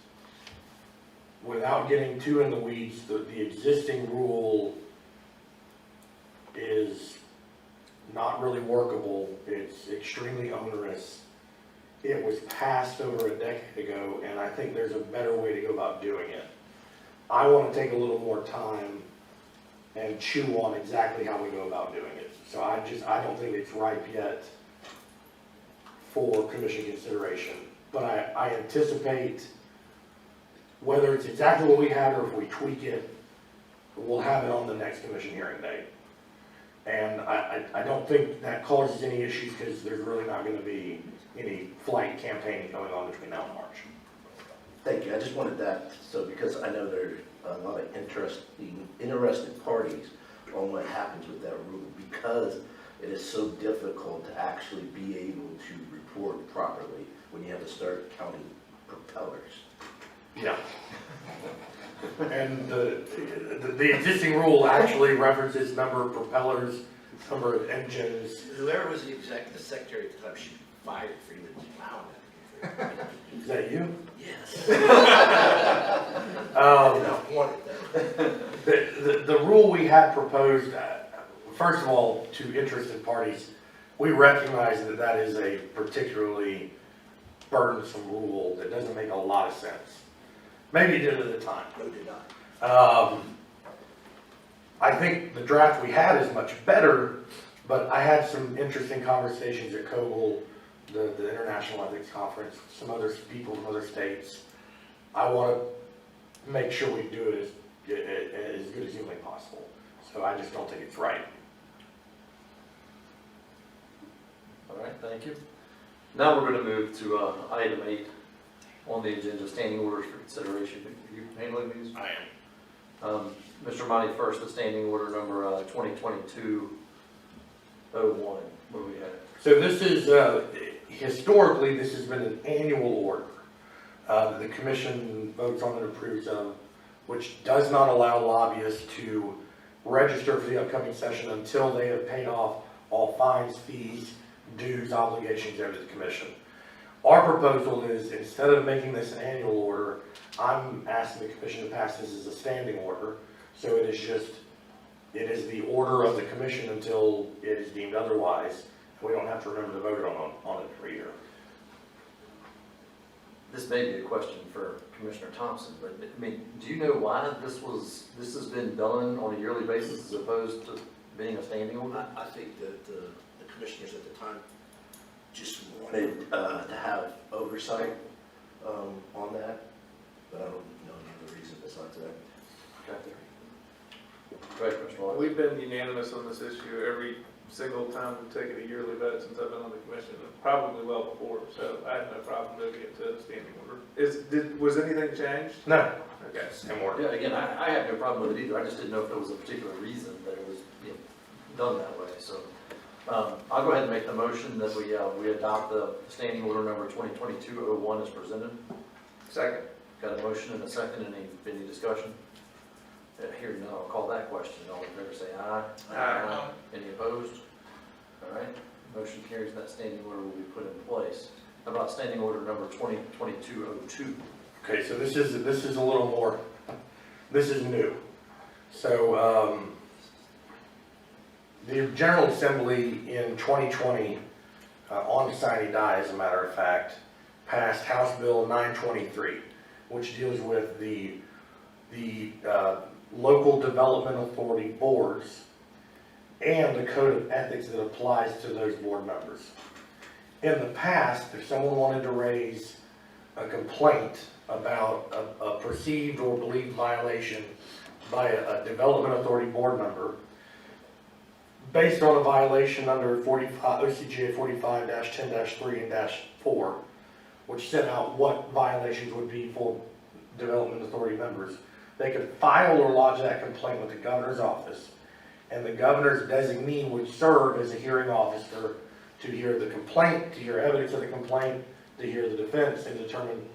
Without getting too in the weeds, the existing rule is not really workable. It's extremely onerous. It was passed over a decade ago, and I think there's a better way to go about doing it. I want to take a little more time and chew on exactly how we go about doing it. So I don't think it's ripe yet for commission consideration. But I anticipate, whether it's exactly what we had or if we tweak it, we'll have it on the next commission hearing date. And I don't think that causes any issues because there's really not going to be any flight campaigning going on between now and March. Thank you. I just wanted that, so because I know there's a lot of interested parties on what happens with that rule, because it is so difficult to actually be able to report properly when you have to start counting propellers. Yeah. And the existing rule actually references number of propellers, number of engines. Whoever was the secretary at the time should be fired for even allowing that. Is that you? Yes. I did not want it though. The rule we had proposed, first of all, to interested parties, we recognize that that is a particularly burdensome rule that doesn't make a lot of sense. Maybe it did at the time. No, it did not. I think the draft we had is much better, but I had some interesting conversations at Kogel, the International Ethics Conference, some other people from other states. I want to make sure we do it as good as humanly possible. So I just don't think it's right. All right, thank you. Now we're going to move to item 8 on the agenda, standing orders for consideration. Are you handling these? I am. Mr. Monty, first, the standing order number 2022-01. What do we have? So this is, historically, this has been an annual order that the commission votes on and approves of, which does not allow lobbyists to register for the upcoming session until they have paid off all fines, fees, dues, obligations owed to the commission. Our proposal is, instead of making this an annual order, I'm asking the commission to pass this as a standing order. So it is the order of the commission until it is deemed otherwise. We don't have to remember to vote on it every year. This may be a question for Commissioner Thompson, but I mean, do you know why this has been done on a yearly basis as opposed to being a standing order? I think that the commissioners at the time just wanted to have oversight on that, but I don't know any other reason besides that. Okay. Go ahead, Commissioner White. We've been unanimous on this issue every single time we've taken a yearly vote since I've been on the commission, and probably well before, so I have no problem moving it to a standing order. Was anything changed? No. Okay. Same order. Yeah, again, I have no problem with it either. I just didn't know if there was a particular reason that it was done that way. So I'll go ahead and make the motion that we adopt the standing order number 2022-01 as presented. Second. Got a motion and a second. Any discussion? Hearing none, I'll call that question. All in favor say aye. Aye. Any opposed? All right, motion carries. That standing order will be put in place. How about standing order number 2022-02? Okay, so this is a little more, this is new. So the General Assembly in 2020, on sine die as a matter of fact, passed House Bill 923, which deals with the local development authority boards and the code of ethics that applies to those board members. In the past, if someone wanted to raise a complaint about a perceived or believed violation by a development authority board member based on a violation under OCGA 45-10-3 and -4, which set out what violations would be for development authority members. They could file or lodge that complaint with the governor's office, and the governor's designee would serve as a hearing officer to hear the complaint, to hear evidence of the complaint, to hear the defense, and determine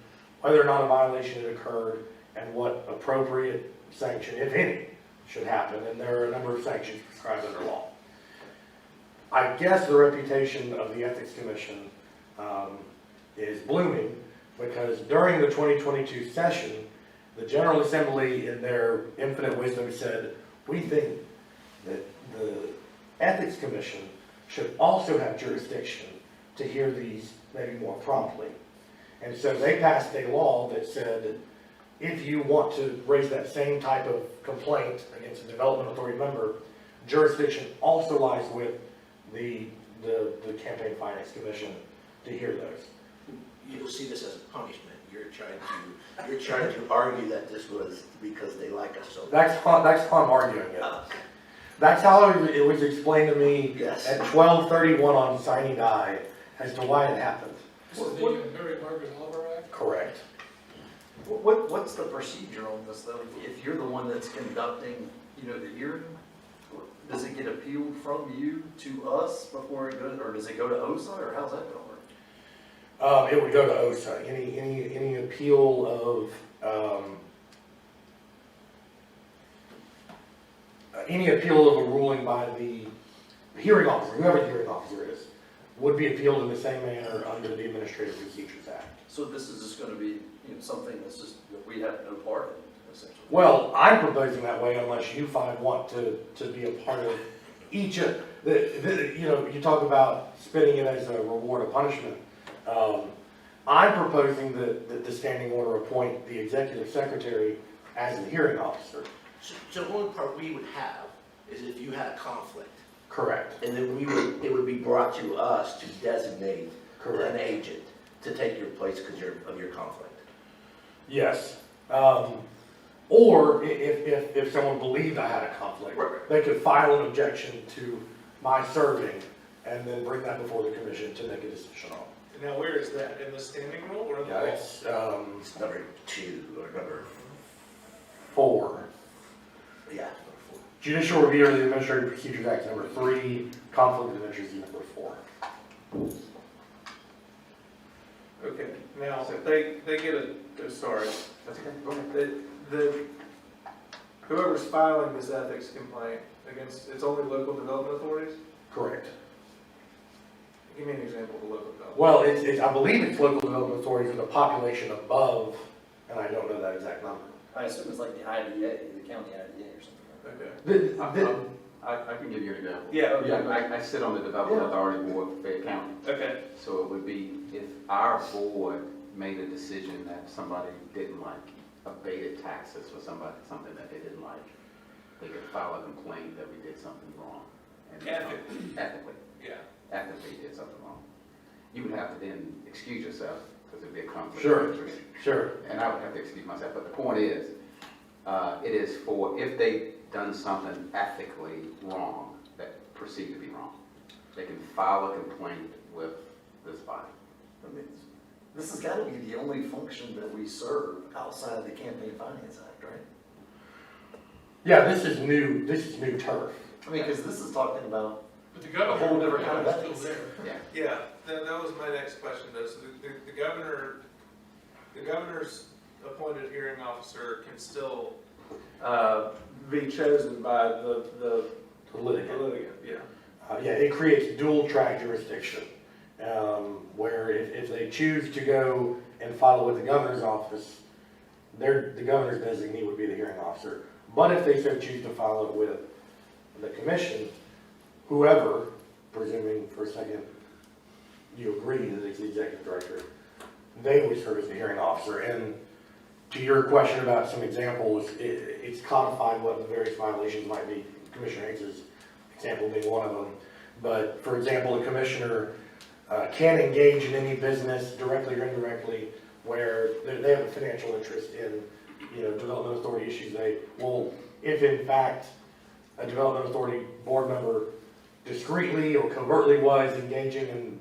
whether or not a violation had occurred and what appropriate sanction, if any, should happen. And there are a number of sanctions prescribed under law. I guess the reputation of the Ethics Commission is blooming because during the 2022 session, the General Assembly, in their infinite wisdom, said, we think that the Ethics Commission should also have jurisdiction to hear these maybe more promptly. And so they passed a law that said, if you want to raise that same type of complaint against a development authority member, jurisdiction also lies with the Campaign Finance Commission to hear those. You'll see this as a punishment. You're trying to argue that this was because they like us so much. That's how I'm arguing it. That's how it was explained to me Yes. at 12:31 on Sine Die as to why it happened. This is the Mary Margaret Oliver Act? Correct. What's the procedure on this though? If you're the one that's conducting, the hearing, does it get appealed from you to us before it goes, or does it go to OSA, or how's that gonna work? It would go to OSA. Any appeal of a ruling by the hearing officer, whoever the hearing officer is, would be appealed in the same manner under the Administrative Procedures Act. So this is just gonna be, something that's just, that we have no part in, essentially? Well, I'm proposing that way unless you five want to be a part of each of you talk about spinning it as a reward or punishment. I'm proposing that the standing order appoint the executive secretary as the hearing officer. So the only part we would have is if you had a conflict. Correct. And then it would be brought to us to designate Correct. an agent to take your place because of your conflict. Yes. Or if someone believed I had a conflict, they could file an objection to my serving and then bring that before the commission to make a decision on. Now, where is that? In the standing rule or in the Yeah, law? It's number 2 or number 4. Yeah. Judicial review of the Administrative Procedures Act, number 3, conflict of interest, number 4. Okay, now, they get sorry. That's okay, go ahead. Whoever's filing this ethics complaint against, it's only local development authorities? Correct. Give me an example of a local development. Well, I believe it's local development authorities with a population above, and I don't know that exact number. I assume it's like the IDA, the county IDA or something. Okay. I can give you an example. Yeah. I sit on the Development Authority Board for Fayette County. Okay. So it would be if our board made a decision that somebody didn't like, abated taxes for something that they didn't like, they could file a complaint that we did something wrong. Ethically. Yeah. Ethically did something wrong. You would have to then excuse yourself because it'd be a conflict Sure. of interest. Sure. And I would have to excuse myself, but the point is, it is for, if they've done something ethically wrong, that perceived to be wrong, they can file a complaint with this body. I mean, this has got to be the only function that we serve outside of the Campaign Finance Act, right? Yeah, this is new turf. I mean, because this is talking about But the governor, a whole different kind of is ethics. still there. Yeah. Yeah, that was my next question though. So the governor's appointed hearing officer can still be chosen by the litigant, yeah. Yeah, it creates dual track jurisdiction, where if they choose to go and file with the governor's office, the governor's designee would be the hearing officer. But if they so choose to file it with the commission, whoever, presuming for a second you agree that it's the executive director, they would serve as the hearing officer. And to your question about some examples, it's codified what the various violations might be. Commissioner Hayes' example being one of them. But for example, a commissioner can engage in any business directly or indirectly where they have a financial interest in, development authority issues. They will, if in fact a development authority board member discreetly or covertly was engaging in,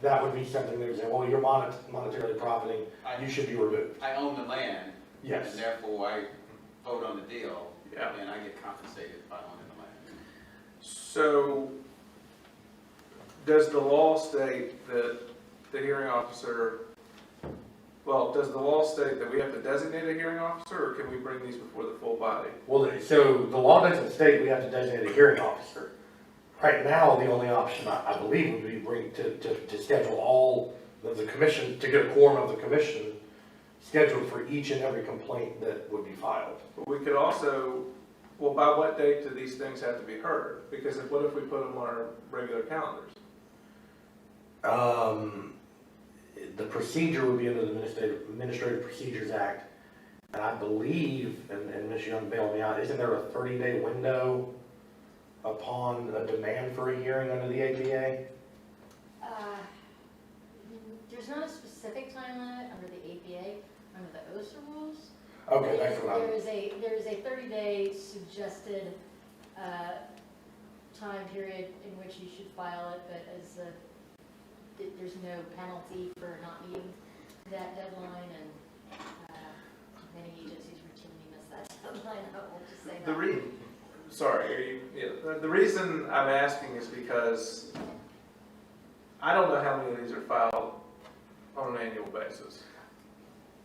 that would be something they would say, well, you're monetarily profiting, you should be removed. I own the land. Yes. And therefore I vote on the deal. Yeah. And I get compensated by owning the land. So, does the law state that the hearing officer, does the law state that we have to designate a hearing officer, or can we bring these before the full body? Well, so the law doesn't state we have to designate a hearing officer. Right now, the only option, I believe, would be to schedule all of the commission, to get a quorum of the commission scheduled for each and every complaint that would be filed. But we could also, by what date do these things have to be heard? Because what if we put them on our regular calendars? The procedure would be under the Administrative Procedures Act, and I believe, and Ms. Young bailed me out, isn't there a 30-day window upon a demand for a hearing under the APA? There's not a specific time limit under the APA, under the OSA rules. Okay, that's what There is a 30-day suggested time period in which you should file it, but there's no penalty for not meeting that deadline, and many agencies routinely miss that deadline. I will just say that. The reason I'm asking is because I don't know how many of these are filed on an annual basis.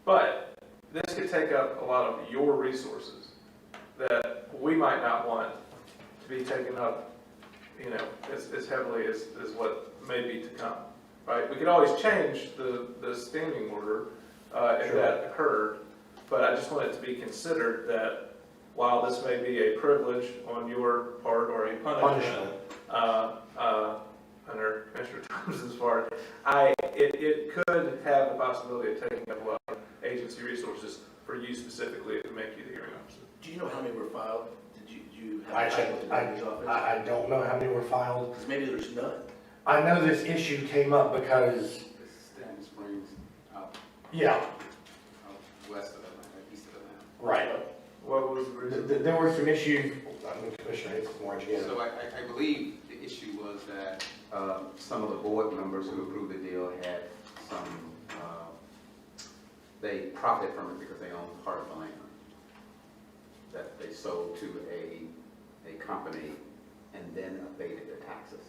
But this could take up a lot of your resources that we might not want to be taken up, as heavily as what may be to come, right? We could always change the standing order if that occurred, but I just want it to be considered that while this may be a privilege on your part or a punishment, under Commissioner Thompson's part, it could have the possibility of taking up a lot of agency resources for you specifically to make you the hearing officer. Do you know how many were filed? Did you have I a check checked. with the governor's office? I don't know how many were filed. Because maybe there's none. I know this issue came up because, Stanton Springs out west of Atlanta, east of Atlanta. right, What was the reason? there were some issues, Commissioner Hicks is more educated. So I believe the issue was that some of the board members who approved the deal had some, they profit from it because they own part of the land that they sold to a company and then abated their taxes.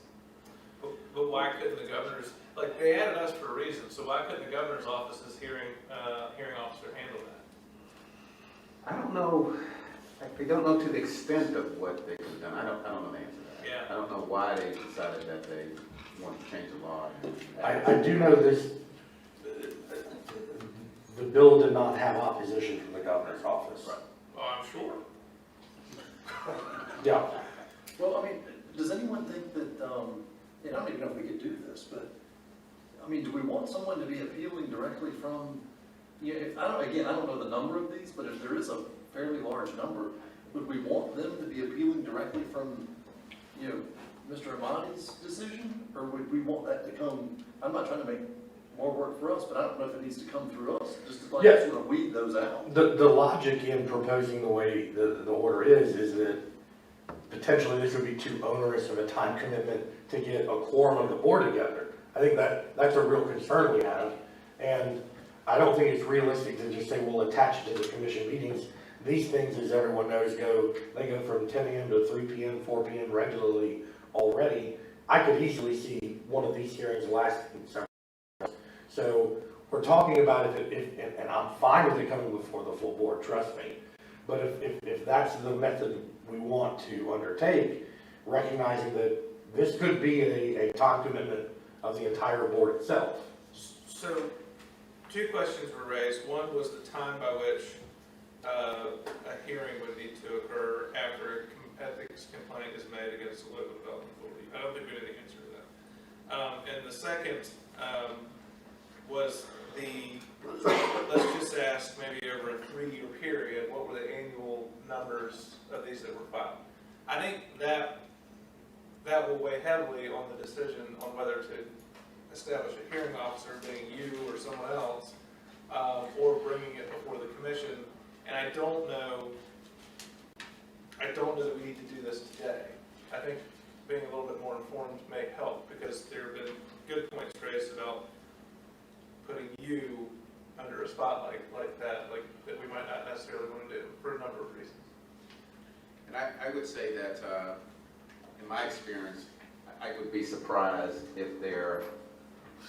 But why couldn't the governor's, they added us for a reason, so why couldn't the governor's office's hearing officer handle that? I don't know, I don't know to the extent of what they could have done. I don't know the answer to that. Yeah. I don't know why they decided that they wanted to change the law. I do know this, the bill did not have opposition from the governor's office. Oh, I'm sure. Yeah. Well, I mean, does anyone think that, and I don't even know if we could do this, but, I mean, do we want someone to be appealing directly from, if, I don't know the number of these, but if there is a fairly large number, would we want them to be appealing directly from, Mr. Amati's decision? Or would we want that to come, I'm not trying to make more work for us, but I don't know if it needs to come through us, just to Yeah. sort of weed those out. The logic in proposing the way the order is that potentially this would be too onerous of a time commitment to get a quorum of the board together. I think that's a real concern we have, and I don't think it's realistic to just say we'll attach it to the commission meetings. These things, as everyone knows, they go from 10 a.m. to 3 p.m., 4 p.m. regularly already. I could easily see one of these hearings lasting several hours. So we're talking about if and I'm fine with it coming before the full board, trust me. But if that's the method we want to undertake, recognizing that this could be a time commitment of the entire board itself. So, two questions were raised. One was the time by which a hearing would need to occur after an ethics complaint is made against the local development authority. I don't think we know the answer to that. And the second was let's just ask maybe over a 3-year period, what were the annual numbers of these that were filed? I think that will weigh heavily on the decision on whether to establish a hearing officer, being you or someone else, or bringing it before the commission. And I don't know that we need to do this today. I think being a little bit more informed may help, because there have been good points raised about putting you under a spotlight like that we might not necessarily want to do for a number of reasons. And I would say that, in my experience, I would be surprised if there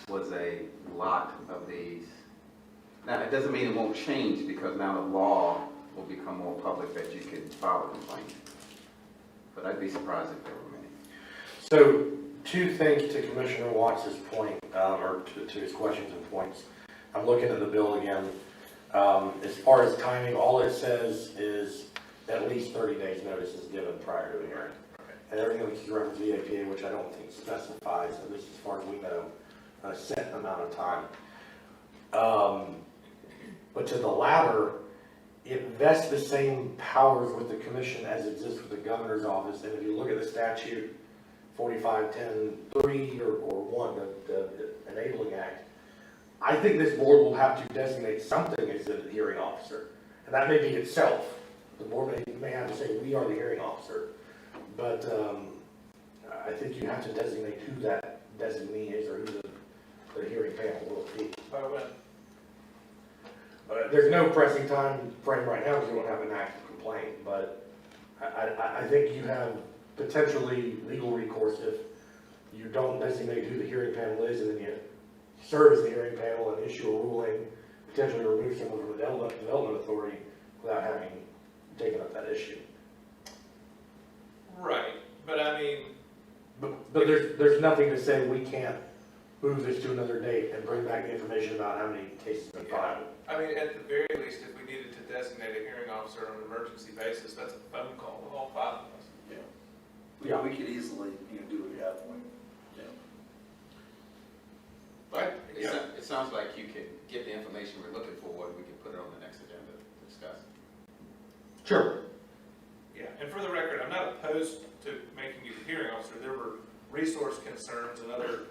was a lot of these. Now, it doesn't mean it won't change, because now the law will become more public that you can file a complaint. But I'd be surprised if there were many. So, two things to Commissioner Watts' point, or to his questions and points. I'm looking at the bill again. As far as timing, all it says is at least 30 days notice is given prior to the hearing. And everything that's referenced to the APA, which I don't think specifies, at least as far as we know, a set amount of time. But to the latter, it vests the same powers with the commission as exists with the governor's office. And if you look at the statute 4510(3) or 1, the Enabling Act, I think this board will have to designate something as the hearing officer. And that may be itself. The board may have to say, we are the hearing officer. But I think you have to designate who that designee is, or who the hearing panel will be. By when? There's no pressing time frame right now because you don't have an active complaint, but I think you have potentially legal recourse if you don't designate who the hearing panel is, and then you serve as the hearing panel and issue a ruling, potentially remove someone from the development authority without having taken up that issue. Right, but I mean, But there's nothing to say we can't move this to another date and bring back information about how many cases have been filed. I mean, at the very least, if we needed to designate a hearing officer on an emergency basis, that's a phone call with all 5 of us. Yeah, we could easily, do what you have one. Yeah. But it sounds like you can get the information we're looking for, and we can put it on the next agenda to discuss. Sure. Yeah, and for the record, I'm not opposed to making you the hearing officer. There were resource concerns and other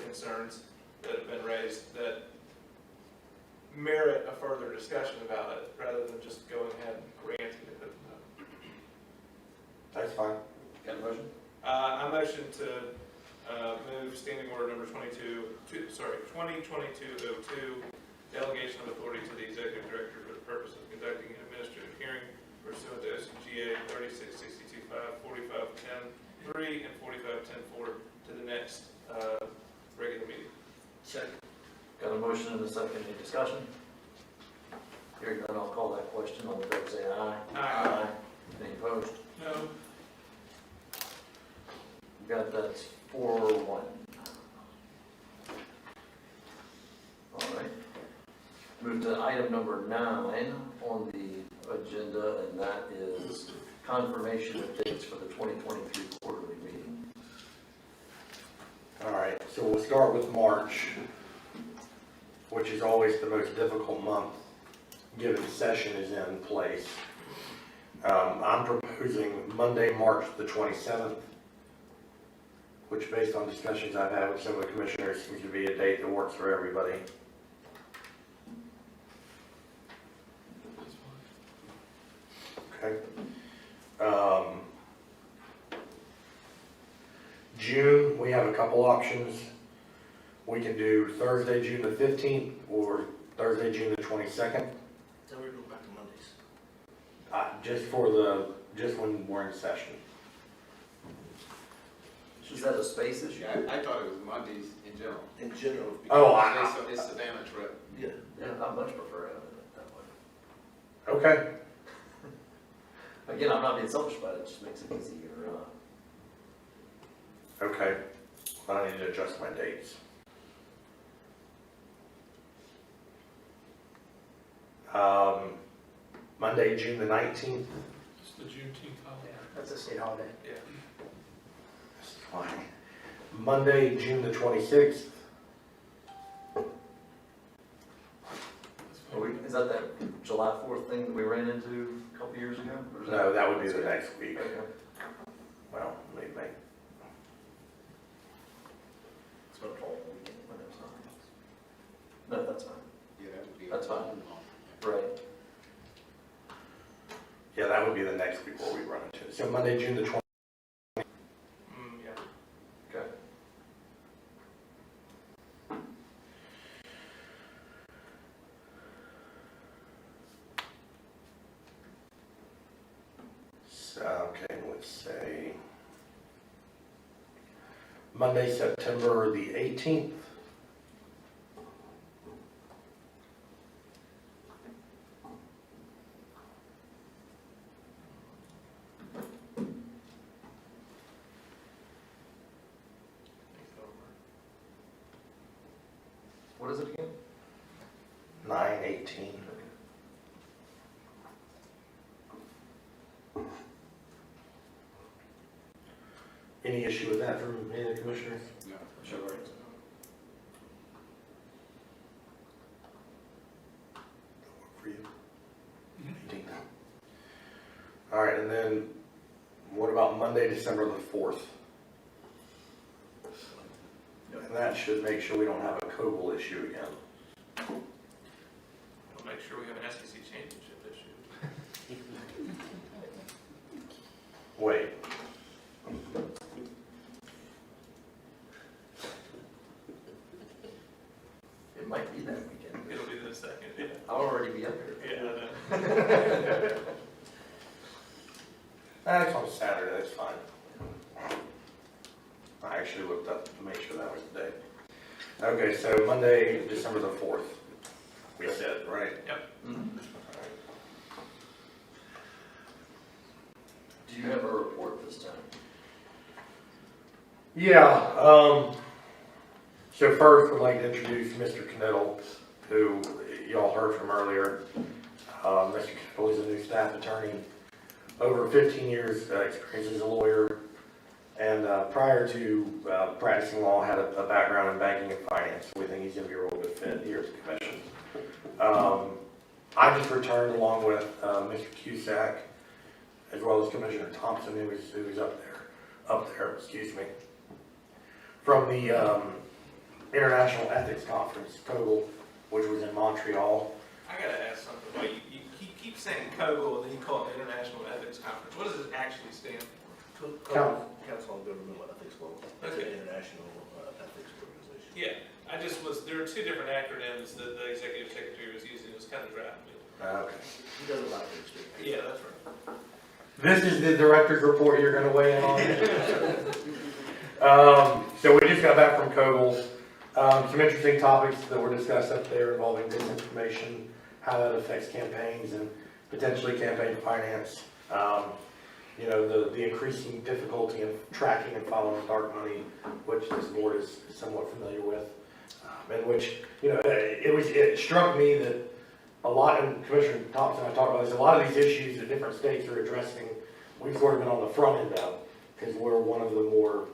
concerns that have been raised that merit a further discussion about it, rather than just going ahead and granting it. That's fine. Got a motion? I motion to move standing order number 2022-02, delegation of authority to the executive director for the purpose of conducting an administrative hearing pursuant to OCGA 3662.5, 4510(3), and 4510(4 to the next regular meeting. Second. Got a motion and a second, any discussion? Hearing none, I'll call that question. All in favor, say aye. Aye. Any opposed? No. You got that 4-1. All right. Move to item number 9 on the agenda, and that is confirmation of dates for the 2023 quarterly meeting. All right, so we'll start with March, which is always the most difficult month, given the session is in place. I'm proposing Monday, March the 27th, which, based on discussions I've had with some of the commissioners, seems to be a date that works for everybody. Okay. June, we have a couple options. We can do Thursday, June the 15th, or Thursday, June the 22nd. Then we go back to Mondays. Just when we're in session. Is that a space issue? I thought it was Mondays in general. In general. Oh, It's Savannah trip. Yeah. Yeah, I much prefer having it that way. Okay. Again, I'm not being selfish about it, it just makes it easier. Okay. I need to adjust my dates. Monday, June the 19th. It's the Juneteenth holiday. That's a state holiday. Yeah. That's fine. Monday, June the 26th. Is that July 4th thing that we ran into a couple years ago? Or is No, that would be the next week. Okay. Well, maybe. It's what fall weekend, when it's not. No, that's fine. Yeah, that would be the next week where we run into it. So Monday, June the 20th. Yeah. Okay. So, okay, let's say Monday, September the 18th. What is it again? 9/18. Any issue with that from any of the commissioners? No, sure. For you? 18th. All right, and then what about Monday, December the 4th? And that should make sure we don't have a COBOL issue again. We'll make sure we have an SEC championship issue. Wait. It might be that weekend. It'll be the second, yeah. I'll already be up here. Yeah, I know. That's on Saturday, that's fine. I actually looked up to make sure that was the day. Okay, so Monday, December the 4th, we said, right? Yep. Do you have a report this time? Yeah, so first I'd like to introduce Mr. Knittel, who y'all heard from earlier. Mr. Knittel is a new staff attorney, over 15 years experience as a lawyer, and prior to practicing law had a background in banking and finance. So we think he's going to be a real good fit here at the commission. I just returned along with Mr. Cusack, as well as Commissioner Thompson, who was up there, excuse me, from the International Ethics Conference, COBOL, which was in Montreal. I gotta ask something. Well, you keep saying COGO and then you call it the International Ethics Conference. What does it actually stand for? Council on Governmental Ethics Law. It's an Okay. international ethics organization. Yeah, there are two different acronyms that the executive secretary was using. It was kind of drafting. Okay. He does a lot of things too. Yeah, that's right. This is the director's report you're going to weigh in on. So we just got back from COBOL. Some interesting topics that were discussed up there involving disinformation, how that affects campaigns and potentially campaign finance. You know, the increasing difficulty in tracking and following dark money, which this board is somewhat familiar with, and which, you know, it struck me that a lot, and Commissioner Thompson and I talked about this, a lot of these issues that different states are addressing, we've sort of been on the front end of, because we're one of the more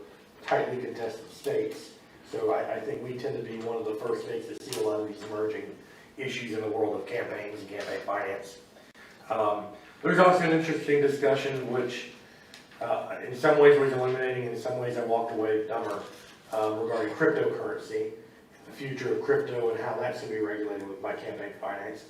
tightly contested states. So I think we tend to be one of the first states to see a lot of these emerging issues in the world of campaigns and campaign finance. There's also an interesting discussion, which in some ways was illuminating, in some ways I walked away dumber, regarding cryptocurrency, the future of crypto and how that's going to be regulated by campaign finance.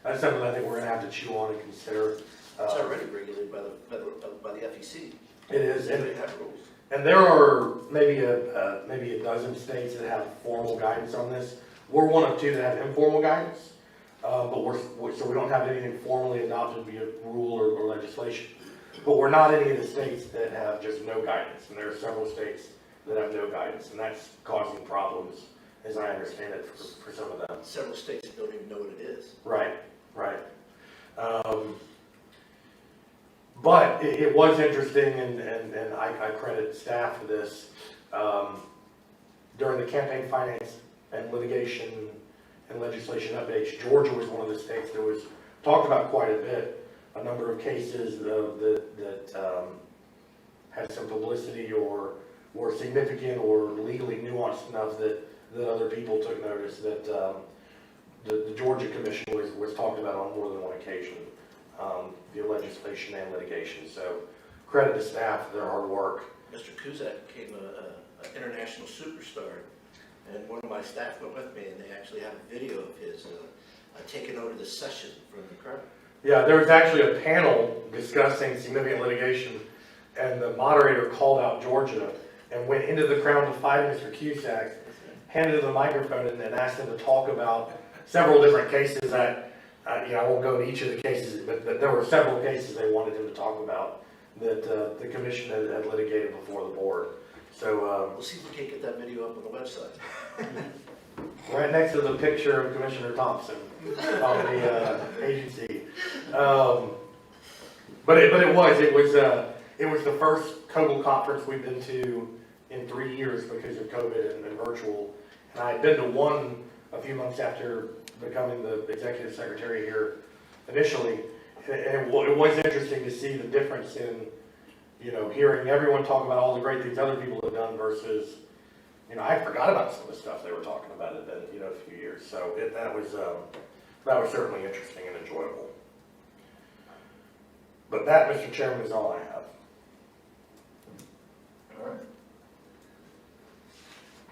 That's something I think we're going to have to chew on and consider. It's already regulated by the FEC. It is, and They have rules. And there are maybe a dozen states that have formal guidance on this. We're one of two that have informal guidance, but so we don't have anything formally adopted via rule or legislation. But we're not any of the states that have just no guidance, and there are several states that have no guidance, and that's causing problems, as I understand it, for some of them. Several states don't even know what it is. Right, right. But it was interesting, and I credit staff for this. During the campaign finance and litigation and legislation updates, Georgia was one of the states that was talked about quite a bit. A number of cases that had some publicity or were significant or legally nuanced enough that other people took notice that the Georgia Commission was talked about on more than one occasion. The legislation and litigation. So credit to staff for their hard work. Mr. Cusack became an international superstar, and one of my staff went with me, and they actually have a video of his taking over the session from the crowd. Yeah, there was actually a panel discussing significant litigation, and the moderator called out Georgia and went into the crowd to fight Mr. Cusack, handed him the microphone and asked him to talk about several different cases that, I won't go into each of the cases, but there were several cases they wanted him to talk about that the commission had litigated before the board. So We'll see if we can't get that video up on the website. right next to the picture of Commissioner Thompson on the agency. But it was the first COBOL conference we've been to in 3 years because of COVID and virtual. And I had been to one a few months after becoming the executive secretary here initially. And it was interesting to see the difference in, hearing everyone talk about all the great things other people have done versus, I forgot about some of the stuff they were talking about in, a few years. So that was certainly interesting and enjoyable. But that, Mr. Chairman, is all I have. All right.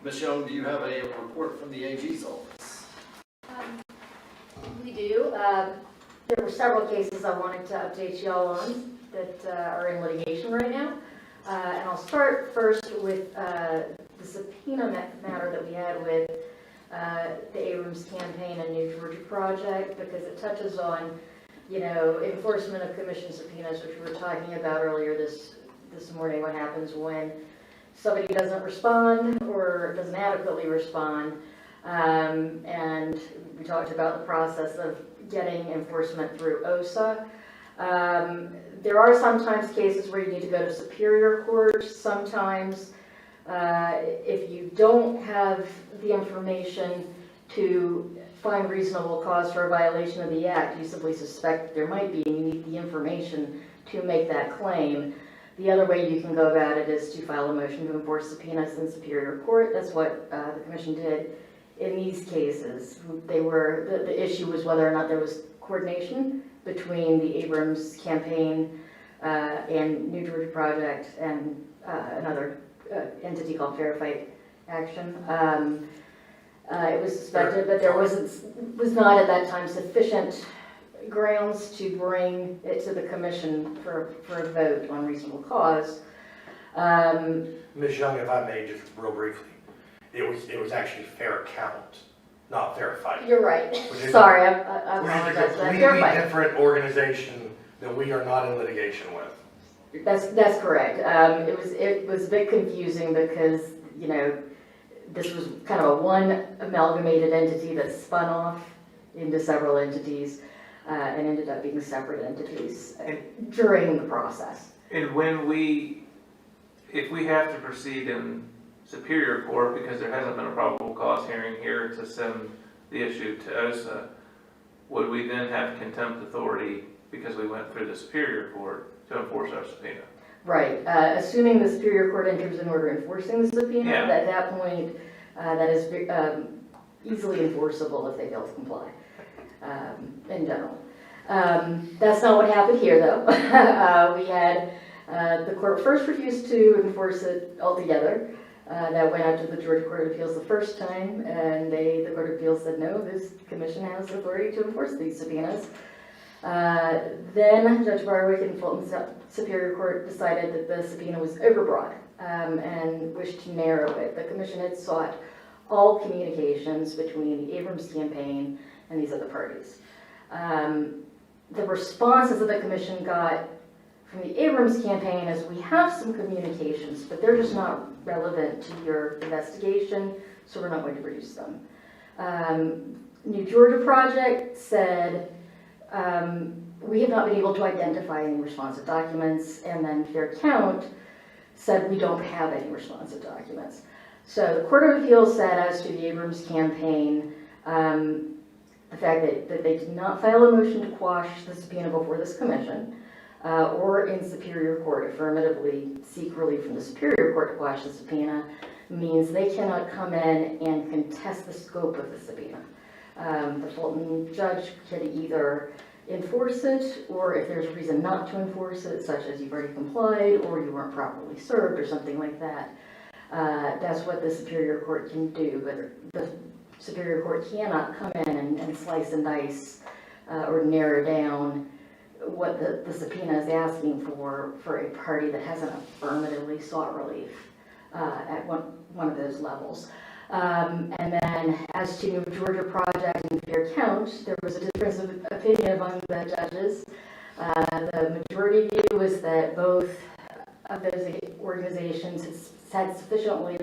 Ms. Young, do you have a report from the AG's office? We do. There were several cases I wanted to update y'all on that are in litigation right now. And I'll start first with the subpoena matter that we had with the Abrams campaign and New Georgia Project, because it touches on, enforcement of commission subpoenas, which we were talking about earlier this morning, what happens when somebody doesn't respond or doesn't adequately respond. And we talked about the process of getting enforcement through OSA. There are sometimes cases where you need to go to Superior Court. Sometimes if you don't have the information to find reasonable cause for a violation of the act, you simply suspect there might be, and you need the information to make that claim. The other way you can go about it is to file a motion to enforce subpoenas in Superior Court. That's what the Commission did in these cases. The issue was whether or not there was coordination between the Abrams campaign and New Georgia Project and another entity called Fair Fight Action. It was suspected, but there was not at that time sufficient grounds to bring it to the Commission for a vote on reasonable cause. Ms. Young, if I may, just real briefly, it was actually Fair Count, not Fair Fight. You're right. Sorry, I apologize. Which is a completely different organization that we are not in litigation with. That's correct. It was a bit confusing because, this was kind of a one amalgamated entity that spun off into several entities and ended up being separate entities during the process. And if we have to proceed in Superior Court because there hasn't been a probable cause hearing here to send the issue to OSA, would we then have contempt authority because we went through the Superior Court to enforce our subpoena? Right. Assuming the Superior Court enters an order enforcing the subpoena, Yeah. at that point, that is easily enforceable if they fail to comply, in general. That's not what happened here, though. We had the court first refused to enforce it altogether. That went out to the Georgia Court of Appeals the first time, and the Court of Appeals said, no, this commission has authority to enforce these subpoenas. Then Judge Barwick in Fulton Superior Court decided that the subpoena was overbroad and wished to narrow it. The commission had sought all communications between the Abrams campaign and these other parties. The responses that the commission got from the Abrams campaign is, we have some communications, but they're just not relevant to your investigation, so we're not going to produce them. New Georgia Project said, we have not been able to identify any responsive documents, and then Fair Count said we don't have any responsive documents. So the Court of Appeals said, as to the Abrams campaign, the fact that they did not file a motion to quash the subpoena before this commission, or in Superior Court affirmatively seek relief from the Superior Court to quash the subpoena, means they cannot come in and contest the scope of the subpoena. The Fulton judge could either enforce it, or if there's a reason not to enforce it, such as you've already complied or you weren't properly served or something like that, that's what the Superior Court can do. But the Superior Court cannot come in and slice and dice or narrow down what the subpoena is asking for a party that hasn't affirmatively sought relief at one of those levels. And then as to New Georgia Project and fair count, there was a difference of opinion among the judges. The majority view was that both of those organizations had sufficiently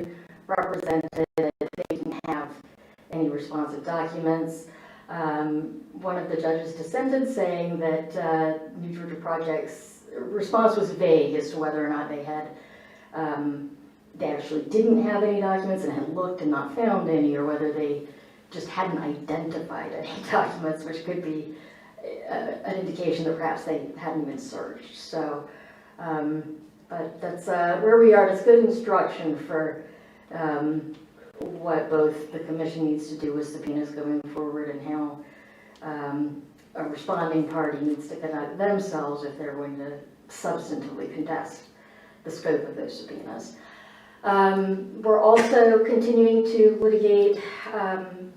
represented that they didn't have any responsive documents. One of the judges dissented, saying that New Georgia Project's response was vague as to whether or not they had they actually didn't have any documents and had looked and not found any, or whether they just hadn't identified any documents, which could be an indication that perhaps they hadn't been searched. So, but that's where we are. It's good instruction for what both the commission needs to do with subpoenas going forward, and how a responding party needs to conduct themselves if they're going to substantively contest the scope of those subpoenas. We're also continuing to litigate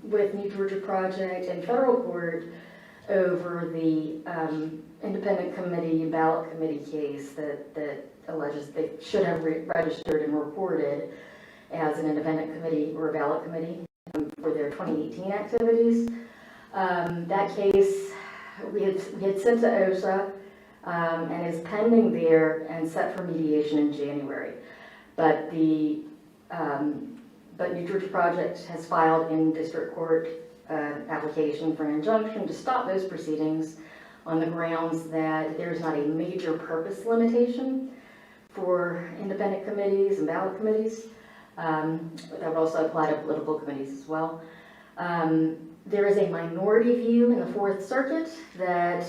with New Georgia Project in federal court over the independent committee, ballot committee case that alleges they should have registered and reported as an independent committee or a ballot committee for their 2018 activities. That case we had sent to OSA and is pending there and set for mediation in January. But New Georgia Project has filed in district court application for an injunction to stop those proceedings on the grounds that there's not a major purpose limitation for independent committees and ballot committees. That would also apply to political committees as well. There is a minority view in the Fourth Circuit that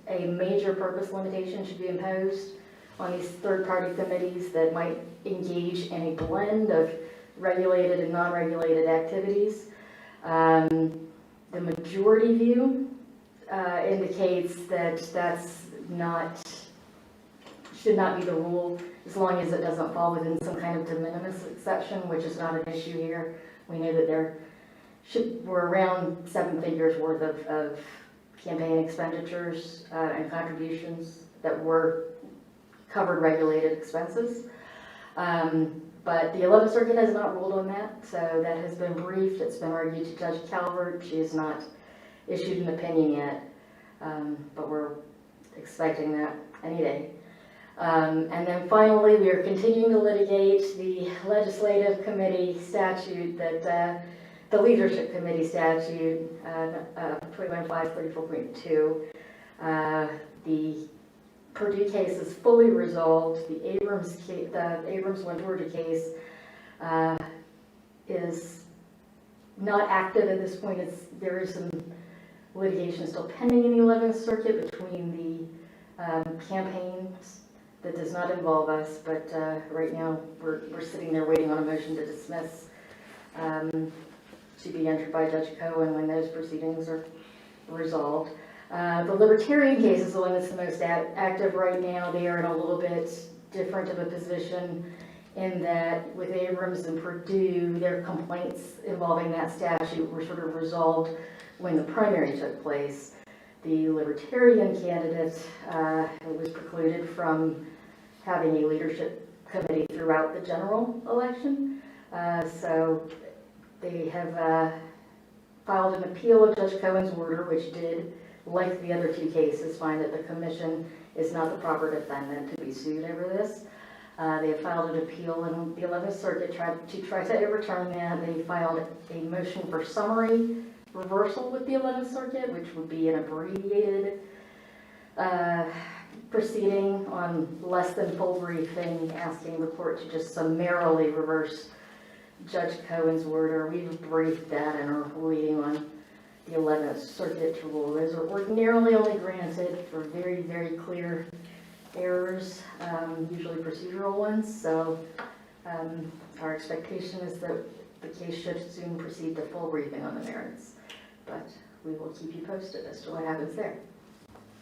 a major purpose limitation should be imposed on these third-party committees that might engage in a blend of regulated and non-regulated activities. The majority view indicates that should not be the rule, as long as it doesn't fall within some kind of de minimis exception, which is not an issue here. We know that there were around 7 figures worth of campaign expenditures and contributions that were covered regulated expenses. But the 11th Circuit has not ruled on that, so that has been briefed. It's been argued to Judge Calvert. She has not issued an opinion yet, but we're expecting that any day. And then finally, we are continuing to litigate the legislative committee statute that the leadership committee statute, 21-534.2. The Purdue case is fully resolved. The Abrams-One Georgia case is not active at this point. There is some litigation still pending in the 11th Circuit between the campaigns that does not involve us, but right now we're sitting there waiting on a motion to dismiss to be entered by Judge Cohen when those proceedings are resolved. The Libertarian case is the one that's the most active right now. They are in a little bit different of a position in that with Abrams and Purdue, their complaints involving that statute were sort of resolved when the primary took place. The Libertarian candidate was precluded from having a leadership committee throughout the general election. So they have filed an appeal of Judge Cohen's order, which did, like the other 2 cases, find that the commission is not the proper defendant to be sued over this. They have filed an appeal in the 11th Circuit to try to overturn that. They filed a motion for summary reversal with the 11th Circuit, which would be an abbreviated proceeding on less than full briefing, asking the court to just summarily reverse Judge Cohen's order. We've briefed that and are waiting on the 11th Circuit to rule. Those are ordinarily only granted for very, very clear errors, usually procedural ones. So our expectation is that the case should soon proceed to full briefing on the merits. But we will keep you posted as to what happens there.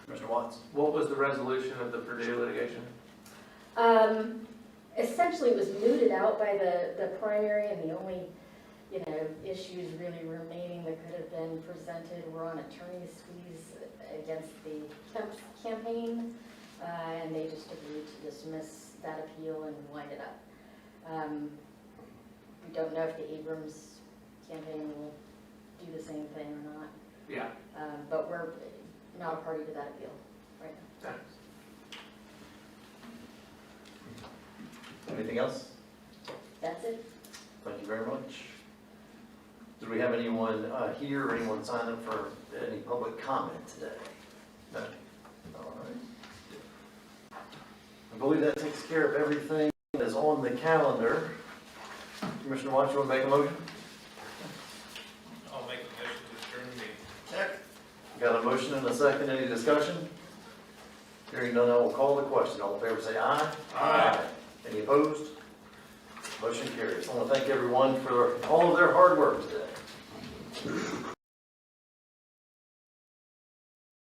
Mr. Watts? What was the resolution of the Purdue litigation? Essentially, it was mooted out by the primary, and the only issues really remaining that could have been presented were on attorney's fees against the Kemp campaign, and they just agreed to dismiss that appeal and wind it up. We don't know if the Abrams campaign will do the same thing or not. Yeah. But we're not a party to that appeal right now. Anything else? That's it. Thank you very much. Do we have anyone here or anyone signed up for any public comment today? No? All right. I believe that takes care of everything that is on the calendar. Commissioner Watts, you want to make a motion? I'll make a motion to adjourn the meeting. Second. Got a motion and a second. Any discussion? Hearing none, I will call the question. All in favor say aye. Aye. Any opposed? Motion carries. I want to thank everyone for all of their hard work today.